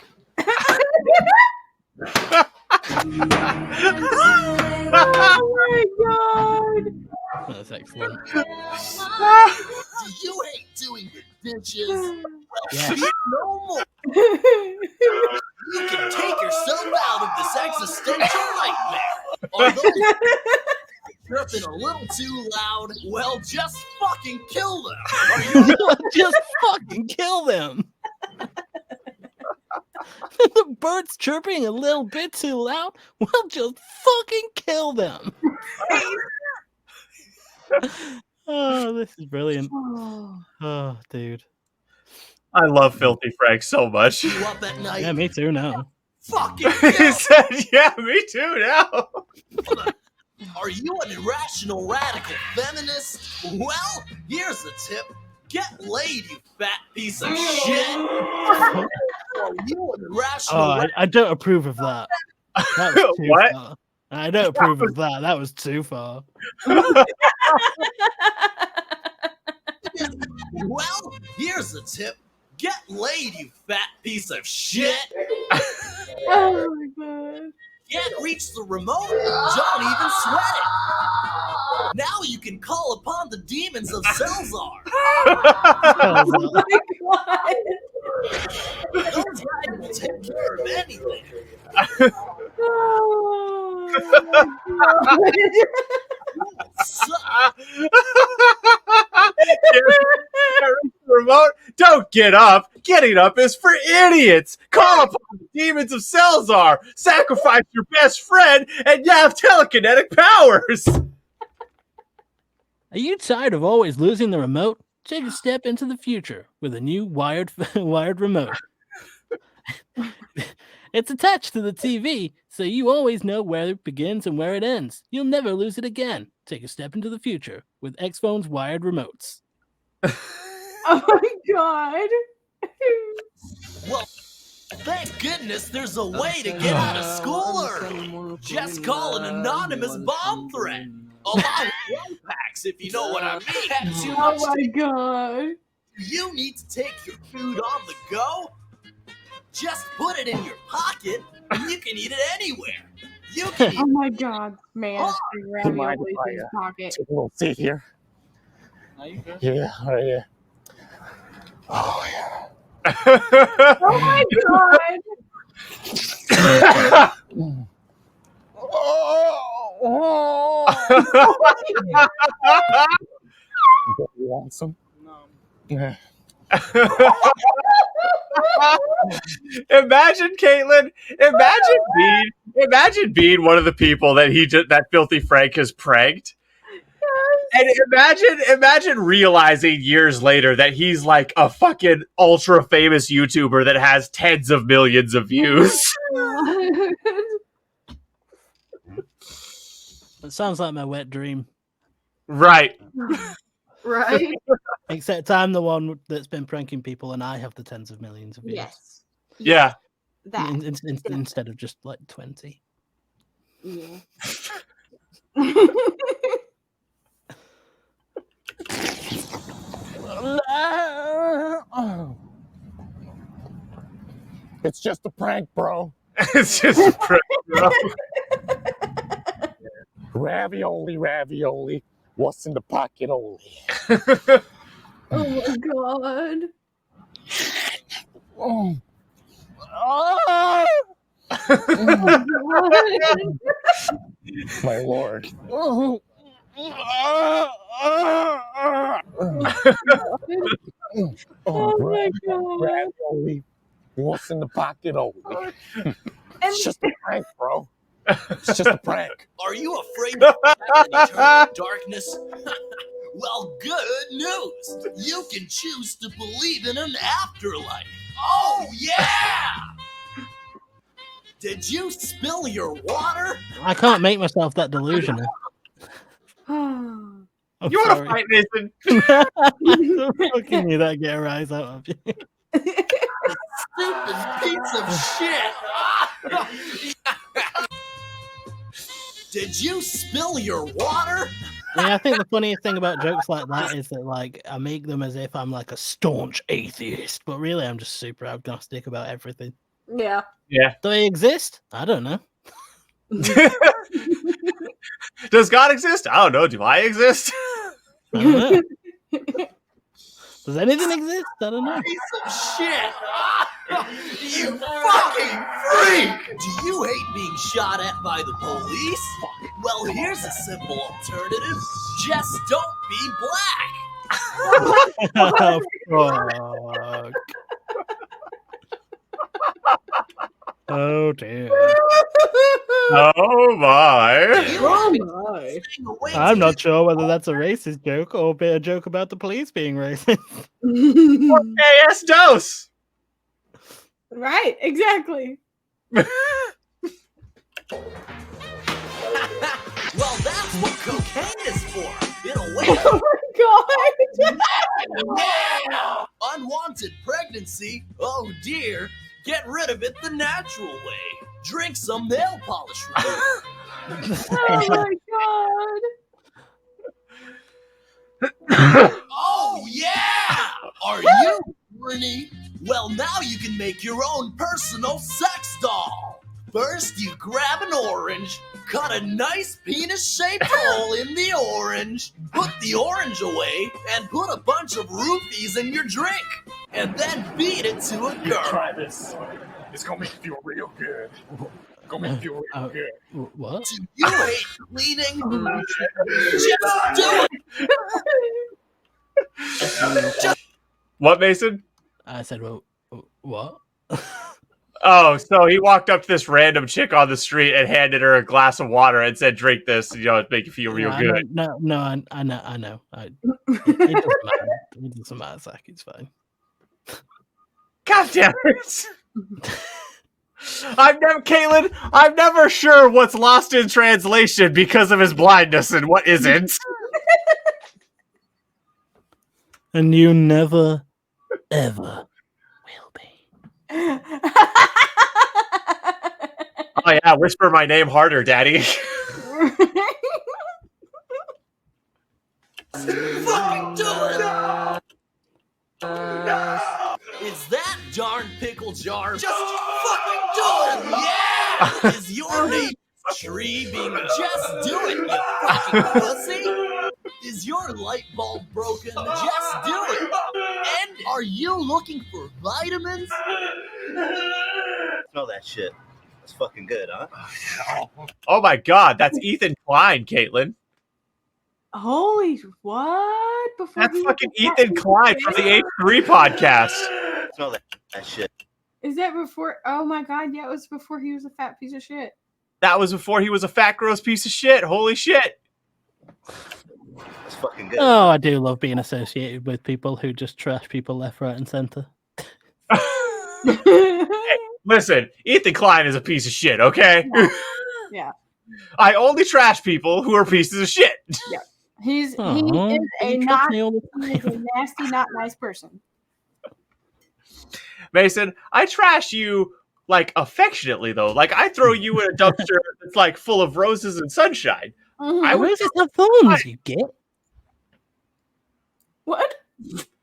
Oh my God. That's excellent. Do you hate doing the dishes? Well, Yes. fear no more. You can take yourself out of this existential nightmare. Are those chirping a little too loud? Well, just fucking kill them. Are you Just fucking kill them. The birds chirping a little bit too loud? Well, just fucking kill them. Oh, this is brilliant. Oh, dude. I love Filthy Frank so much. you up at night? Yeah, me too now. Fucking He kill. said, "Yeah, me too." Now. Are you an irrational radical feminist? Well, here's a tip. Get laid, you fat piece of shit. Are you an irrational Oh, I don't approve of that. That was too What? far. I don't approve of that. That was too far. Well, here's a tip. Get laid, you fat piece of shit. Oh my God. Can't reach the remote? Don't even sweat it. Now you can call upon the demons of Selzar. Oh my god. Those guys will take care of anything. Remote, don't get up. Getting up is for idiots. Call upon the demons of Selzar. Sacrifice your best friend, and you have telekinetic powers. Are you tired of always losing the remote? Take a step into the future with a new wired remote. It's attached to the TV, so you always know where it begins and where it ends. You'll never lose it again. Take a step into the future with Xphone's wired remotes. Oh my god. Well, thank goodness there's a way to get out of school early. Just call an anonymous bomb threat. Along with roll packs, if you know what I mean. Oh my god. You need to take your food on the go. Just put it in your pocket, and you can eat it anywhere. You can eat Oh my god, man. Ravioli in his pocket. Take a little seat here. Yeah, right here. Oh, yeah. Oh my god. You want some? No. Yeah. Imagine, Caitlin. Imagine being one of the people that Filthy Frank has pranked. And imagine realizing years later that he's like a fucking ultra famous YouTuber that has tens of millions of views. It sounds like my wet dream. Right. Right? Except I'm the one that's been pranking people and I have the tens of millions of views. Yes. Yeah. That. Instead of just like 20. Yeah. It's just a prank, bro. It's just a prank, bro. Ravioli. What's in the pocket only? Oh my god. Oh. My lord. Oh my god. Ravioli. What's in the pocket only? It's just a prank, bro. It's just a prank. Are you afraid of eternal darkness? Well, good news. You can choose to believe in an afterlife. Oh, yeah! Did you spill your water? I can't make myself that delusional. Oh. You want to fight, Nathan? I fucking knew that get a rise out of you. Stupid piece of shit! Did you spill your water? Yeah, I think the funniest thing about jokes like that is that, like, I make them as if I'm like a staunch atheist, but really I'm just super agnostic about everything. Yeah. Yeah. Do they exist? I don't know. Does God exist? I don't know. Do I exist? I don't know. Does anything exist? I don't know. Piece of shit! You fucking freak! Do you hate being shot at by the police? Well, here's a simple alternative. Just don't be black. Oh, fuck. Oh, dear. Oh, my. Oh my. I'm not sure whether that's a racist joke or a joke about the police being racist. AS dose. Right, exactly. Well, that's what cocaine is for. It'll wake Oh my god. Yeah! Unwanted pregnancy? Oh dear. Get rid of it the natural way. Drink some nail polish remover. Oh my god. Oh yeah! Are you horny? Well, now you can make your own personal sex doll. First, you grab an orange, Cut a nice penis-shaped hole in the orange, put the orange away, and put a bunch of roofies in your drink. And then feed it to a girl. Try this. It's gonna make you feel real good. Gonna make you feel real good. What? Do you hate cleaning? Just do it! What, Mason? I said, well, what? Oh, so he walked up to this random chick on the street and handed her a glass of water and said, "Drink this, it make you feel real good." No, I know. It doesn't matter. It doesn't matter, Zack. It's fine. God damn it! Caitlin, I'm never sure what's lost in translation because of his blindness and what isn't. And you never, ever will be. Oh yeah, whisper my name harder, Daddy. Fucking do it! Is that darn pickle jar? Just fucking do it! Yeah! Is your name Tree being just do it, you fucking pussy? Is your light bulb broken? Just do it! And are you looking for vitamins? Smell that shit. That's fucking good, huh? Oh my god, that's Ethan Klein, Caitlin. Holy what? Before that's fucking Ethan Klein from the H3 podcast. Smell that shit. Is that before? Oh my god, yeah, it was before he was a fat piece of shit. That was before he was a fat, gross piece of shit. Holy shit. That's fucking good. Oh, I do love being associated with people who just trash people left, right, and center. Hey, listen, Ethan Klein is a piece of shit, okay? Yeah. I only trash people who are pieces of shit. Yeah. He is a nasty, not nice person. Mason, I trash you like affectionately though. Like I throw you in a dumpster that's like full of roses and sunshine. I roses have thorns, you get. What?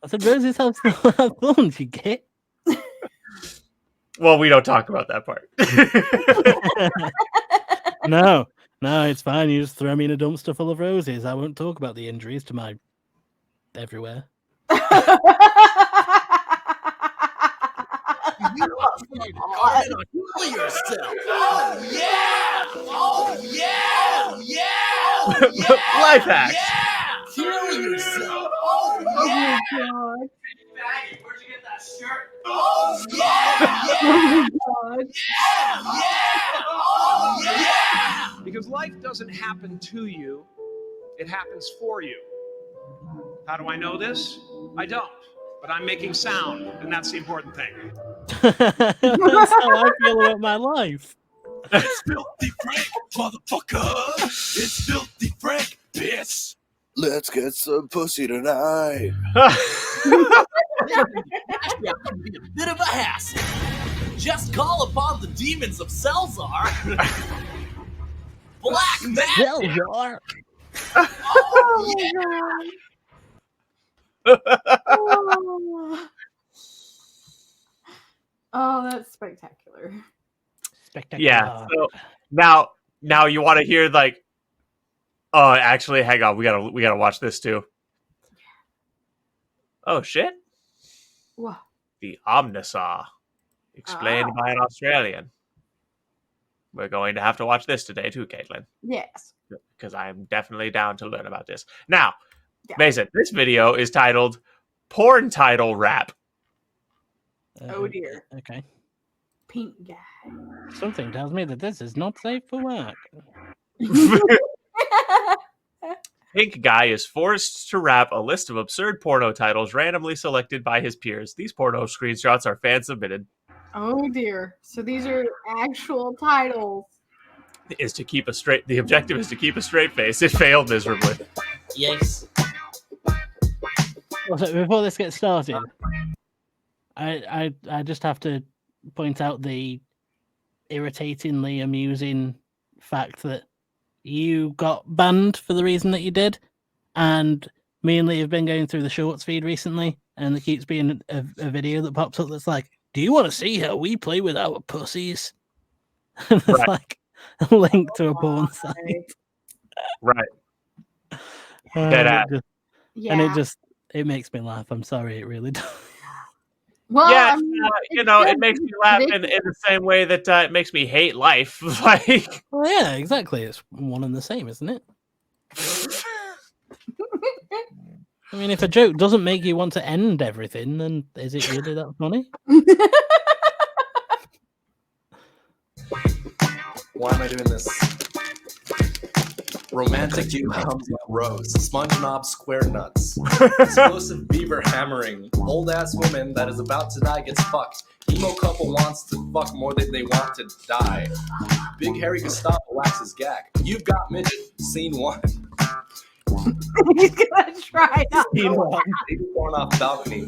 I said roses have thorns, you get. Well, we don't talk about that part. No, it's fine. You just throw me in a dumpster full of roses. I won't talk about the injuries to my everywhere. Kill yourself. Oh yeah! Oh yeah! Oh yeah! Oh yeah! Life hacks. Yeah! Kill yourself. Oh yeah! God. Where'd you get that shirt? Oh yeah! Yeah! Oh my god. Yeah! Yeah! Oh yeah! Because life doesn't happen to you, it happens for you. How do I know this? I don't. But I'm making sound, and that's the important thing. That's how I feel about my life. It's Filthy Frank, motherfucker! It's Filthy Frank, bitch! Let's get some pussy tonight. Actually, I can be a bit of a hassle. Just call upon the demons of Selzar. Black magic. Selzar. Oh yeah! Oh, that's spectacular. Spectacular. Yeah. So now you want to hear like, oh, actually, hang on, we gotta watch this too. Oh shit! What? The Omnisaw, explained by an Australian. We're going to have to watch this today too, Caitlin. Yes. Because I'm definitely down to learn about this. Now, Mason, this video is titled "Porn Title Rap." Oh dear. Okay. Pink guy. Something tells me that this is not safe for work. Pink Guy is forced to rap a list of absurd porno titles randomly selected by his peers. These porno screenshots are fan submitted. Oh dear. So these are actual titles. The objective is to keep a straight face. It failed miserably. Yes. Also, before this gets started, I just have to point out the irritatingly amusing fact that you got banned for the reason that you did, and me and Lee have been going through the shorts feed recently, and there keeps being a video that pops up that's like, "Do you want to see how we play with our pussies?" And it's like, a link to a porn site. Right. And Yeah. it makes me laugh. I'm sorry, it really does. Well, Yeah, I mean, it makes me laugh in the same way that it makes me hate life. Like, well, yeah, exactly. It's one and the same, isn't it? I mean, if a joke doesn't make you want to end everything, then is it really that funny? Why am I doing this? Romantic dew hums like rose, sponge knob square nuts. Explosive beaver hammering. Old ass woman that is about to die gets fucked. Emo couple wants to fuck more than they want to die. Big hairy Gustavo waxes gag. You've got midget. Scene 1. He's gonna try not Scene 1. Baby born off balcony.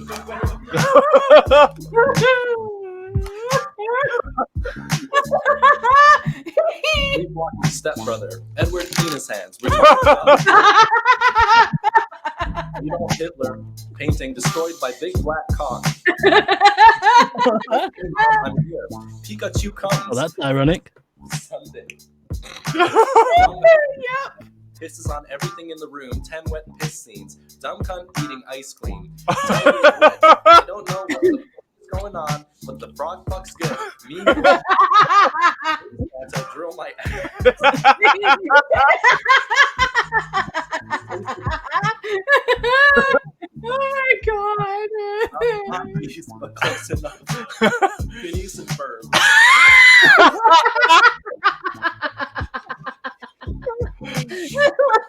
Sleepwalking stepbrother. Edward penis hands. Adolf Hitler painting destroyed by big black cock. I'm here. Pikachu comes. Well, that's ironic. Sunday. Pisses on everything in the room. 10 wet piss scenes. Dumb cunt eating ice cream. I don't know what the fuck is going on, but the frog fucks good. Me. I drill my ass. Oh my god. Please, but close enough. Phineas and Ferb.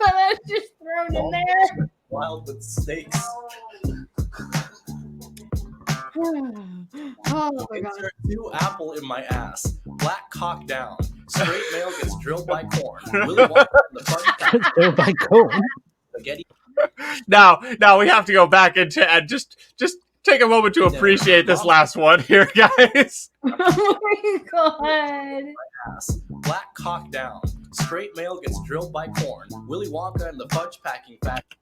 That's just thrown in there. Wild with stakes. Oh my god. Insert 2 apple in my ass. Black cock down. Straight male gets drilled by corn. Willy Wonka and the fun Drilled by corn. Spaghetti. now we have to go back into and just take a moment to appreciate this last one here, guys. Oh my god. Ass. Black cock down. Straight male gets drilled by corn. Willy Wonka and the fudge packing factory.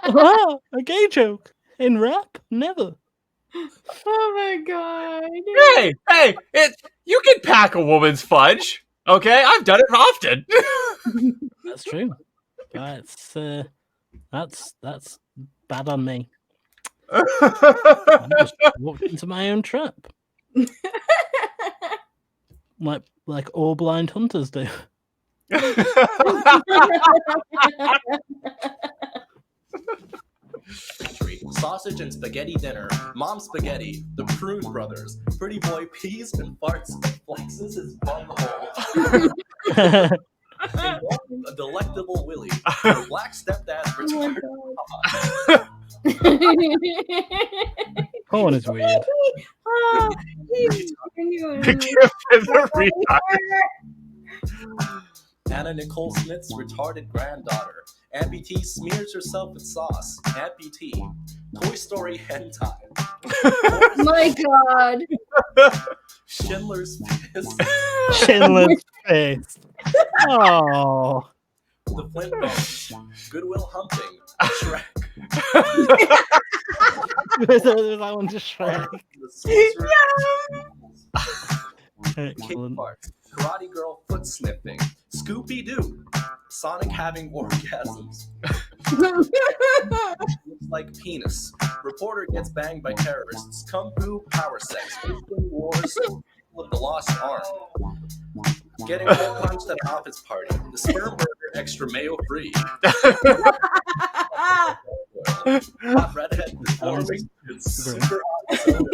Wow, a gay joke in rap? Never. Oh my god. Hey, you can pack a woman's fudge. Okay, I've done it often. That's true. That's bad on me. I just walked into my own trap. Like all blind hunters do. Sausage and spaghetti dinner. Mom spaghetti. The Prune Brothers. Pretty boy pees and farts and flexes his bunghole. Involving a delectable Willy. The black stepdad's retarded. Porn is weird. Oh, Anna Nicole Smith's retarded granddaughter. Amputee smears herself with sauce. Amputee. Toy Story hentai. My god. Schindler's Piss. Schindler's Piss. Oh. The Flint Bones. Goodwill Humping. Shrek. That one just Shrek. Excellent. Karate Girl foot sniffing. Scooby Doo. Sonic having orgasms. Looks like penis. Reporter gets banged by terrorists. Kung Fu power sex. Wars with the lost arm. Getting hole punched at an office party. The sperm burger extra mayo free. Hot redhead performing. Super awesome.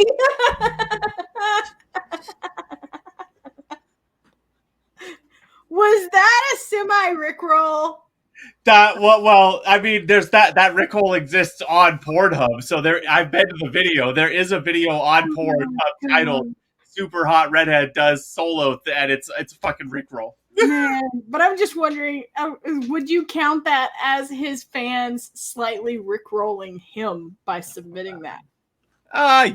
Was that a semi-rickroll? Well, I mean, there's that Rickhole exists on Pornhub, so I've been to the video. There is a video on Pornhub titled "Super Hot Redhead Does Solo," and it's a fucking Rickroll. Man, but I'm just wondering, would you count that as his fans slightly rickrolling him by submitting that?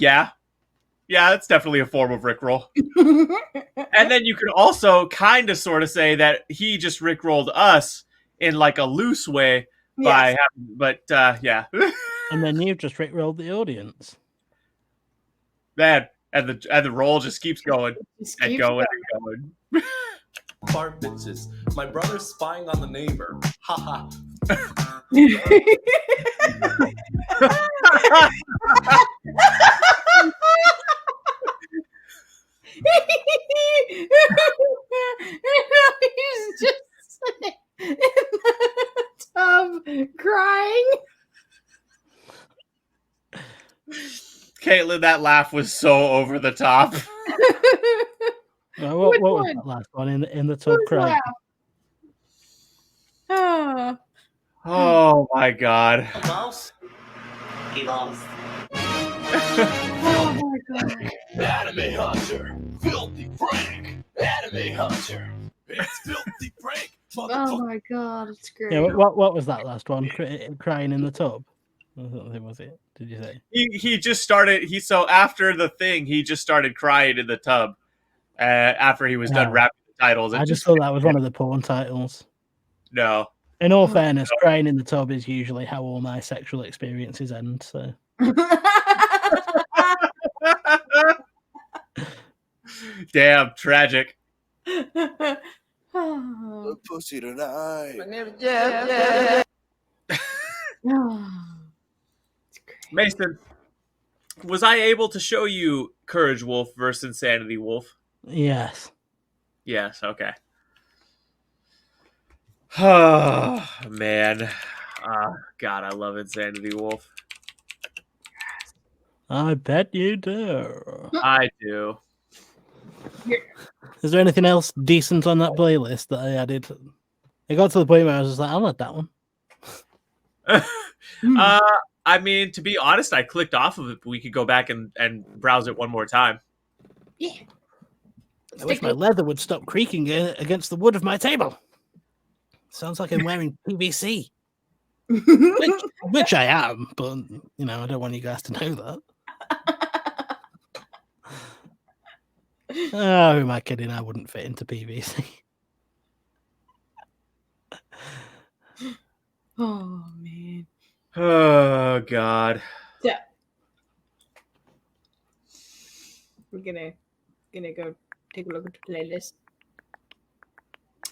Yeah, that's definitely a form of Rickroll. And then you could also kind of sort of say that he just Rickrolled us in like a loose way by having, but yeah. And then you've just Rickrolled the audience. Man, And the roll just keeps going and going and going. Fart bitches. My brother's spying on the neighbor. Haha. He's just in the tub crying. Caitlin, that laugh was so over the top. What was that last one in the tub crying? Oh my god. Mouse? He lost. Oh my god. Anime Hunter, Filthy Frank, Anime Hunter, it's Filthy Frank. Oh my god, it's great. Yeah, what was that last one? Crying in the tub? Was it? Did you say? He just started. So after the thing, he just started crying in the tub. After he was done rapping the titles, I just thought that was one of the porn titles. No. In all fairness, crying in the tub is usually how all my sexual experiences end. So. Damn, tragic. The pussy tonight. Mason, was I able to show you Courage Wolf versus Insanity Wolf? Yes. Yes, okay. Oh, man. God, I love Insanity Wolf. I bet you do. I do. Is there anything else decent on that playlist that I added? It got to the point where I was just like, I'll add that one. I mean, to be honest, I clicked off of it, but we could go back and browse it one more time. Yeah. I wish my leather would stop creaking against the wood of my table. Sounds like I'm wearing PVC. which I am, but, I don't want you guys to know that. Oh, who am I kidding? I wouldn't fit into PVC. Oh, man. Oh, God. So, we're gonna go take a look at the playlist.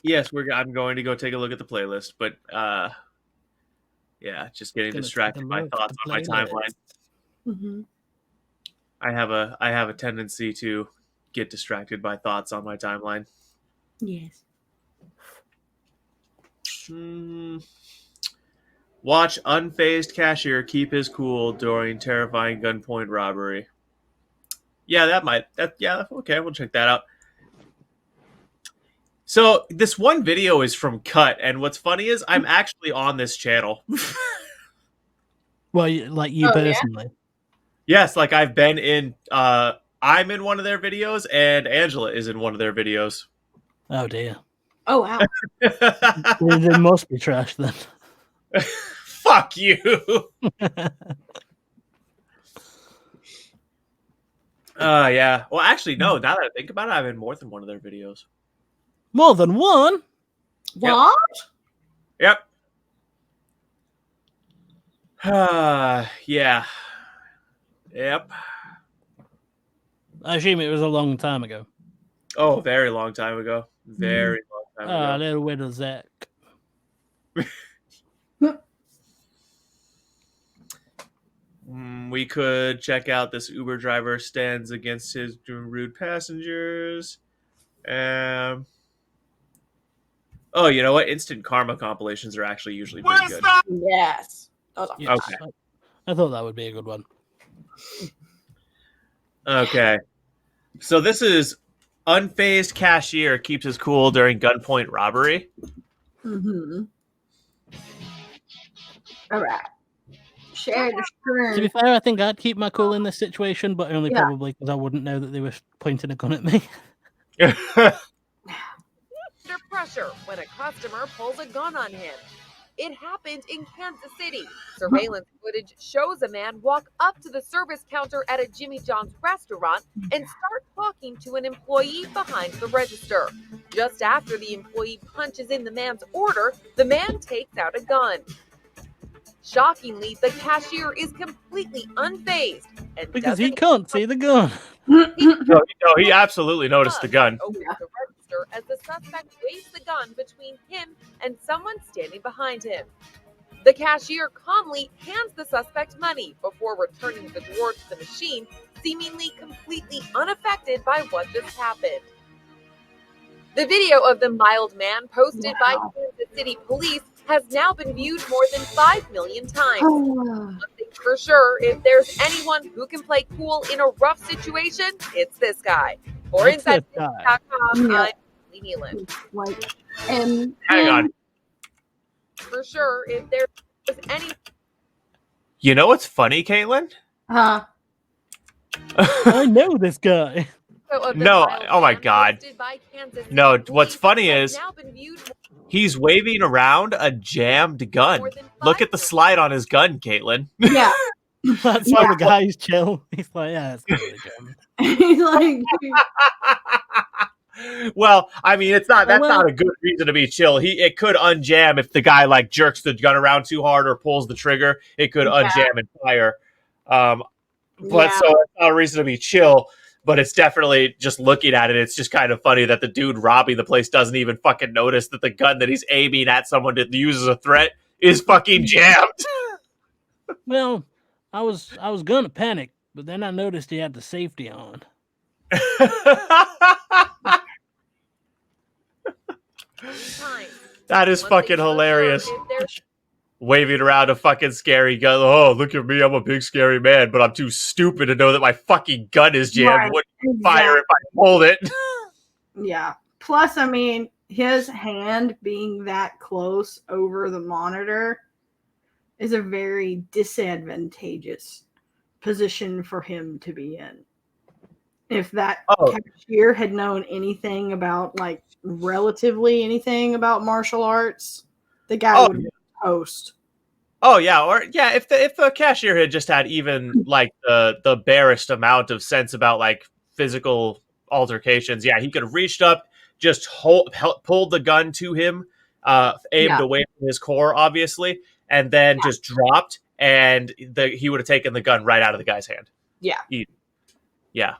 Yes, I'm going to go take a look at the playlist, but yeah, just getting distracted by thoughts on my timeline. Mm-hmm. I have a tendency to get distracted by thoughts on my timeline. Yes. Watch unfazed cashier keep his cool during terrifying gunpoint robbery. Yeah, okay, we'll check that out. So this one video is from Cut, and what's funny is I'm actually on this channel. Well, like you personally? Yeah? Yes, like I've been in. I'm in one of their videos, and Angela is in one of their videos. Oh dear. Oh wow. They must be trash then. Fuck you. Yeah. Well, actually, no. Now that I think about it, I'm in more than one of their videos. More than one? What? Yep. Yeah. Yep. I assume it was a long time ago. Oh, very long time ago. Very long time ago. Little widow Zack. We could check out this Uber driver stands against his rude passengers. Oh, you know what? Instant Karma compilations are actually usually pretty good. Yes. Okay. I thought that would be a good one. Okay. So this is unfazed cashier keeps his cool during gunpoint robbery. Mm-hmm. All right. Share the screen. To be fair, I think I'd keep my cool in this situation, but only probably because I wouldn't know that they were pointing a gun at me. Under pressure when a customer pulls a gun on him. It happened in Kansas City. Surveillance footage shows a man walk up to the service counter at a Jimmy John's restaurant and start talking to an employee behind the register. Just after the employee punches in the man's order, the man takes out a gun. Shockingly, the cashier is completely unfazed and Because he doesn't can't see the gun. No, he absolutely noticed the gun. opens the register as the suspect waves the gun between him and someone standing behind him. The cashier calmly hands the suspect money before returning the drawer to the machine, seemingly completely unaffected by what just happened. The video of the mild man posted by Kansas City police has now been viewed more than 5 million times. One thing for sure, if there's anyone who can play cool in a rough situation, it's this guy. For It's this guy. InsideTheDeep.com, I'm Lee Nealon. Hang on. For sure, if there's any... You know what's funny, Caitlin? Huh? I know this guy. No, oh my god. No, what's funny is he's waving around a jammed gun. Look at the slide on his gun, Caitlin. Yeah. That's why the guy's chill. He's like, yeah, it's really jammed. He's like, well, I mean, it's not. That's not a good reason to be chill. It could unjam if the guy like jerks the gun around too hard or pulls the trigger. It could unjam and fire. So it's not a reason to be chill. But it's definitely just looking at it. It's just kind of funny that the dude robbing the place doesn't even fucking notice that the gun that he's aiming at someone to use as a threat is fucking jammed. Well, I was gonna panic, but then I noticed he had the safety on. That is fucking hilarious. Waving around a fucking scary gun. Oh, look at me. I'm a big scary man, but I'm too stupid to know that my fucking gun is jammed. Right, Wouldn't fire if I pulled it. Yeah. Plus, I mean, his hand being that close over the monitor is a very disadvantageous position for him to be in. If that cashier had known anything about, like, relatively anything about martial arts, the guy would have been toast. Oh yeah, or yeah, if the cashier had just had even like the barest amount of sense about like physical altercations, yeah, he could have reached up, just pulled the gun to him, aimed away from his core, obviously, and then just dropped, and he would have taken the gun right out of the guy's hand. Yeah. Yeah.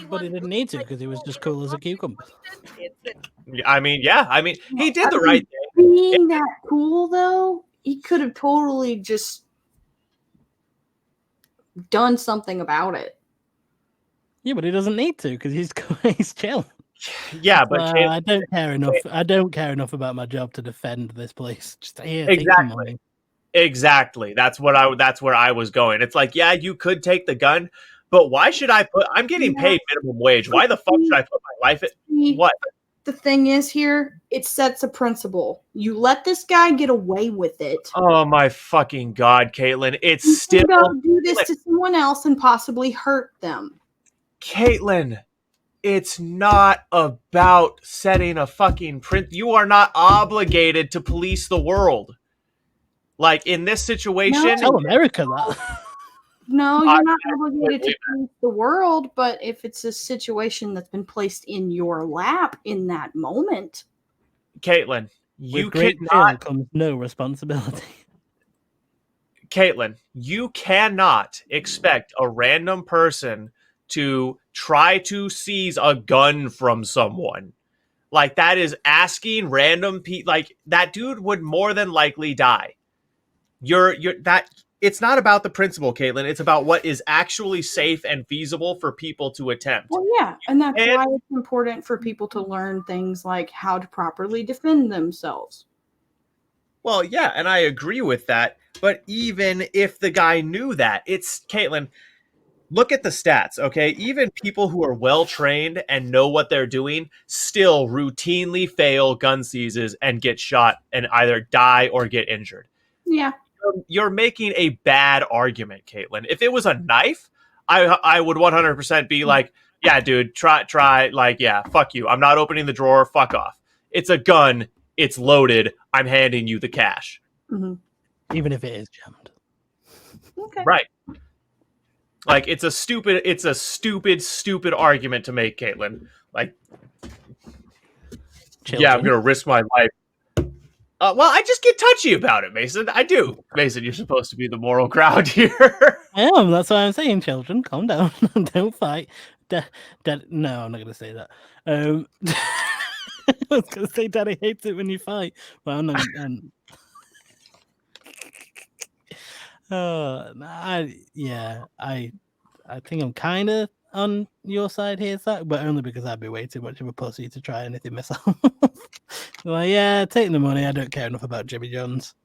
But he didn't need to because he was just cool as a cucumber. I mean, he did the right thing. Being that cool, though, he could have totally just done something about it. Yeah, but he doesn't need to because he's chill. Yeah, but I don't care enough. I don't care enough about my job to defend this place. Just here, take the exactly. money. Exactly. That's where I was going. It's like, yeah, you could take the gun, but why should I'm getting paid minimum wage. Why the fuck should I put my life at what? The thing is here, it sets a principle. You let this guy get away with it. Oh my fucking god, Caitlin. It's still do this to someone else and possibly hurt them. Caitlin, it's not about setting a fucking print. You are not obligated to police the world. Like in this situation, tell America that. No, you're not obligated to police the world, but if it's a situation that's been placed in your lap in that moment, Caitlin, with great fear comes no responsibility. Caitlin, you cannot expect a random person to try to seize a gun from someone. Like that is asking random people. Like that dude would more than likely die. It's not about the principle, Caitlin. It's about what is actually safe and feasible for people to attempt. Well, yeah, and that's why it's important for people to learn things like how to properly defend themselves. Well, yeah, and I agree with that. But even if the guy knew that, it's Caitlin. Look at the stats, okay? Even people who are well trained and know what they're doing still routinely fail gun seizes and get shot and either die or get injured. Yeah. You're making a bad argument, Caitlin. If it was a knife, I would 100% be like, yeah, dude, try, like, yeah, fuck you. I'm not opening the drawer. Fuck off. It's a gun. It's loaded. I'm handing you the cash. Mm-hmm. Even if it is jammed. Okay. Right. Like, it's a stupid argument to make, Caitlin. Like, yeah, I'm going to risk my life. Well, I just get touchy about it, Mason. I do. Mason, you're supposed to be the moral ground here. I am. That's why I'm saying, children, calm down. Don't fight. No, I'm not going to say that. I was going to say Daddy hates it when you fight. Well, I'm not. I think I'm kind of on your side here, Zack, but only because I'd be way too much of a pussy to try anything myself. Like, yeah, take the money. I don't care enough about Jimmy John's.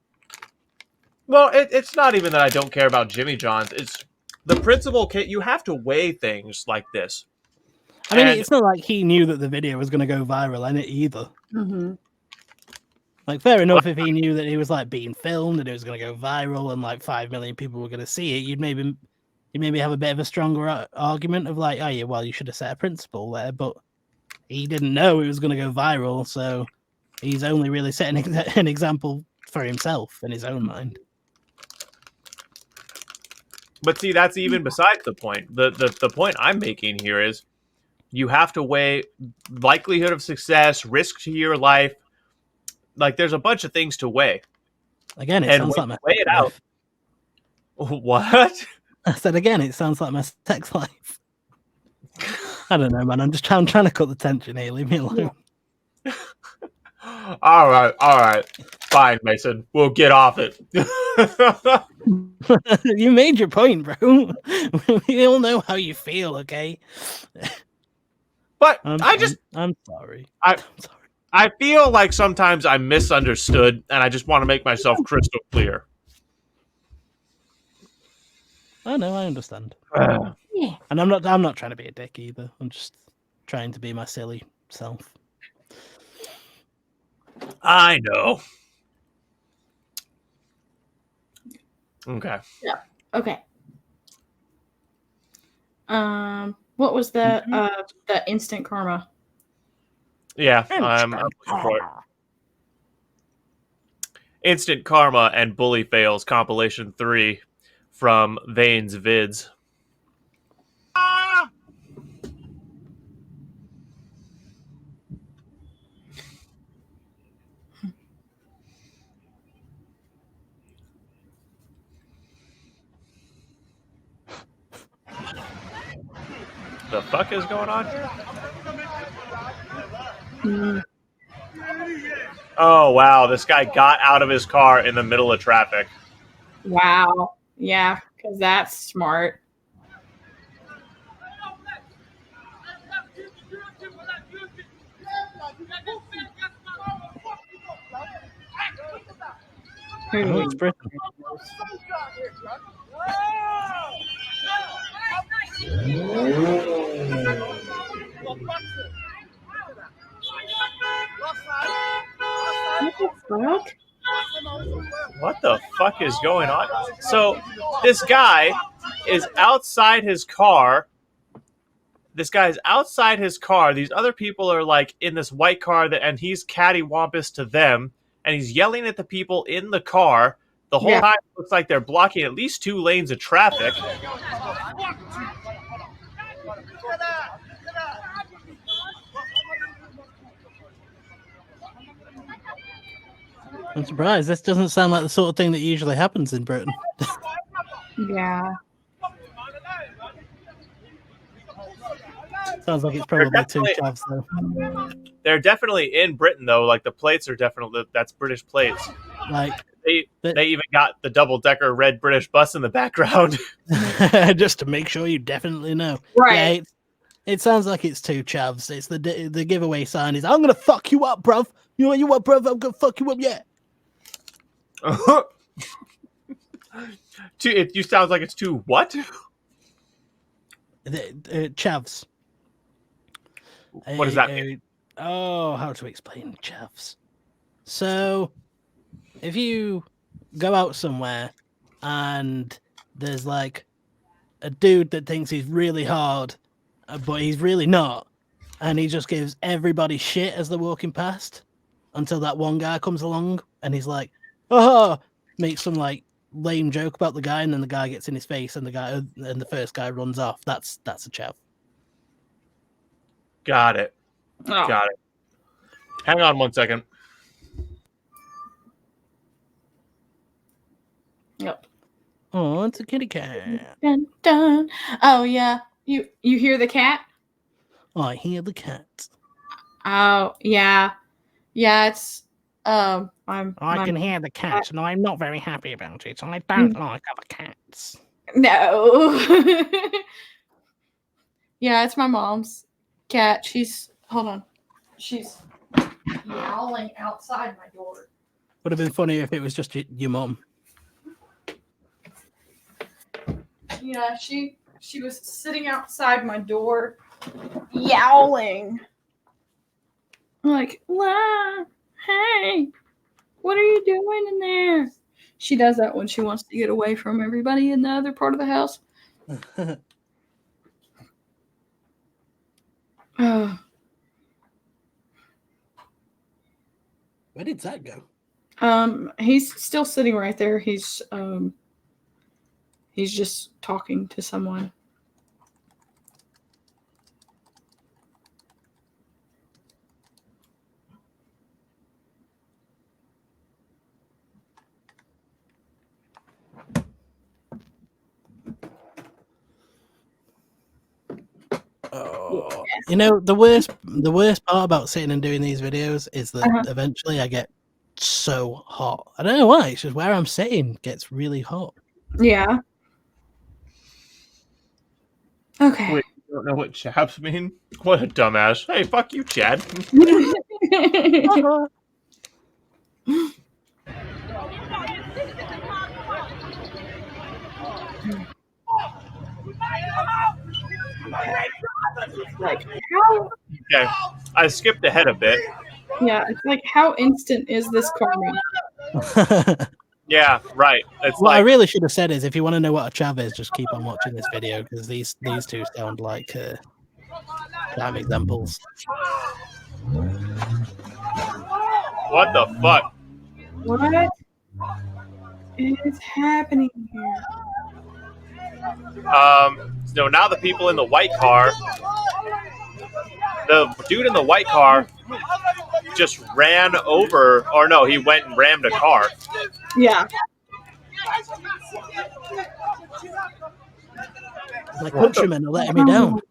Well, it's not even that I don't care about Jimmy John's. It's the principle. You have to weigh things like this. I mean, it's not like he knew that the video was going to go viral in it either. Mm-hmm. Like, fair enough, if he knew that it was like being filmed and it was going to go viral and like 5 million people were going to see it, you'd maybe have a bit of a stronger argument of like, oh yeah, well, you should have set a principle there, but he didn't know it was going to go viral, so he's only really setting an example for himself in his own mind. But see, that's even besides the point. The point I'm making here is you have to weigh likelihood of success, risk to your life. Like, there's a bunch of things to weigh. Again, it sounds like my weigh it out. What? I said again, it sounds like my sex life. I don't know, man. I'm trying to cut the tension here. Leave me alone. Yeah. All right. Fine, Mason. We'll get off it. You made your point, bro. We all know how you feel, okay? But I'm sorry. I'm sorry. I feel like sometimes I'm misunderstood, and I just want to make myself crystal clear. I know, I understand. Yeah. And I'm not trying to be a dick either. I'm just trying to be my silly self. I know. Okay. Yeah. Okay. What was the instant karma? Yeah, I'm looking for it. Instant Karma and Bully Fails compilation 3 from Vane's Vids. The fuck is going on here? Oh, wow. This guy got out of his car in the middle of traffic. Wow. Yeah, because that's smart. Oh, it's Britain. What the fuck is going on? So, this guy is outside his car. This guy's outside his car. These other people are like in this white car, and he's cattywampus to them, and he's yelling at the people in the car. The whole time it looks like they're blocking at least 2 lanes of traffic. I'm surprised. This doesn't sound like the sort of thing that usually happens in Britain. Yeah. Sounds like it's probably 2 chavs, though. They're definitely in Britain, though. Like, the plates are definitely... That's British plates. Like... They even got the double-decker red British bus in the background. Just to make sure you definitely know. Right. Yeah, it sounds like it's 2 chavs. It's the giveaway sign is, I'm going to fuck you up, bruv. You know what you want, bruv? I'm going to fuck you up, yeah. You sounds like it's 2 what? Chavs. What does that mean? How to explain chavs? So, if you go out somewhere and there's like a dude that thinks he's really hard, but he's really not, and he just gives everybody shit as they're walking past until that one guy comes along and he's like, oh, makes some like lame joke about the guy, and then the guy gets in his face and the first guy runs off. That's a chav. Got it. Oh. Got it. Hang on one second. Yep. Oh, it's a kitty cat. Dun, dun. Oh yeah, you hear the cat? I hear the cat. Oh yeah, it's I can hear the cat, and I'm not very happy about it. I Mm. don't like other cats. No. Yeah, it's my mom's cat. Hold on. She's yowling outside my door. Would have been funny if it was just your mum. Yeah, she was sitting outside my door yowling. Like, La, hey, what are you doing in there? She does that when she wants to get away from everybody in the other part of the house. Where did Zack go? He's still sitting right there. He's just talking to someone. Oh, you know, the worst part about sitting and doing these videos is that eventually I get so hot. I don't know why. It's just where I'm sitting gets really hot. Yeah. Okay. Wait, you don't know what chabs mean? What a dumbass. Hey, fuck you, Chad. Like, how? Okay, I skipped ahead a bit. Yeah, it's like, how instant is this karma? Yeah, right. It's What I like really should have said is, if you want to know what a chav is, just keep on watching this video, because these two sound like prime examples. what the fuck? What is happening here? So now the people in the white car, the dude in the white car just ran over, or no, he went and rammed a car. Yeah. My countrymen are letting me down.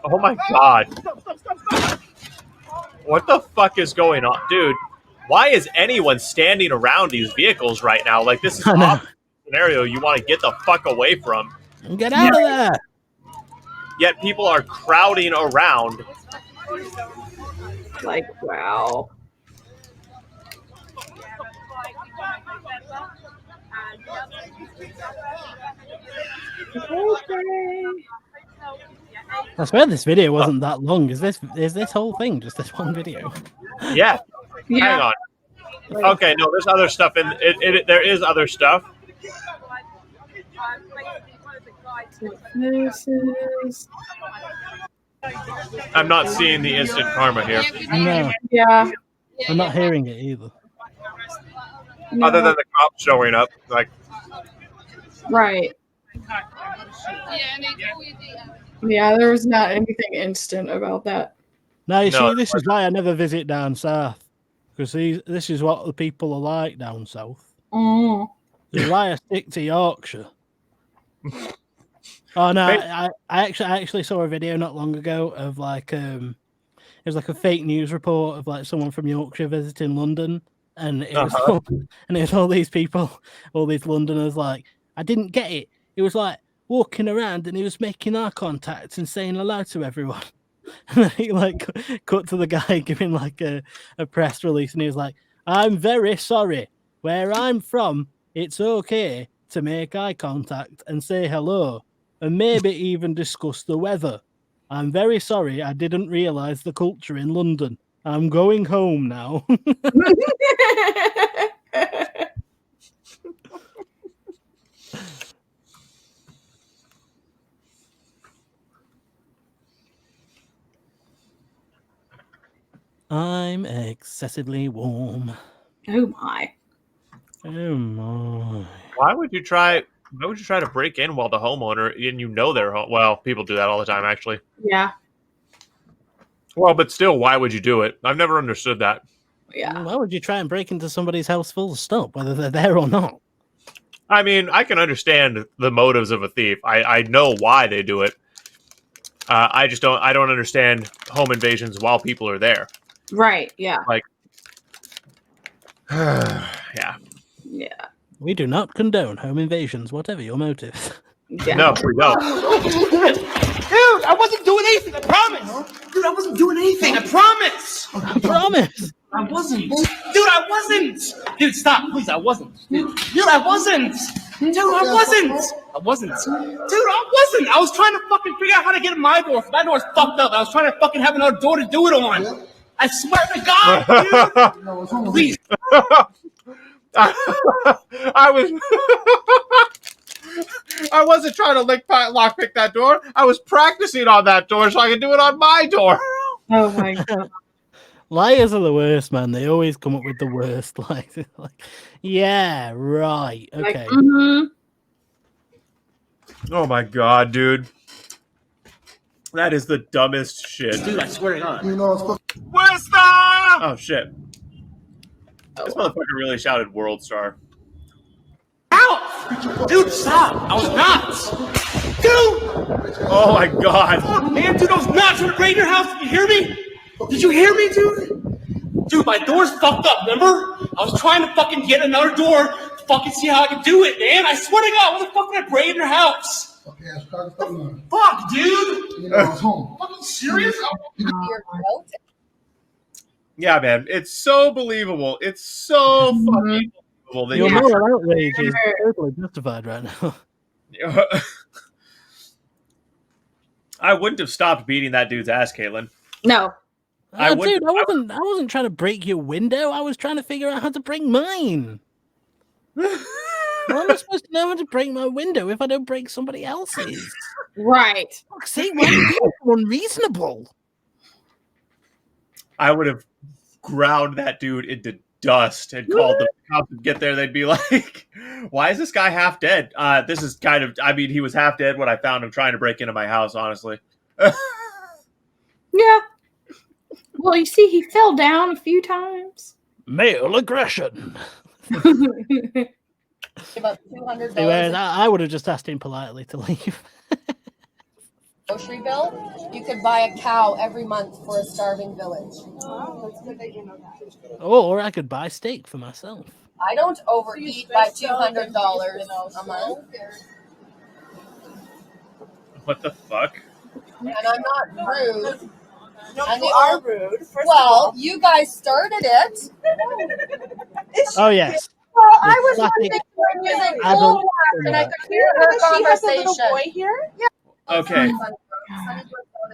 Oh my god. What the fuck is going on? Dude, why is anyone standing around these vehicles right now? Like, this is a scenario you want to get the fuck away from. Get out of there! Yet people are crowding around. Like, wow. Okay. I swear this video wasn't that long. Is this whole thing just this one video? Yeah. Hang on. Okay, no, there's other stuff in it. There is other stuff. This is. I'm not seeing the instant karma here. No. Yeah. I'm not hearing it either. Other than the cops showing up, like. Right. Yeah, there was not anything instant about that. Now you see, this is why I never visit down south, because this is what the people are like down south. This is why I stick to Yorkshire. Oh no, I actually saw a video not long ago of like it was like a fake news report of like someone from Yorkshire visiting London, and it was all these people, all these Londoners, like, I didn't get it. It was like walking around and he was making eye contact and saying hello to everyone. And then he like cut to the guy giving like a press release, and he was like, "I'm very sorry. Where I'm from, it's okay to make eye contact and say hello, and maybe even discuss the weather. I'm very sorry. I didn't realize the culture in London. I'm going home now." I'm excessively warm. Oh my. Oh my. Why would you try to break in while the homeowner, and you know they're home? Well, people do that all the time, actually. Yeah. Well, but still, why would you do it? I've never understood that. Yeah. Why would you try and break into somebody's house full stop, whether they're there or not? I mean, I can understand the motives of a thief. I know why they do it. I don't understand home invasions while people are there. Right. Yeah. Like, yeah. Yeah. We do not condone home invasions, whatever your motive. Yeah. No, we don't. Dude, I wasn't doing anything, I promise! Dude, I wasn't doing anything, I promise! I promise! I wasn't. Dude, I wasn't! Dude, stop, please, I wasn't. Dude, I wasn't! Dude, I wasn't! I wasn't. Dude, I wasn't! I was trying to fucking figure out how to get in my door. My door's fucked up. I was trying to fucking have another door to do it on. I swear to God, dude! Please. I wasn't trying to lockpick that door. I was practicing on that door so I could do it on my door. Oh my God. Liars are the worst, man. They always come up with the worst. Like yeah, right, okay. Like, Oh my God, dude. That is the dumbest shit. Dude, I swear to God. World Star! Oh shit. This motherfucker really shouted World Star. Ow! Dude, stop! I was not! Dude! Oh my God. Fuck, man, dude, I was not trying to break your house. Did you hear me? Did you hear me, dude? Dude, my door's fucked up, remember? I was trying to fucking get another door to fucking see how I could do it, man. I swear to God, what the fuck did I break in your house? Fuck, dude! You know, I was home. Fucking serious? Yeah, man. It's so believable. It's so fucking believable that Your moral outrage is totally justified right now. I wouldn't have stopped beating that dude's ass, Caitlin. No. I Dude, I wasn't trying to break your window. I was trying to figure out how to break mine. How am I supposed to know how to break my window if I don't break somebody else's? Right. Fuck's sake, why are you so unreasonable? I would have ground that dude into dust and called the cops and get there. They'd be like, why is this guy half dead? This is kind of, I mean, he was half dead when I found him trying to break into my house, honestly. Yeah. Well, you see, he fell down a few times. Male aggression. About $200 Whereas I would have just asked him politely to leave. grocery bill. You could buy a cow every month for a starving village. Wow, that's good that you know that. Or I could buy steak for myself. I don't overeat by $200 a month. What the fuck? And I'm not rude. No, and you are rude. Well, you guys started it. Oh, yes. Well, I was wondering when adult and I could hear her She has a little conversation. boy here. Yeah. Okay.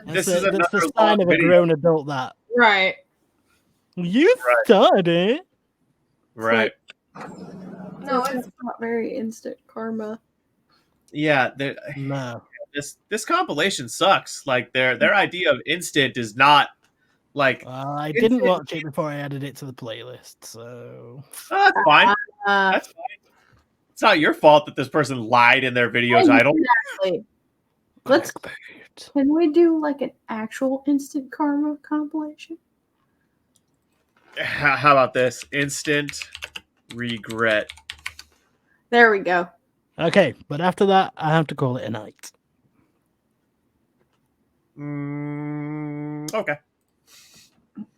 That's This is that's the another sign long of a video. grown adult that. Right. You started it. Right. No, it's not very instant karma. Yeah. No. This compilation sucks. Like their idea of instant is not like. I didn't watch it before I added it to the playlist, so That's fine. That's fine. It's not your fault that this person lied in their video title. Exactly. Can we do like an actual instant karma compilation? How about this? Instant regret. There we go. okay. But after that, I have to call it a night. Okay.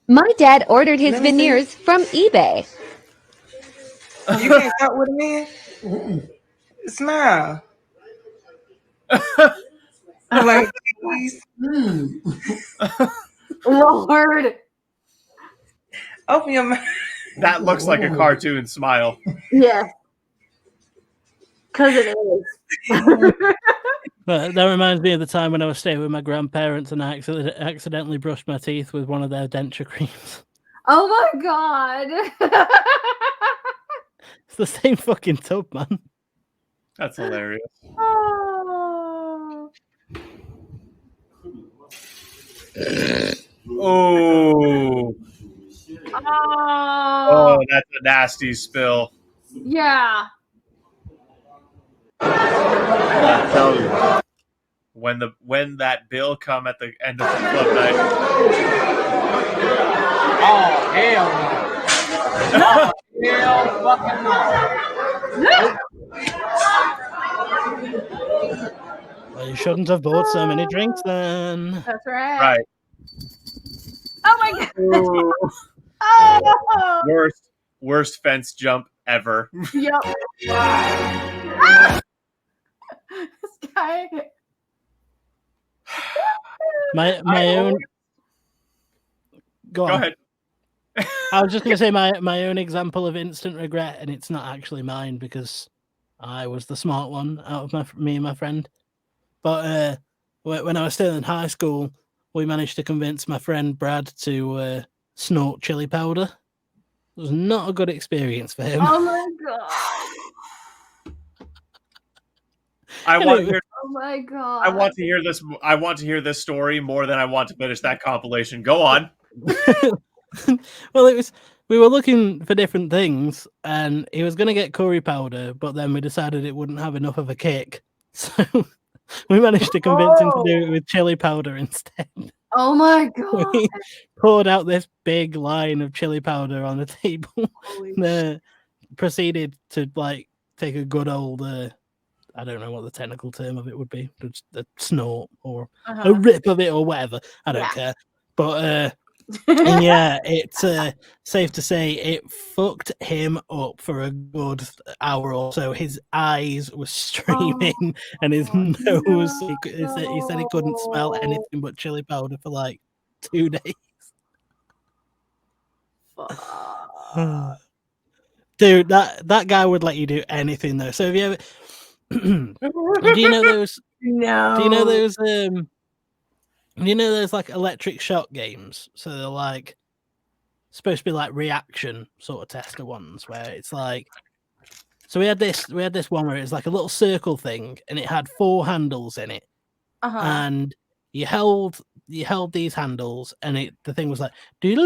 My dad ordered his veneers from eBay. You can't talk with a man? Smile. I'm like, please. Lord. Open your mouth. That looks like a cartoon smile. Yeah. Because it is. But that reminds me of the time when I was staying with my grandparents and I accidentally brushed my teeth with one of their denture creams. Oh my God. It's the same fucking tub, man. That's hilarious. Oh. Oh. Oh, that's a nasty spill. Yeah. I tell you. When that bill come at the end of the club night. Oh, hell no. Hell fucking no. Well, you shouldn't have bought so many drinks then. That's right. Right. Oh my god. Ooh. Oh. Worst fence jump ever. Yep. Ah! This guy. My own. Go on. ahead. I was just going to say my own example of instant regret, and it's not actually mine because I was the smart one out of me and my friend. But when I was still in high school, we managed to convince my friend Brad to snort chili powder. It was not a good experience for him. Oh my god. I want to hear. Oh my god. I want to hear this. I want to hear this story more than I want to finish that compilation. Go on. Well, we were looking for different things, and he was going to get curry powder, but then we decided it wouldn't have enough of a kick, so we managed to convince him to do it with chili powder instead. Oh my god. We poured out this big line of chili powder on the table. And, proceeded to like take a good old I don't know what the technical term of it would be, just a snort or a rip of it or whatever. I don't care. But and yeah, it's safe to say it fucked him up for a good hour or so. His eyes were streaming and his nose, he said he couldn't smell anything but chili powder for like 2 days. Dude, that guy would let you do anything though. So have you ever do you know those No. do you know those you know those like electric shock games? So they're like supposed to be like reaction sort of tester ones where it's like, so we had this one where it was like a little circle thing and it had 4 handles in it. And you held these handles and the thing was like and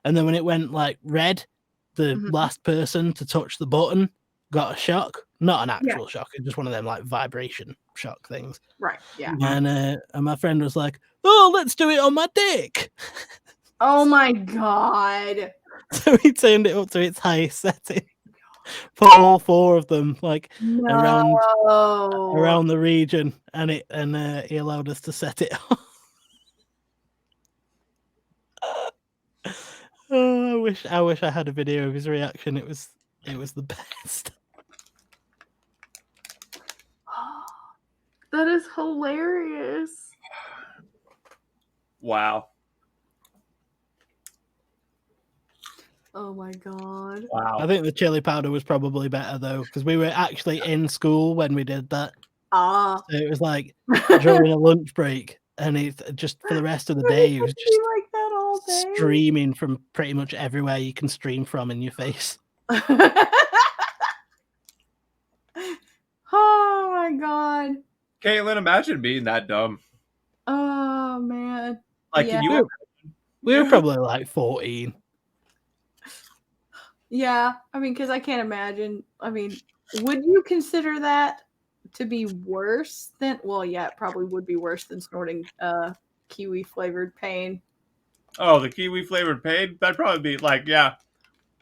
then when it went like red, the last person to touch the button got a shock. Not an actual shock, it's just one of them like vibration shock things. Right. Yeah. And my friend was like, "Oh, let's do it on my dick." Oh my god. So he turned it up to its highest setting for all 4 of them, like around the region, and he allowed us to set it off. Oh, I wish I had a video of his reaction. It was the best. That is hilarious. Wow. Oh my god. Wow. I think the chili powder was probably better though, because we were actually in school when we did that. So it was like during a lunch break, and it just for the rest of the day it was just like that all day. streaming from pretty much everywhere you can stream from in your face. Oh my god. Caitlin, imagine being that dumb. Oh man. Like, yeah. can you? We were probably like 14. Yeah, I mean, because I can't imagine. I mean, would you consider that to be worse than? Well, yeah, it probably would be worse than snorting kiwi flavored pain. Oh, the kiwi flavored pain? That'd probably be like, yeah,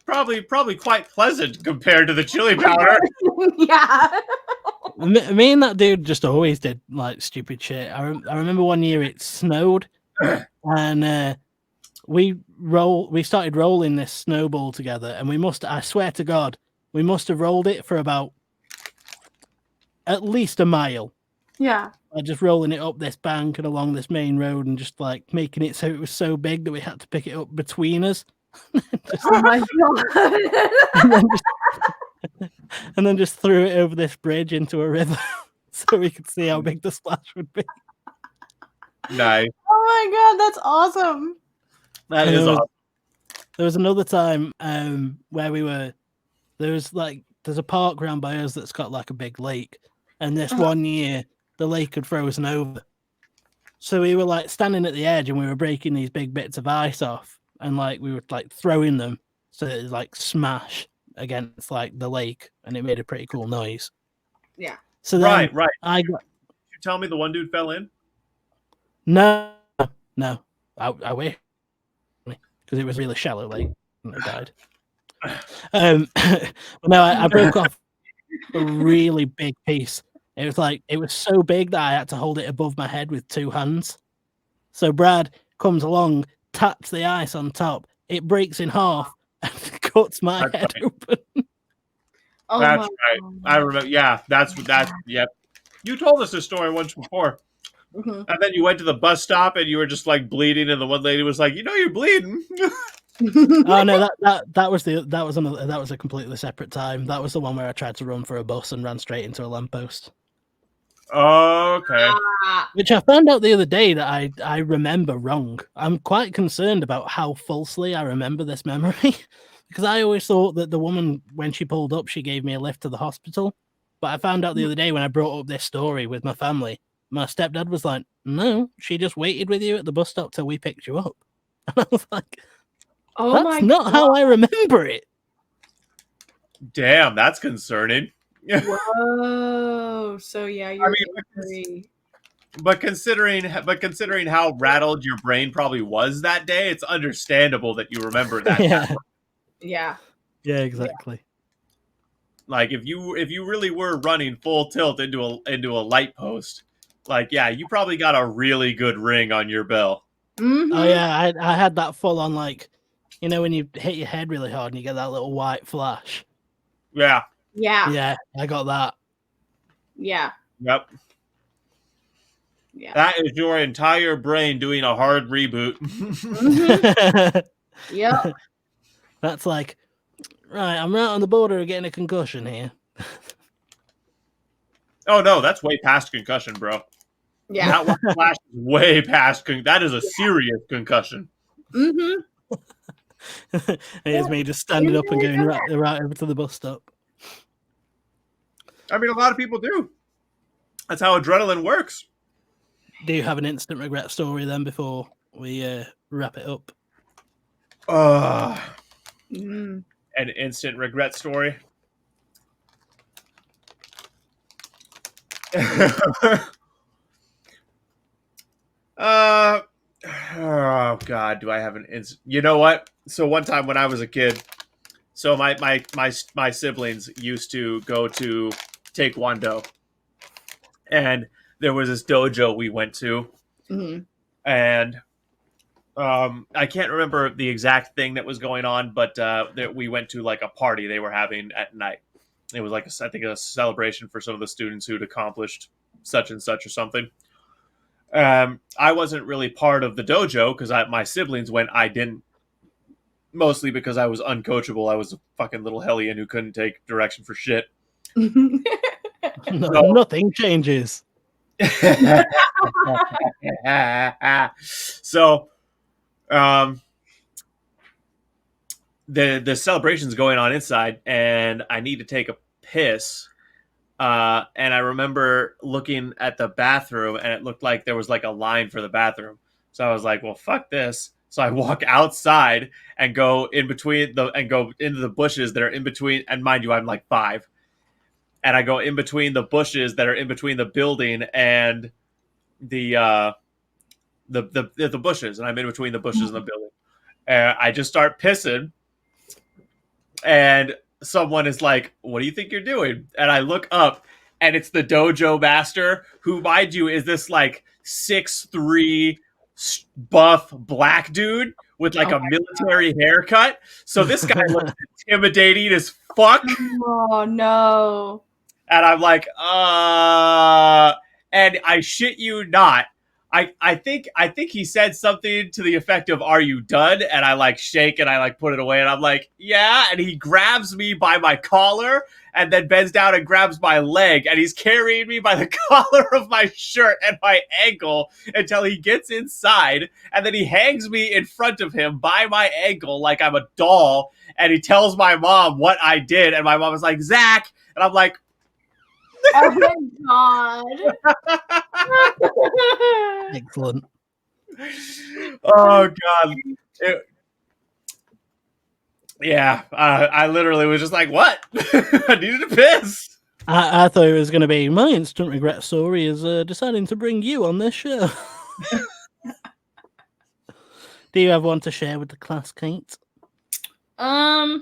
probably quite pleasant compared to the chili powder. Yeah. Me and that dude just always did like stupid shit. I remember one year it snowed, and we started rolling this snowball together, and I swear to God, we must have rolled it for about at least a mile. Yeah. Just rolling it up this bank and along this main road and just like making it so it was so big that we had to pick it up between us. Oh my god. and then just threw it over this bridge into a river so we could see how big the splash would be. Nice. Oh my god, that's awesome. That is awesome. There was another time where there's a park around by us that's got like a big lake, and this one year the lake had frozen over, so we were like standing at the edge and we were breaking these big bits of ice off, and like we were like throwing them so it would like smash against like the lake, and it made a pretty cool noise. Yeah. So then right. I got. You tell me the one dude fell in? No, I wish. because it was a really shallow lake and I died. But no, I broke off a really big piece. It was so big that I had to hold it above my head with 2 hands. So Brad comes along, taps the ice on top, it breaks in half and cuts my head open. Oh That's my right. I remember. Yeah, that's yep. You told us this story once before. Mhm. And then you went to the bus stop and you were just like bleeding, and the one lady was like, "You know, you're bleeding." Oh no, that was a completely separate time. That was the one where I tried to run for a bus and ran straight into a lamppost. Okay. Which I found out the other day that I remember wrong. I'm quite concerned about how falsely I remember this memory. Because I always thought that the woman, when she pulled up, she gave me a lift to the hospital. But I found out the other day when I brought up this story with my family, my stepdad was like, "No, she just waited with you at the bus stop till we picked you up." And I was like, Oh that's not how I remember it. Damn, that's concerning. Whoa. So yeah, you're But considering how rattled your brain probably was that day, it's understandable that you remember that. Yeah. Yeah. Yeah, exactly. Like if you really were running full tilt into a light post, like yeah, you probably got a really good ring on your bell. Mm-hmm. Oh yeah, I had that full on, like, you know when you hit your head really hard and you get that little white flash. Yeah. Yeah. Yeah, I got that. Yeah. Yep. Yeah. That is your entire brain doing a hard reboot. Yep. That's like, right, I'm right on the border of getting a concussion here. Oh no, that's way past concussion, bro. Yeah. That one flash is way past that is a serious concussion. Mm-hmm. Here's me just standing up and going right over to the bus stop. I mean, a lot of people do. That's how adrenaline works. Do you have an instant regret story then before we wrap it up? Mm. An instant regret story. Oh God, do I have an instant? You know what? So one time when I was a kid, so my siblings used to go to Taekwondo, and there was this dojo we went to, Mm-hmm. and I can't remember the exact thing that was going on, but that we went to like a party they were having at night. It was like I think a celebration for some of the students who'd accomplished such and such or something. I wasn't really part of the dojo because my siblings went. I didn't. Mostly because I was uncoachable. I was a fucking little hellion who couldn't take direction for shit. Nothing changes. So, the celebration's going on inside, and I need to take a piss. And I remember looking at the bathroom, and it looked like there was like a line for the bathroom. So I was like, "Well, fuck this." So I walk outside and go into the bushes that are in between. And mind you, I'm like 5, and I go in between the bushes that are in between the building and the bushes, and I'm in between the bushes and the building. And I just start pissing, and someone is like, "What do you think you're doing?" And I look up, and it's the dojo master, who, mind you, is this like 6'3" buff black dude with like a military haircut. So this guy looks intimidating as fuck. Oh no. And I'm like, and I shit you not, I think he said something to the effect of, "Are you done?" And I like shake and I like put it away, and I'm like, "Yeah." And he grabs me by my collar and then bends down and grabs my leg, and he's carrying me by the collar of my shirt and my ankle until he gets inside, and then he hangs me in front of him by my ankle like I'm a doll, and he tells my mom what I did, and my mom is like, "Zach," and I'm like, oh my God. Excellent. Oh God. Yeah, I literally was just like, "What?" I needed to piss. I thought it was going to be my instant regret story is deciding to bring you on this show. Do you have one to share with the class, Kate? Mm,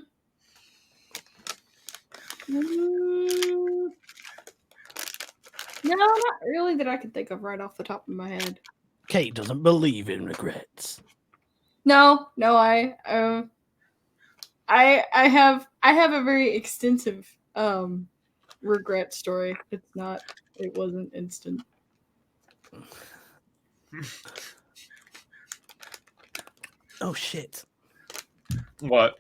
no, not really that I can think of right off the top of my head. Kate doesn't believe in regrets. No, I have a very extensive regret story. It wasn't instant. Oh shit. What?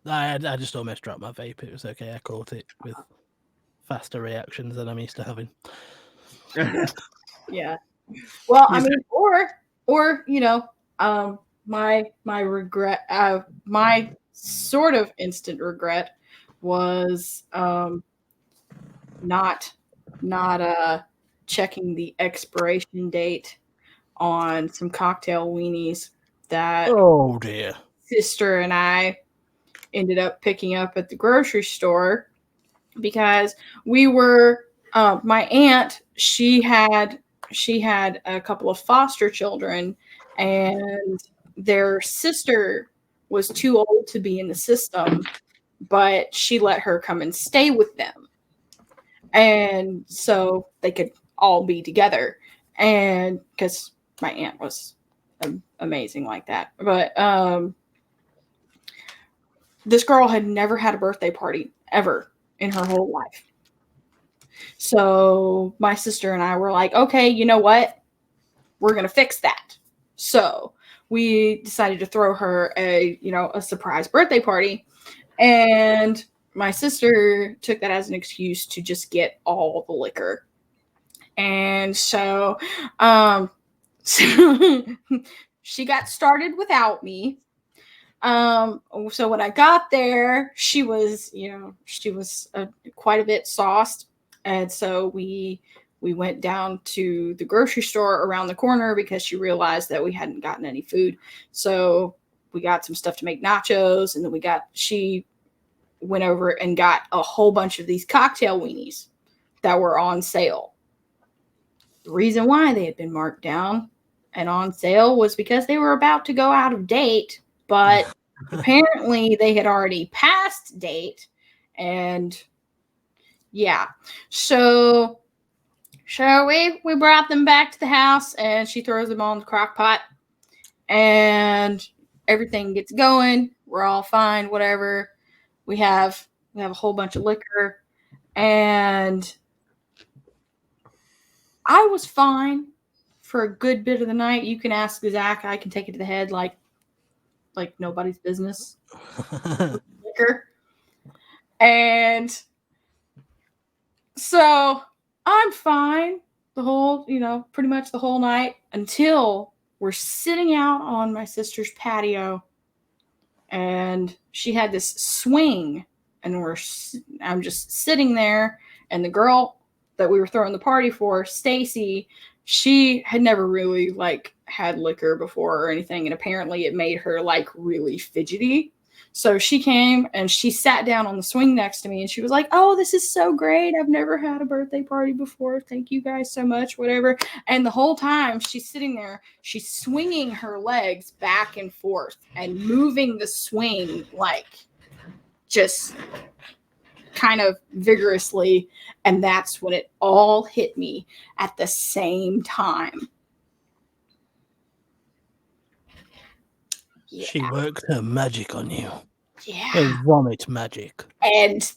I just almost dropped my vape. It was okay. I caught it with faster reactions than I'm used to having. Yeah. Well, I mean, or my regret, my sort of instant regret was not checking the expiration date on some cocktail weenies that Oh dear. sister and I ended up picking up at the grocery store because we were my aunt, she had a couple of foster children, and their sister was too old to be in the system, but she let her come and stay with them, and so they could all be together. And because my aunt was amazing like that, but this girl had never had a birthday party ever in her whole life. So my sister and I were like, okay, you know what? We're going to fix that. So we decided to throw her a surprise birthday party. And my sister took that as an excuse to just get all the liquor. And so, she got started without me. So when I got there, she was quite a bit sauced. And so we went down to the grocery store around the corner because she realized that we hadn't gotten any food. So we got some stuff to make nachos, and then she went over and got a whole bunch of these cocktail weenies that were on sale. The reason why they had been marked down and on sale was because they were about to go out of date, but apparently they had already passed date. And yeah, so we brought them back to the house, and she throws them all in the crock pot, and everything gets going. We're all fine, whatever. We have a whole bunch of liquor, and I was fine for a good bit of the night. You can ask Zack. I can take it to the head like nobody's business. Liquor. And so I'm fine pretty much the whole night until we're sitting out on my sister's patio, and she had this swing, and I'm just sitting there, and the girl that we were throwing the party for, Stacy, she had never really had liquor before or anything, and apparently it made her really fidgety. So she came and she sat down on the swing next to me, and she was like, "Oh, this is so great. I've never had a birthday party before. Thank you guys so much," whatever. And the whole time she's sitting there, she's swinging her legs back and forth and moving the swing just kind of vigorously. And that's when it all hit me at the same time. Yeah. She worked her magic on you. Yeah. Her vomit magic. And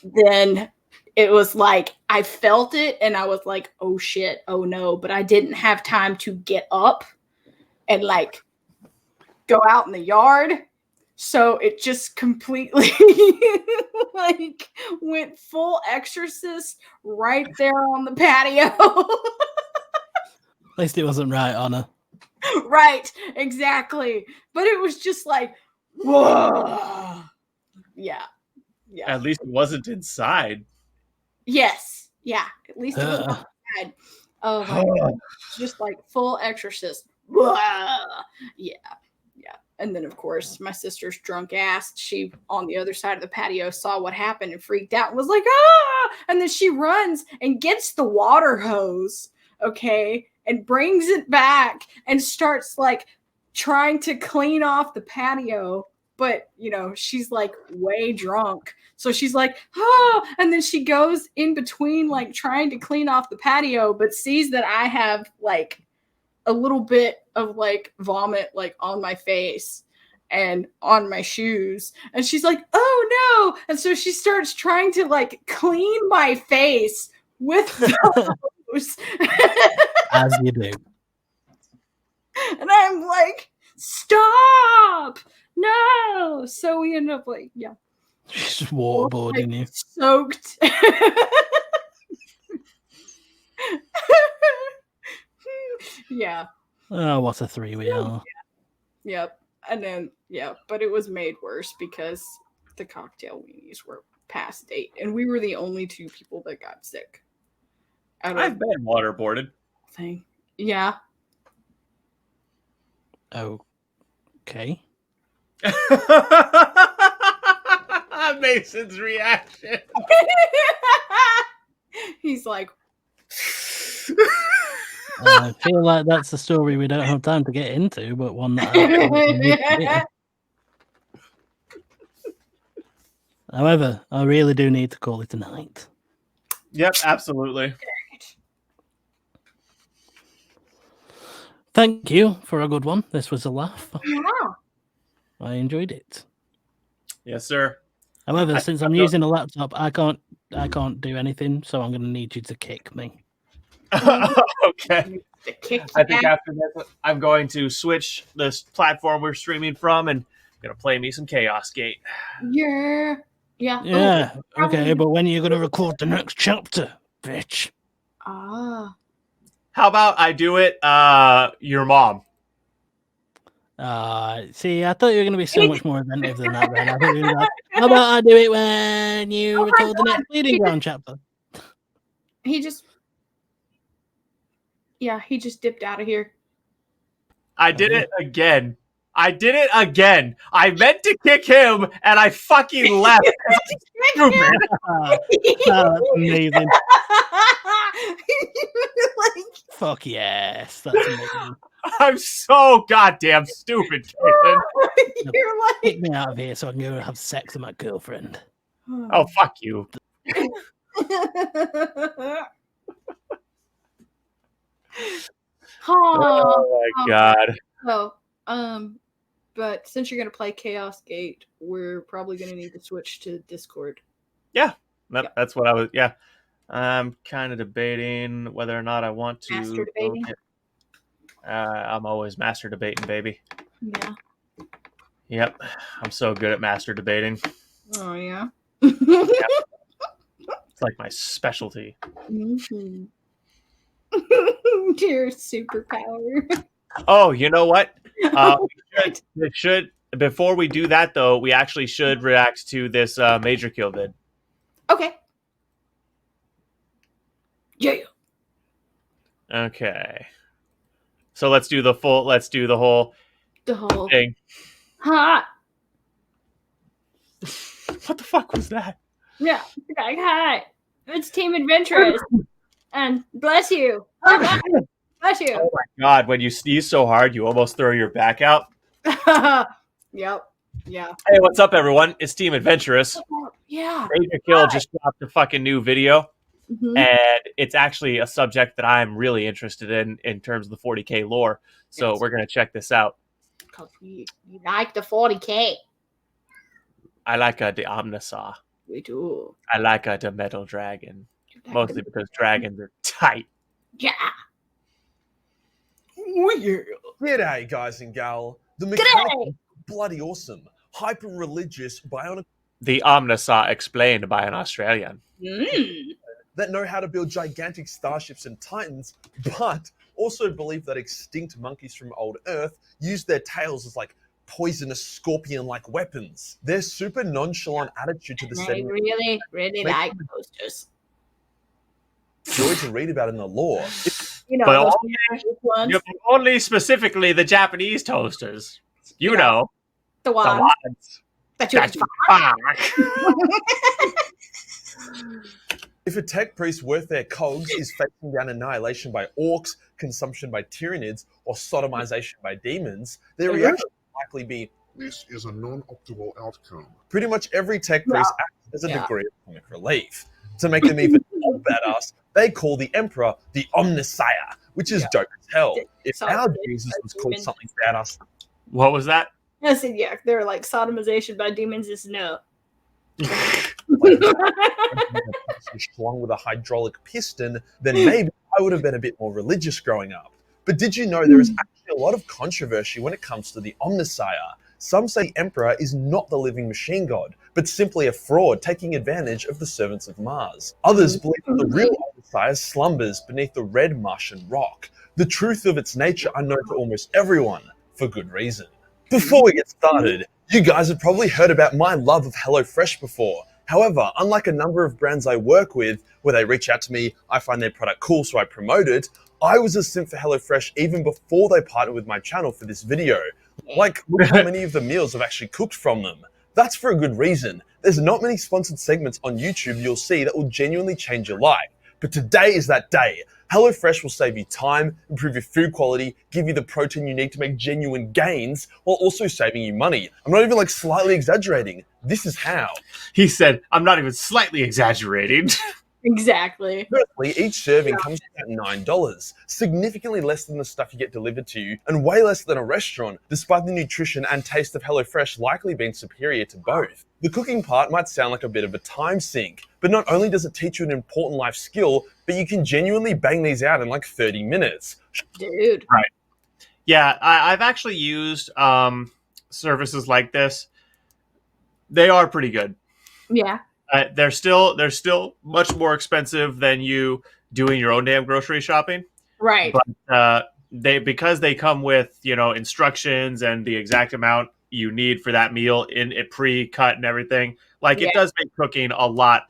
then it was I felt it, and I was like, oh shit, oh no. But I didn't have time to get up and go out in the yard. So it just completely went full exorcist right there on the patio. At least it wasn't right on her. Right, exactly. But it was just whoa. Yeah. At least it wasn't inside. Yes. Yeah. At least it wasn't inside. Oh my God. Just full exorcist. Yeah. And then, of course, my sister's drunk ass, she, on the other side of the patio, saw what happened and freaked out and was like, ah! And then she runs and gets the water hose, okay, and brings it back and starts, trying to clean off the patio, but she's like way drunk. So she's like, oh, and then she goes in between like trying to clean off the patio, but sees that I have like a little bit of like vomit like on my face and on my shoes. And she's like, oh no. And so she starts trying to like clean my face with those. As you do. And I'm like, stop! No! So we end up like, yeah. Just waterboarding you. Soaked. Yeah. Oh, what a three we are. Yep. And then, yeah, but it was made worse because the cocktail weenies were past date. And we were the only 2 people that got sick. I've been waterboarded. Thing. Yeah. Okay. Mason's reaction. He's like, I feel like that's a story we don't have time to get into, but one that I However, I really do need to call it a night. Yep, absolutely. Thank you for a good one. This was a laugh. Yeah. I enjoyed it. Yes, sir. However, since I'm using a laptop, I can't do anything, so I'm going to need you to kick me. Okay. I think Yeah. after this, I'm going to switch this platform we're streaming from, and I'm going to play me some Chaos Gate. Yeah. Yeah. Yeah. Oh, Okay, but when are you going to record the next chapter, bitch? Ah. How about I do it, your mom? See, I thought you were going to be so much more inventive than that, then. I thought you were like, how about I do it when you record the next Bleeding Ground chapter? He just dipped out of here. I did it again. I meant to kick him, and I fucking left. Stupid. That's amazing. Like, fuck yes. That's amazing. I'm so goddamn stupid, Caitlin. You're like, kick me out of here so I can go have sex with my girlfriend. Oh, fuck you. Oh my god. So, but since you're gonna play Chaos Gate, we're probably gonna need to switch to Discord. Yeah, that's what I was. Yeah, I'm kind of debating whether or not I want to. Master debating? I'm always master debating, baby. Yeah. Yep, I'm so good at master debating. Oh yeah. Yep. It's like my specialty. Mm-hmm. Your superpower. Oh, you know what? We should before we do that though, we actually should react to this Major Kill vid. Okay. Yeah. Okay. So let's do the whole thing. Hot. What the fuck was that? Yeah. Like, hi. It's Team Adventurous. And bless you. Bless you. Oh my god, when you sneeze so hard you almost throw your back out. Yep. Yeah. Hey, what's up everyone? It's Team Adventurous. Yeah. Major Kill just dropped a fucking new video. Mhm. And it's actually a subject that I'm really interested in terms of the 40k lore. So Yes. we're gonna check this out. Because you like the 40k. I like the Omnisaw. We do. I like the Metal Dragon. Mostly because dragons are tight. Yeah. Oh, yeah. G'day, guys and gal. The mechanic bloody awesome, hyper religious, bionic The Omnisaw explained by an Australian. that know how to build gigantic starships and titans, but also believe that extinct monkeys from old Earth use their tails as like poisonous scorpion-like weapons. Their super nonchalant attitude to the I setting really Make like posters. joy to read about in the lore. You know, But those only, magic ones. only specifically the Japanese toasters. You know. The ones. The ones. That you That you fuck. If a tech priest worth their cogs is facing down annihilation by orcs, consumption by Tyranids or sodomization by demons, their reaction would likely be, "This is a non-optimal outcome." Pretty much every tech priest acts as a degree of comic relief. To make them even more badass, they call the Emperor the Omnissiah, which is dope as hell. If our Jesus was called something badass... What was that? I said, yeah, they're like sodomization by demons is no. Slung with a hydraulic piston, then maybe I would have been a bit more religious growing up. But did you know there is actually a lot of controversy when it comes to the Omnissiah? Some say the Emperor is not the living machine god, but simply a fraud taking advantage of the servants of Mars. Others believe that the real Omnissiah slumbers beneath the red Martian rock. The truth of its nature unknown to almost everyone, for good reason. Before we get started, you guys have probably heard about my love of HelloFresh before. However, unlike a number of brands I work with, where they reach out to me, I find their product cool so I promote it, I was a simp for HelloFresh even before they partnered with my channel for this video. Like, look how many of the meals I've actually cooked from them. That's for a good reason. There's not many sponsored segments on YouTube you'll see that will genuinely change your life. But today is that day. HelloFresh will save you time, improve your food quality, give you the protein you need to make genuine gains, while also saving you money. I'm not even like slightly exaggerating. This is how. He said, I'm not even slightly exaggerating. Exactly. Firstly, each serving comes at $9, significantly less than the stuff you get delivered to you, and way less than a restaurant, despite the nutrition and taste of HelloFresh likely being superior to both. The cooking part might sound like a bit of a time sink, but not only does it teach you an important life skill, but you can genuinely bang these out in like 30 minutes. Dude. Right. Yeah, I've actually used services like this. They are pretty good. Yeah. They're still much more expensive than you doing your own damn grocery shopping. Right. But because they come with, instructions and the exact amount you need for that meal in it pre-cut and everything. Like it does make cooking a lot.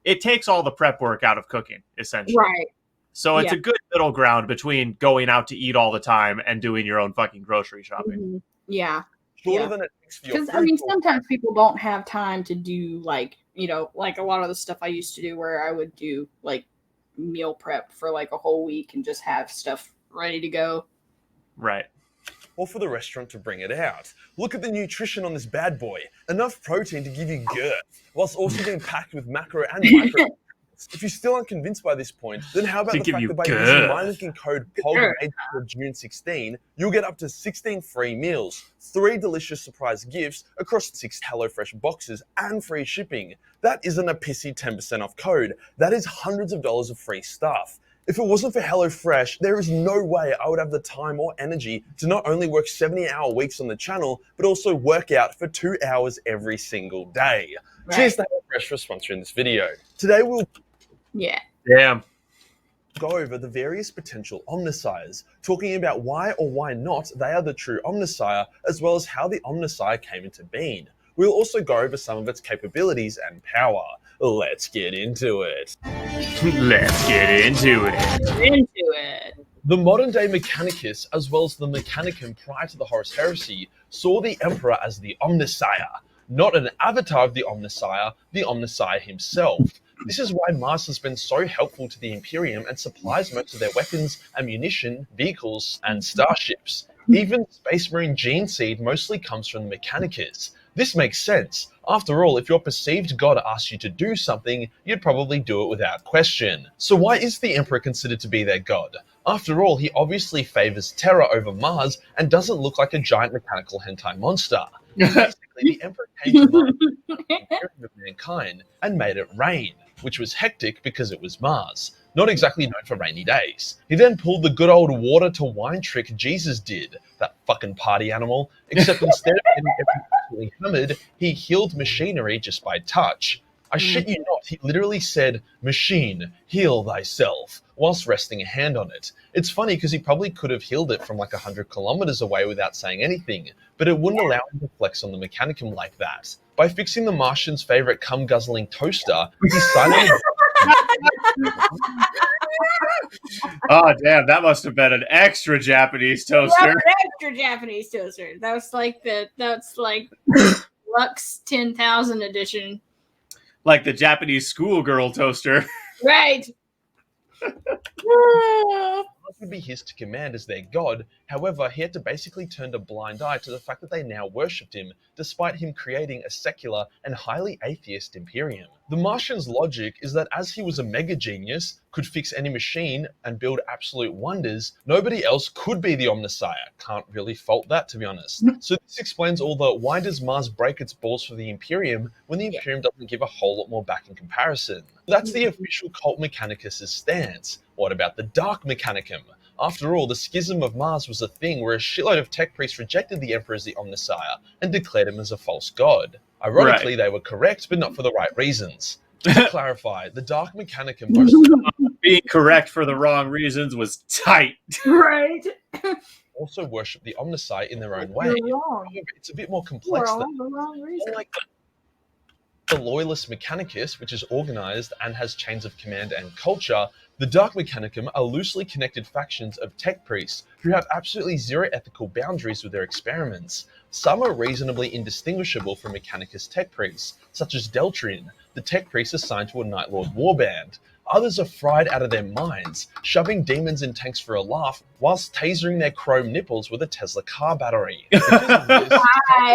It takes all the prep work out of cooking, essentially. Right. So it's a good middle ground between going out to eat all the time and doing your own fucking grocery shopping. Mm-hmm. Yeah. Shorter than it takes for your Because food. sometimes people don't have time to do like a lot of the stuff I used to do, where I would do like meal prep for like a whole week and just have stuff ready to go. Right. Or for the restaurant to bring it out. Look at the nutrition on this bad boy. Enough protein to give you girth, whilst also being packed with macro and micro. If you're still unconvinced by this point, then how about the fact that by using my linking code POG for June 16, you'll get up to 16 free meals, 3 delicious surprise gifts across 6 HelloFresh boxes, and free shipping. That isn't a pissy 10% off code. That is hundreds of dollars of free stuff. If it wasn't for HelloFresh, there is no way I would have the time or energy to not only work 70-hour weeks on the channel, but also work out for 2 hours every single day. Right. Cheers to HelloFresh for sponsoring this video. Today we'll go over the various potential Omnissiahs, talking about why or why not they are the true Omnissiah, as well as how the Omnissiah came into being. We'll also go over some of its capabilities and power. Let's get into it. Let's get into it. The modern-day Mechanicus, as well as the Mechanicum prior to the Horus Heresy, saw the Emperor as the Omnissiah, not an avatar of the Omnissiah himself. This is why Mars has been so helpful to the Imperium and supplies most of their weapons, ammunition, vehicles, and starships. Even Space Marine gene seed mostly comes from the Mechanicus. This makes sense. After all, if your perceived god asks you to do something, you'd probably do it without question. So why is the Emperor considered to be their god? After all, he obviously favors Terra over Mars and doesn't look like a giant mechanical hentai monster. Basically, the Emperor came to Mars of mankind and made it rain, which was hectic because it was Mars, not exactly known for rainy days. He then pulled the good old water to wine trick Jesus did, that fucking party animal, except instead of getting everything hammered, he healed machinery just by touch. I shit you not, he literally said, "Machine, heal thyself," whilst resting a hand on it. It's funny because he probably could have healed it from like 100 kilometers away without saying anything, but it wouldn't allow him to flex on the Mechanicum like that. By fixing the Martian's favorite cum-guzzling toaster, he silently... Oh, damn, that must have been an extra Japanese toaster. Yeah, an extra Japanese toaster. That's like Lux 10,000 edition. Like the Japanese schoolgirl toaster. Right. would be his to command as their god. However, he had to basically turn a blind eye to the fact that they now worshipped him, despite him creating a secular and highly atheist imperium. The Martian's logic is that as he was a mega genius, could fix any machine and build absolute wonders, nobody else could be the Omnissiah. Can't really fault that, to be honest. So this explains all the why does Mars break its balls for the Imperium when the Imperium doesn't give a whole lot more back in comparison. That's the official Cult Mechanicus' stance. What about the Dark Mechanicum? After all, the Schism of Mars was a thing where a shitload of tech priests rejected the Emperor as the Omnissiah and declared him as a false god. Ironically, they were correct, but not for the right reasons. To clarify, the Dark Mechanicum being correct for the wrong reasons was tight. Right. Also worship the Omnissiah in their own way. You're wrong. However, it's a bit more complex For than all the wrong reasons. like the Loyalist Mechanicus, which is organized and has chains of command and culture. The Dark Mechanicum are loosely connected factions of tech priests who have absolutely zero ethical boundaries with their experiments. Some are reasonably indistinguishable from Mechanicus tech priests, such as Deltrian, the tech priest assigned to a Night Lord warband. Others are fried out of their minds, shoving demons in tanks for a laugh, whilst tasering their chrome nipples with a Tesla car battery. Because of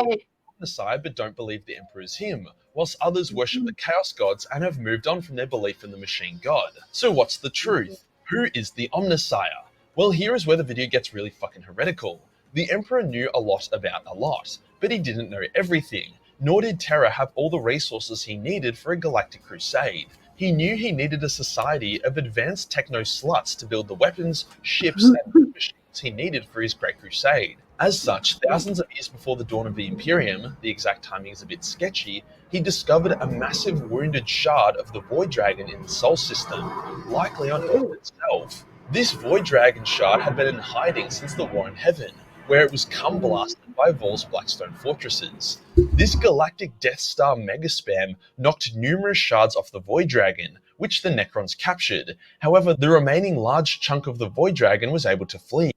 this, Messiah, but don't believe the Emperor is him, whilst others worship the Chaos Gods and have moved on from their belief in the Machine God. So what's the truth? Who is the Omnissiah? Well, here is where the video gets really fucking heretical. The Emperor knew a lot about a lot, but he didn't know everything, nor did Terra have all the resources he needed for a galactic crusade. He knew he needed a society of advanced techno-sluts to build the weapons, ships, and machines he needed for his great crusade. As such, thousands of years before the dawn of the Imperium, the exact timing is a bit sketchy, he discovered a massive wounded shard of the Void Dragon in the Sol system, likely on Earth itself. This Void Dragon shard had been in hiding since the War in Heaven, where it was cum blasted by Vol's Blackstone fortresses. This galactic Death Star megaspam knocked numerous shards off the Void Dragon, which the Necrons captured. However, the remaining large chunk of the Void Dragon was able to flee.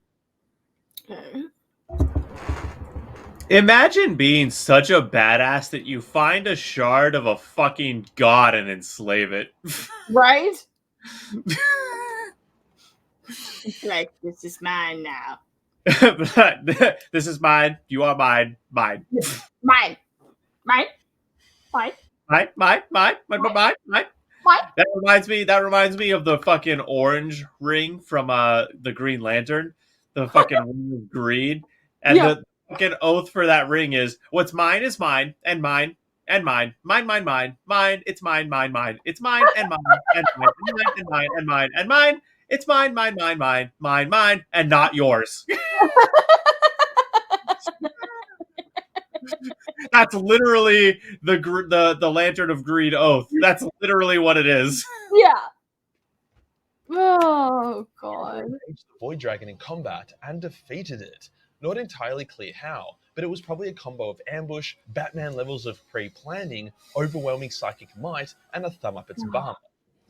Imagine being such a badass that you find a shard of a fucking god and enslave it. Right? It's like, this is mine now. This is mine. You are mine. Mine. Mine. Mine. Mine. Mine. Mine. Mine. Mine. Mine. Mine. That reminds me of the fucking orange ring from the Green Lantern. The fucking ring of greed. And the fucking oath for that ring is what's mine is mine and mine and mine. Mine, mine, mine. Mine. It's mine, mine, mine. It's mine and mine and mine and mine and mine and mine and mine. It's mine, mine, mine, mine, mine, mine, and not yours. That's literally the Lantern of Greed oath. That's literally what it is. Yeah. Oh, God. The Void Dragon in combat and defeated it. Not entirely clear how, but it was probably a combo of ambush, Batman levels of pre-planning, overwhelming psychic might, and a thumb up its bum.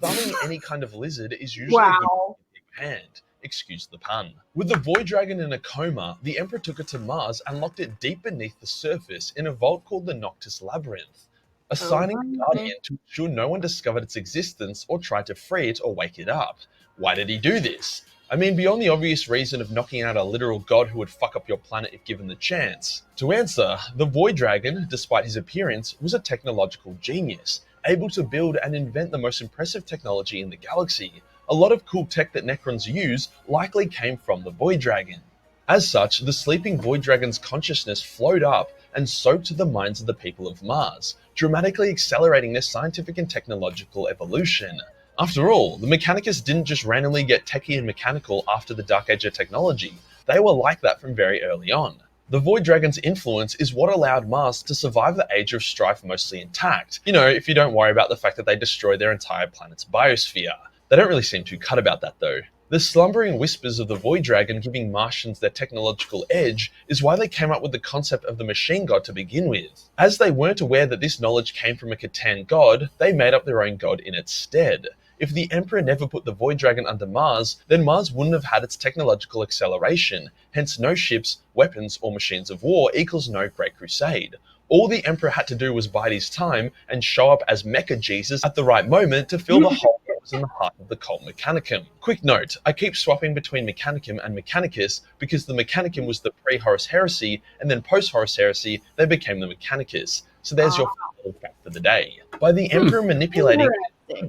Thumbing any kind of lizard is usually a good hand. Excuse the pun. With the Void Dragon in a coma, the Emperor took it to Mars and locked it deep beneath the surface in a vault called the Noctis Labyrinth, assigning a guardian to ensure no one discovered its existence or tried to free it or wake it up. Why did he do this? I mean, beyond the obvious reason of knocking out a literal god who would fuck up your planet if given the chance. To answer, the Void Dragon, despite his appearance, was a technological genius, able to build and invent the most impressive technology in the galaxy. A lot of cool tech that Necrons use likely came from the Void Dragon. As such, the sleeping Void Dragon's consciousness flowed up and soaked to the minds of the people of Mars, dramatically accelerating their scientific and technological evolution. After all, the Mechanicus didn't just randomly get techie and mechanical after the Dark Age of technology. They were like that from very early on. The Void Dragon's influence is what allowed Mars to survive the Age of Strife mostly intact. You know, if you don't worry about the fact that they destroyed their entire planet's biosphere. They don't really seem too cut about that though. The slumbering whispers of the Void Dragon giving Martians their technological edge is why they came up with the concept of the Machine God to begin with. As they weren't aware that this knowledge came from a Catan god, they made up their own god in its stead. If the Emperor never put the Void Dragon under Mars, then Mars wouldn't have had its technological acceleration, hence no ships, weapons, or machines of war equals no Great Crusade. All the Emperor had to do was bide his time and show up as Mecha Jesus at the right moment to fill the hole that was in the heart of the cult Mechanicum. Quick note, I keep swapping between Mechanicum and Mechanicus because the Mechanicum was the pre-Horus Heresy, and then post-Horus Heresy, they became the Mechanicus. So there's your little fact for the day. By the Emperor manipulating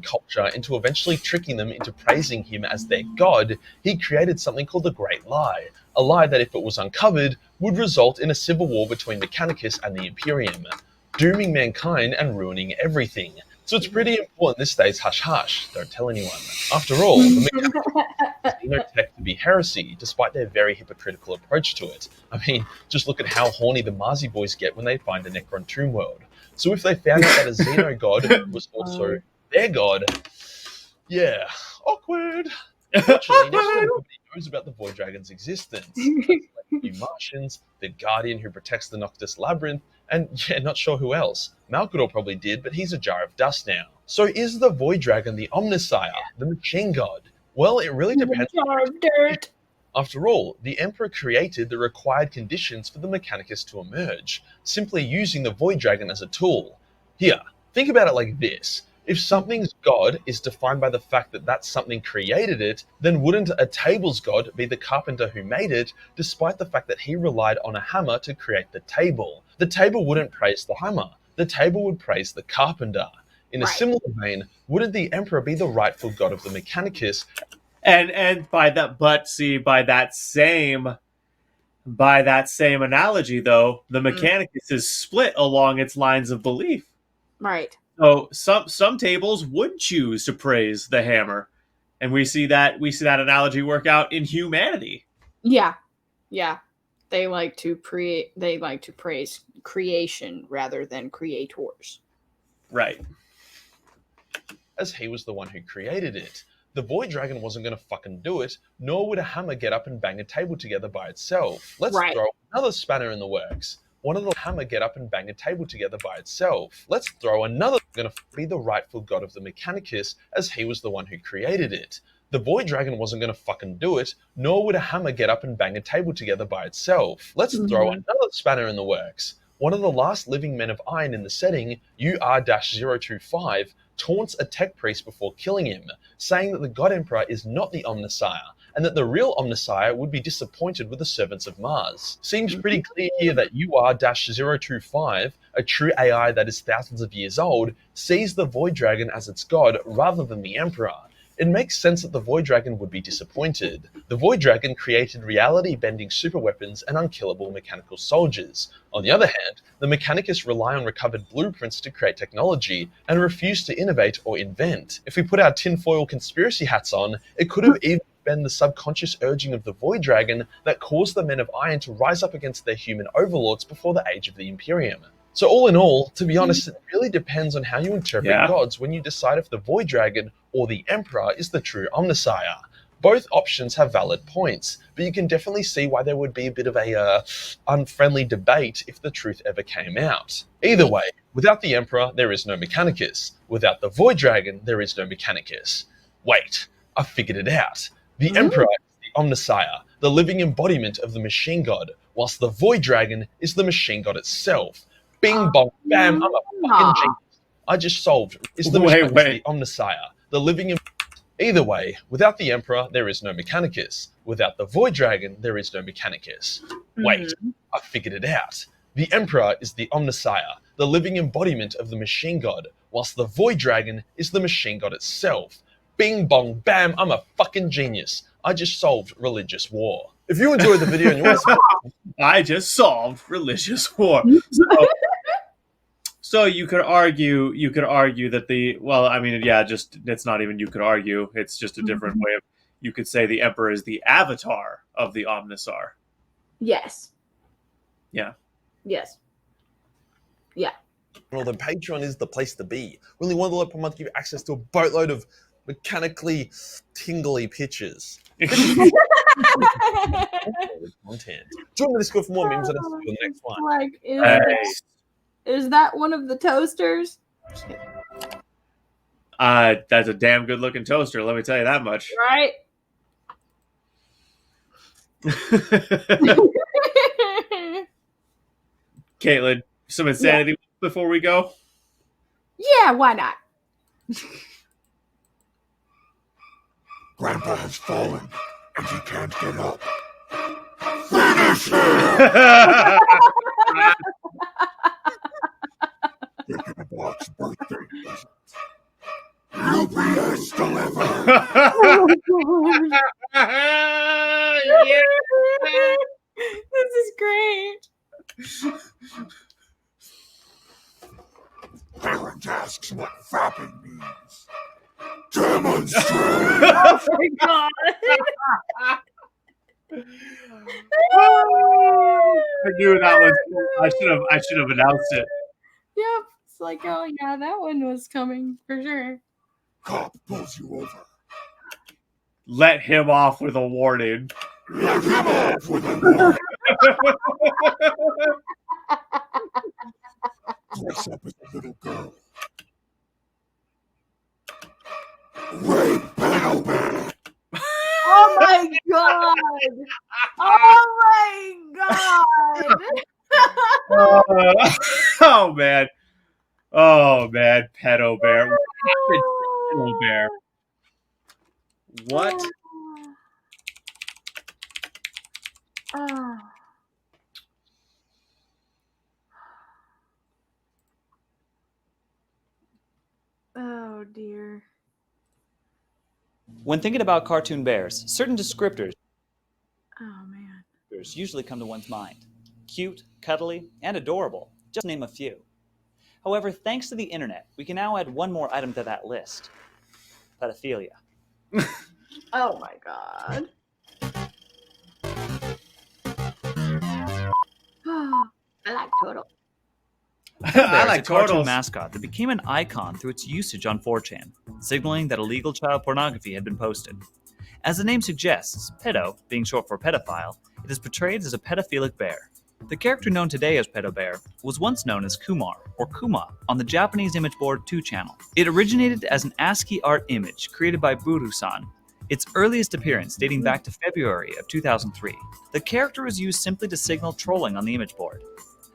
culture into eventually tricking them into praising him as their god, he created something called the Great Lie. A lie that, if it was uncovered, would result in a civil war between Mechanicus and the Imperium, dooming mankind and ruining everything. So it's pretty important this stays hush-hush, don't tell anyone. After all, the Mechanicus see no tech to be heresy, despite their very hypocritical approach to it. I mean, just look at how horny the Marzi boys get when they find a Necron tomb world. So if they found out that a Xeno god was also their god, yeah, awkward. Fortunately, not everybody knows about the Void Dragon's existence. Like a few Martians, the Guardian who protects the Noctis Labyrinth, and yeah, not sure who else. Malkador probably did, but he's a jar of dust now. So is the Void Dragon the Omnissiah, the machine god? Well, it really depends. Jar of dirt. After all, the Emperor created the required conditions for the Mechanicus to emerge, simply using the Void Dragon as a tool. Here, think about it like this. If something's god is defined by the fact that that something created it, then wouldn't a table's god be the carpenter who made it, despite the fact that he relied on a hammer to create the table? The table wouldn't praise the hammer. The table would praise the carpenter. In a similar vein, wouldn't the Emperor be the rightful god of the Mechanicus? And by that same analogy, though, the Mechanicus is split along its lines of belief. Right. So some tables would choose to praise the hammer, and we see that analogy work out in humanity. Yeah. They like to praise creation rather than creators. Right. As he was the one who created it. The Void Dragon wasn't going to fucking do it, nor would a hammer get up and bang a table together by itself. Let's throw another spanner in the works. One of the hammer get up and bang a table together by itself. Let's throw another going to be the rightful god of the Mechanicus, as he was the one who created it. The Void Dragon wasn't going to fucking do it, nor would a hammer get up and bang a table together by itself. Let's throw another spanner in the works. One of the last living men of iron in the setting, UR-025, taunts a tech priest before killing him, saying that the God Emperor is not the Omnissiah, and that the real Omnissiah would be disappointed with the servants of Mars. Seems pretty clear here that UR-025, a true AI that is thousands of years old, sees the Void Dragon as its god rather than the Emperor. It makes sense that the Void Dragon would be disappointed. The Void Dragon created reality-bending superweapons and unkillable mechanical soldiers. On the other hand, the Mechanicus rely on recovered blueprints to create technology and refuse to innovate or invent. If we put our tinfoil conspiracy hats on, it could have even been the subconscious urging of the Void Dragon that caused the Men of Iron to rise up against their human overlords before the age of the Imperium. So all in all, to be honest, it really depends on how you interpret gods when you decide if the Void Dragon or the Emperor is the true Omnissiah. Both options have valid points, but you can definitely see why there would be a bit of a unfriendly debate if the truth ever came out. Either way, without the Emperor, there is no Mechanicus. Without the Void Dragon, there is no Mechanicus. Wait, I figured it out. The Emperor is the Omnissiah, the living embodiment of the machine god, whilst the Void Dragon is the machine god itself. Bing bong bam, I'm a fucking genius. I just solved. Is the Omnissiah, the living Either way, without the Emperor, there is no Mechanicus. Without the Void Dragon, there is no Mechanicus. Wait, I figured it out. The Emperor is the Omnissiah, the living embodiment of the machine god, whilst the Void Dragon is the machine god itself. Bing bong bam, I'm a fucking genius. I just solved religious war. If you enjoyed the video and you want to I just solved religious war. So you could argue that it's not even you could argue, it's just a different way of, you could say the Emperor is the avatar of the Omnissiah. Yes. Yeah. Yes. Yeah. Well, then Patreon is the place to be. Only $1 per month give you access to a boatload of mechanically tingly pictures. Content. Join the Discord for more memes and I'll see you in the next one. Like, is that one of the toasters? That's a damn good looking toaster, let me tell you that much. Right? Caitlin, some insanity before we go? Yeah, why not? has fallen, and he can't get up. Taking a box birthday present. UPS delivered. Yeah. This is great. Parent asks what fapping means. Demonstrate. Oh my god. I knew that was. I should have announced it. Yep. It's like, oh yeah, that one was coming for sure. Cop pulls you over. Let him off with a warning. Let him off with a warning. Dress up as a little girl. Rape Pedo Bear. Oh my god! Oh my god! Oh man! Oh man! Pedo Bear. What happened to Pedo Bear? What? Oh dear. When thinking about cartoon bears, certain descriptors Oh man. usually come to one's mind. Cute, cuddly, and adorable, just to name a few. However, thanks to the internet, we can now add one more item to that list. Pedophilia. Oh my god. I like turtle. I like a cartoon turtles. mascot that became an icon through its usage on 4chan, signaling that illegal child pornography had been posted. As the name suggests, pedo, being short for pedophile, it is portrayed as a pedophilic bear. The character known today as Pedo Bear was once known as Kumar, or Kuma, on the Japanese image board 2channel. It originated as an ASCII art image created by Buru-san, its earliest appearance dating back to February of 2003. The character was used simply to signal trolling on the image board.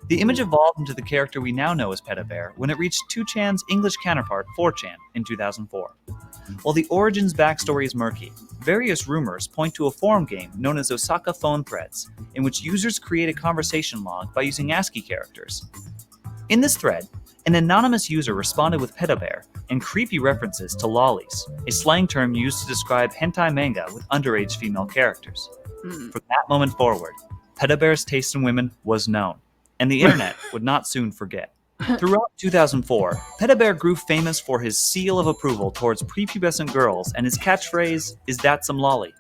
The image evolved into the character we now know as Pedo Bear when it reached 2chan's English counterpart 4chan in 2004. While the origin's backstory is murky, various rumors point to a forum game known as Osaka Phone Threads, in which users create a conversation log by using ASCII characters. In this thread, an anonymous user responded with Pedo Bear and creepy references to lollies, a slang term used to describe hentai manga with underage female characters. From that moment forward, Pedo Bear's taste in women was known, and the internet would not soon forget. Throughout 2004, Pedo Bear grew famous for his seal of approval towards prepubescent girls and his catchphrase, "Is that some lolly?"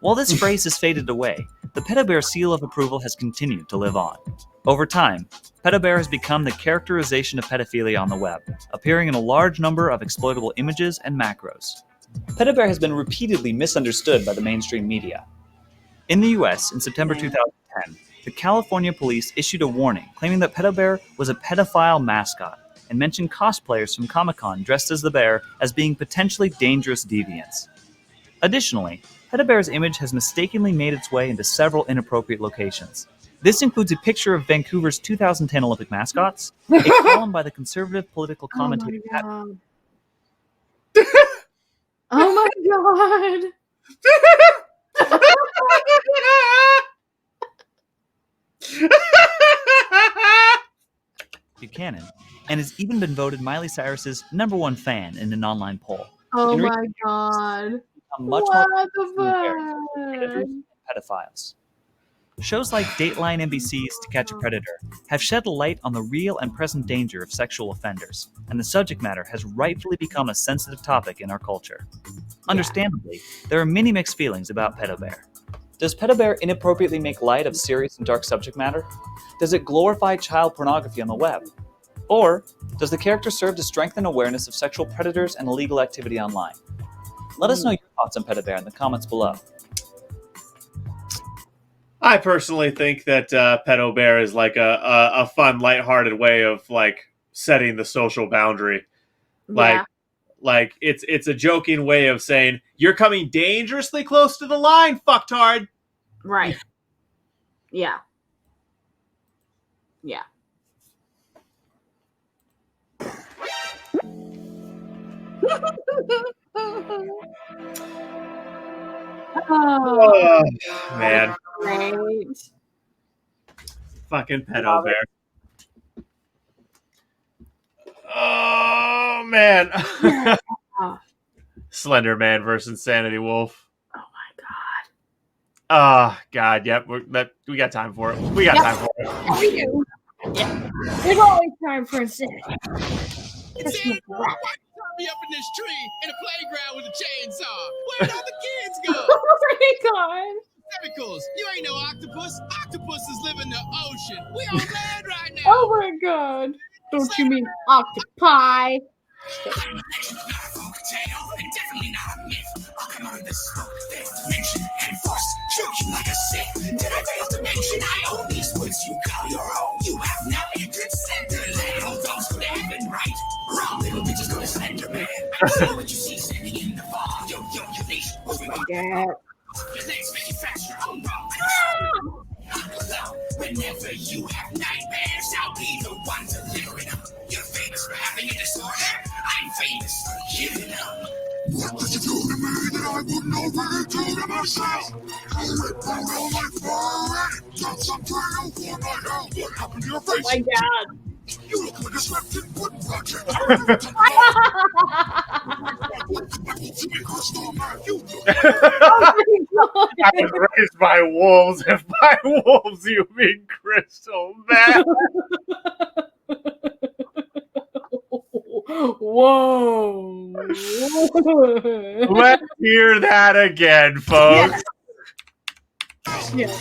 While this phrase has faded away, the Pedo Bear seal of approval has continued to live on. Over time, Pedo Bear has become the characterization of pedophilia on the web, appearing in a large number of exploitable images and macros. Pedo Bear has been repeatedly misunderstood by the mainstream media. In the US, in September 2010, the California police issued a warning claiming that Pedo Bear was a pedophile mascot and mentioned cosplayers from Comic-Con dressed as the bear as being potentially dangerous deviants. Additionally, Pedo Bear's image has mistakenly made its way into several inappropriate locations. This includes a picture of Vancouver's 2010 Olympic mascots, a column by the conservative political commentator Oh my god. Buchanan, and has even been voted Miley Cyrus's #1 fan in an online poll. Oh In my god. much What more the fuck? pedophiles. Shows like Dateline NBC's To Catch a Predator have shed a light on the real and present danger of sexual offenders, and the subject matter has rightfully become a sensitive topic in our culture. Understandably, there are many mixed feelings about Pedo Bear. Does Pedo Bear inappropriately make light of serious and dark subject matter? Does it glorify child pornography on the web? Or does the character serve to strengthen awareness of sexual predators and illegal activity online? Let us know your thoughts on Pedo Bear in the comments below. I personally think that Pedo Bear is like a fun, lighthearted way of like setting the social boundary. Like it's a joking way of saying you're coming dangerously close to the line, fucktard. Right. Yeah. Yeah. Oh, man. great. Fucking pedo Love bear. it. Oh man. Yeah. Slender Man versus Insanity Wolf. Oh my god. Oh god, yep. We got time for it. We got time for it. We do. Yeah. There's always time for insanity. Christmas wrap. Me up in this tree in a playground with a chainsaw. Where'd all the kids go? Oh my god. Tentacles, you ain't no octopus. Octopuses live in the ocean. We on land right now. Oh my god. Don't you mean octopi? Definitely not a myth. I'll come out of this smoke, fifth dimension, and force choke you like a Sith. Did I fail to mention I own these woods you call your own? You have now entered Slenderland. All dogs go to heaven, right? Wrong, little bitches go to Slenderman. I see what you see standing in the fall. Yo, leash. Yeah. Your legs manufacture own wrong. Whenever you have nightmares, I'll be the one delivering them. You're famous for having a disorder. I'm famous for giving them. What did you do to me that I wouldn't already do to myself? I ripped out all my fur already. Got some trail for my hell. What happened to your face? Oh my god. You look like a swept-in wooden project. I was raised by wolves. If by wolves you mean crystal meth. Whoa. Let's hear that again, folks. Yeah.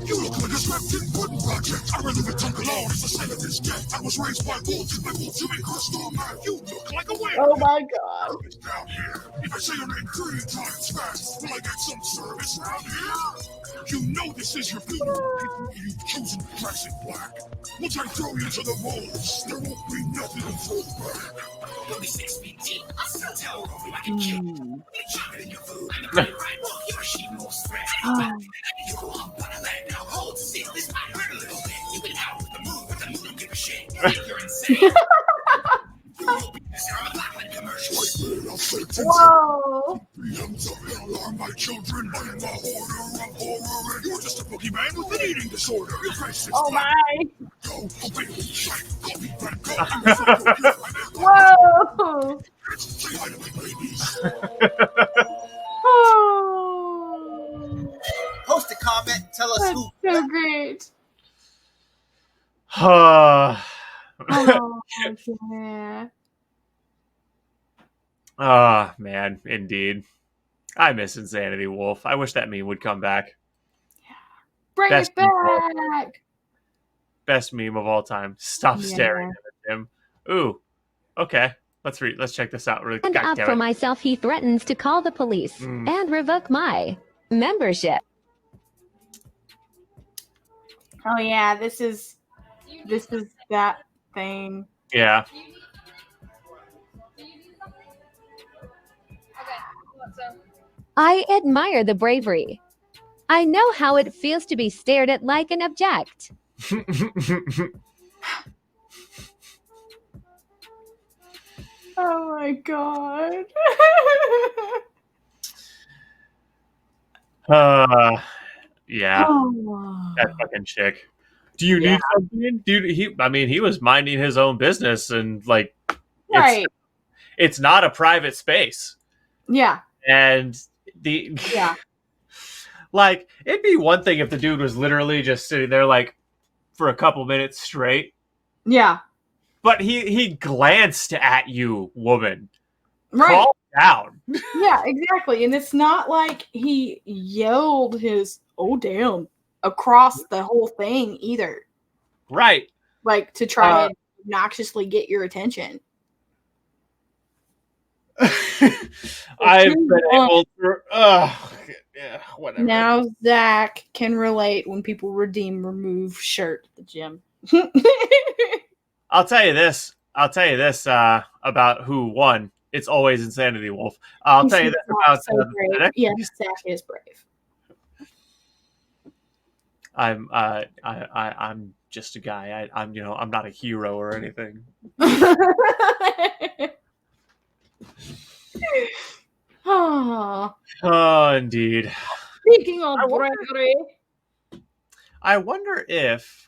You look like a swept-in wooden project. I rather the tongue alone as the sign of his death. I was raised by wolves, and by wolves you make crystal meth. You look like a whale. Oh my god. Down here. If I say your name 3 times fast, will I get some service around here? You know this is your funeral. You've chosen to dress in black. Once I throw you to the wolves, there won't be nothing to throw back. You'll be 6 feet deep. I'll still tell over I can kill you. Get chocolate in your food. I'm the great right wolf. You're a sheep wolf spread. You go up on a land now. Hold still. This might hurt a little bit. You can out with the moon, but the moon don't give a shit. You think you're insane. You'll be a Sarah McLachlan commercial. Whoa. Hands up and alarm my children. I am a hoarder of horror, and you're just a boogeyman with an eating disorder. Your face is Oh black. my. Go, obey the shite. Go be back. Go. Whoa. Say hi to my babies. Oh. Post a comment. Tell us That's who. so great. Oh, yeah. man, indeed. I miss Insanity Wolf. I wish that meme would come back. Bring Best it back. Best meme of all time. Stop Yeah. staring at him. Ooh, okay. Let's check this out really quick. And up for myself, he threatens to call the police and revoke my membership. Oh yeah, this is that thing. Yeah. I admire the bravery. I know how it feels to be stared at like an object. Oh my god. Yeah. Oh. That fucking chick. Do you need something? He was minding his own business and like Right. It's not a private space. Yeah. And yeah. Like, it'd be one thing if the dude was literally just sitting there like for a couple minutes straight. Yeah. But he glanced at you, woman. Right. Calm down. Yeah, exactly. And it's not like he yelled his "oh damn" across the whole thing either. Right. Like to try to obnoxiously get your attention. I've been able to yeah, whatever. Now Zack can relate when people remove shirt at the gym. I'll tell you this about who won. It's always Insanity Wolf. I'll tell you this about the next. Yes, Zack is brave. I'm just a guy. I'm not a hero or anything. Oh. Oh, indeed. Speaking of bravery, I wonder if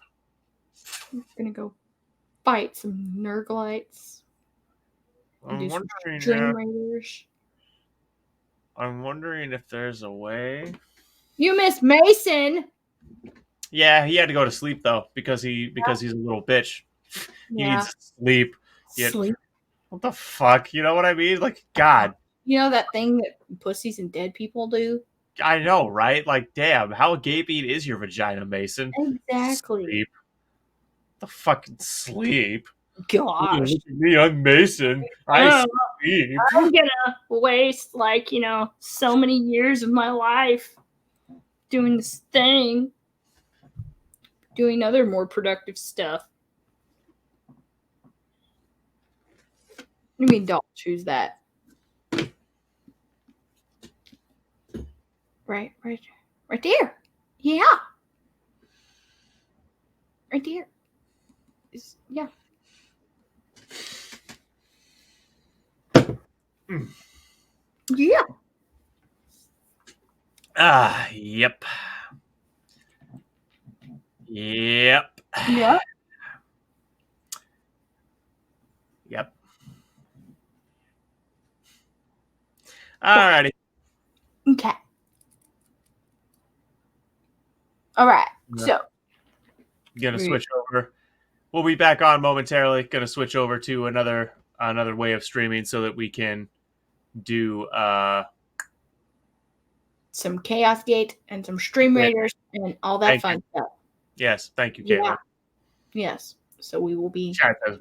I'm gonna go fight some Nurglites. I'm wondering. Dream Raiders. I'm wondering if there's a way. You miss Mason. Yeah, he had to go to sleep though because he's a little bitch. He needs sleep. Sleep. What the fuck? You know what I mean? Like, God. You know that thing that pussies and dead people do? I know, right? Like, damn, how gaping is your vagina, Mason? Exactly. Sleep. The fucking sleep. Gosh. Look at me, I'm Mason. I sleep. I'm gonna waste so many years of my life doing this thing, doing other more productive stuff. What do you mean don't choose that? Right there. Yeah. Right there. Yeah. Yeah. Yep. Yep. Yeah. Yep. Alrighty. Okay. All right. So. Gonna switch over. We'll be back on momentarily. Gonna switch over to another way of streaming so that we can do some Chaos Gate and some Stream Raiders and all that fun stuff. Yes, thank you, Caitlin. Yes. So we will be. Chat says,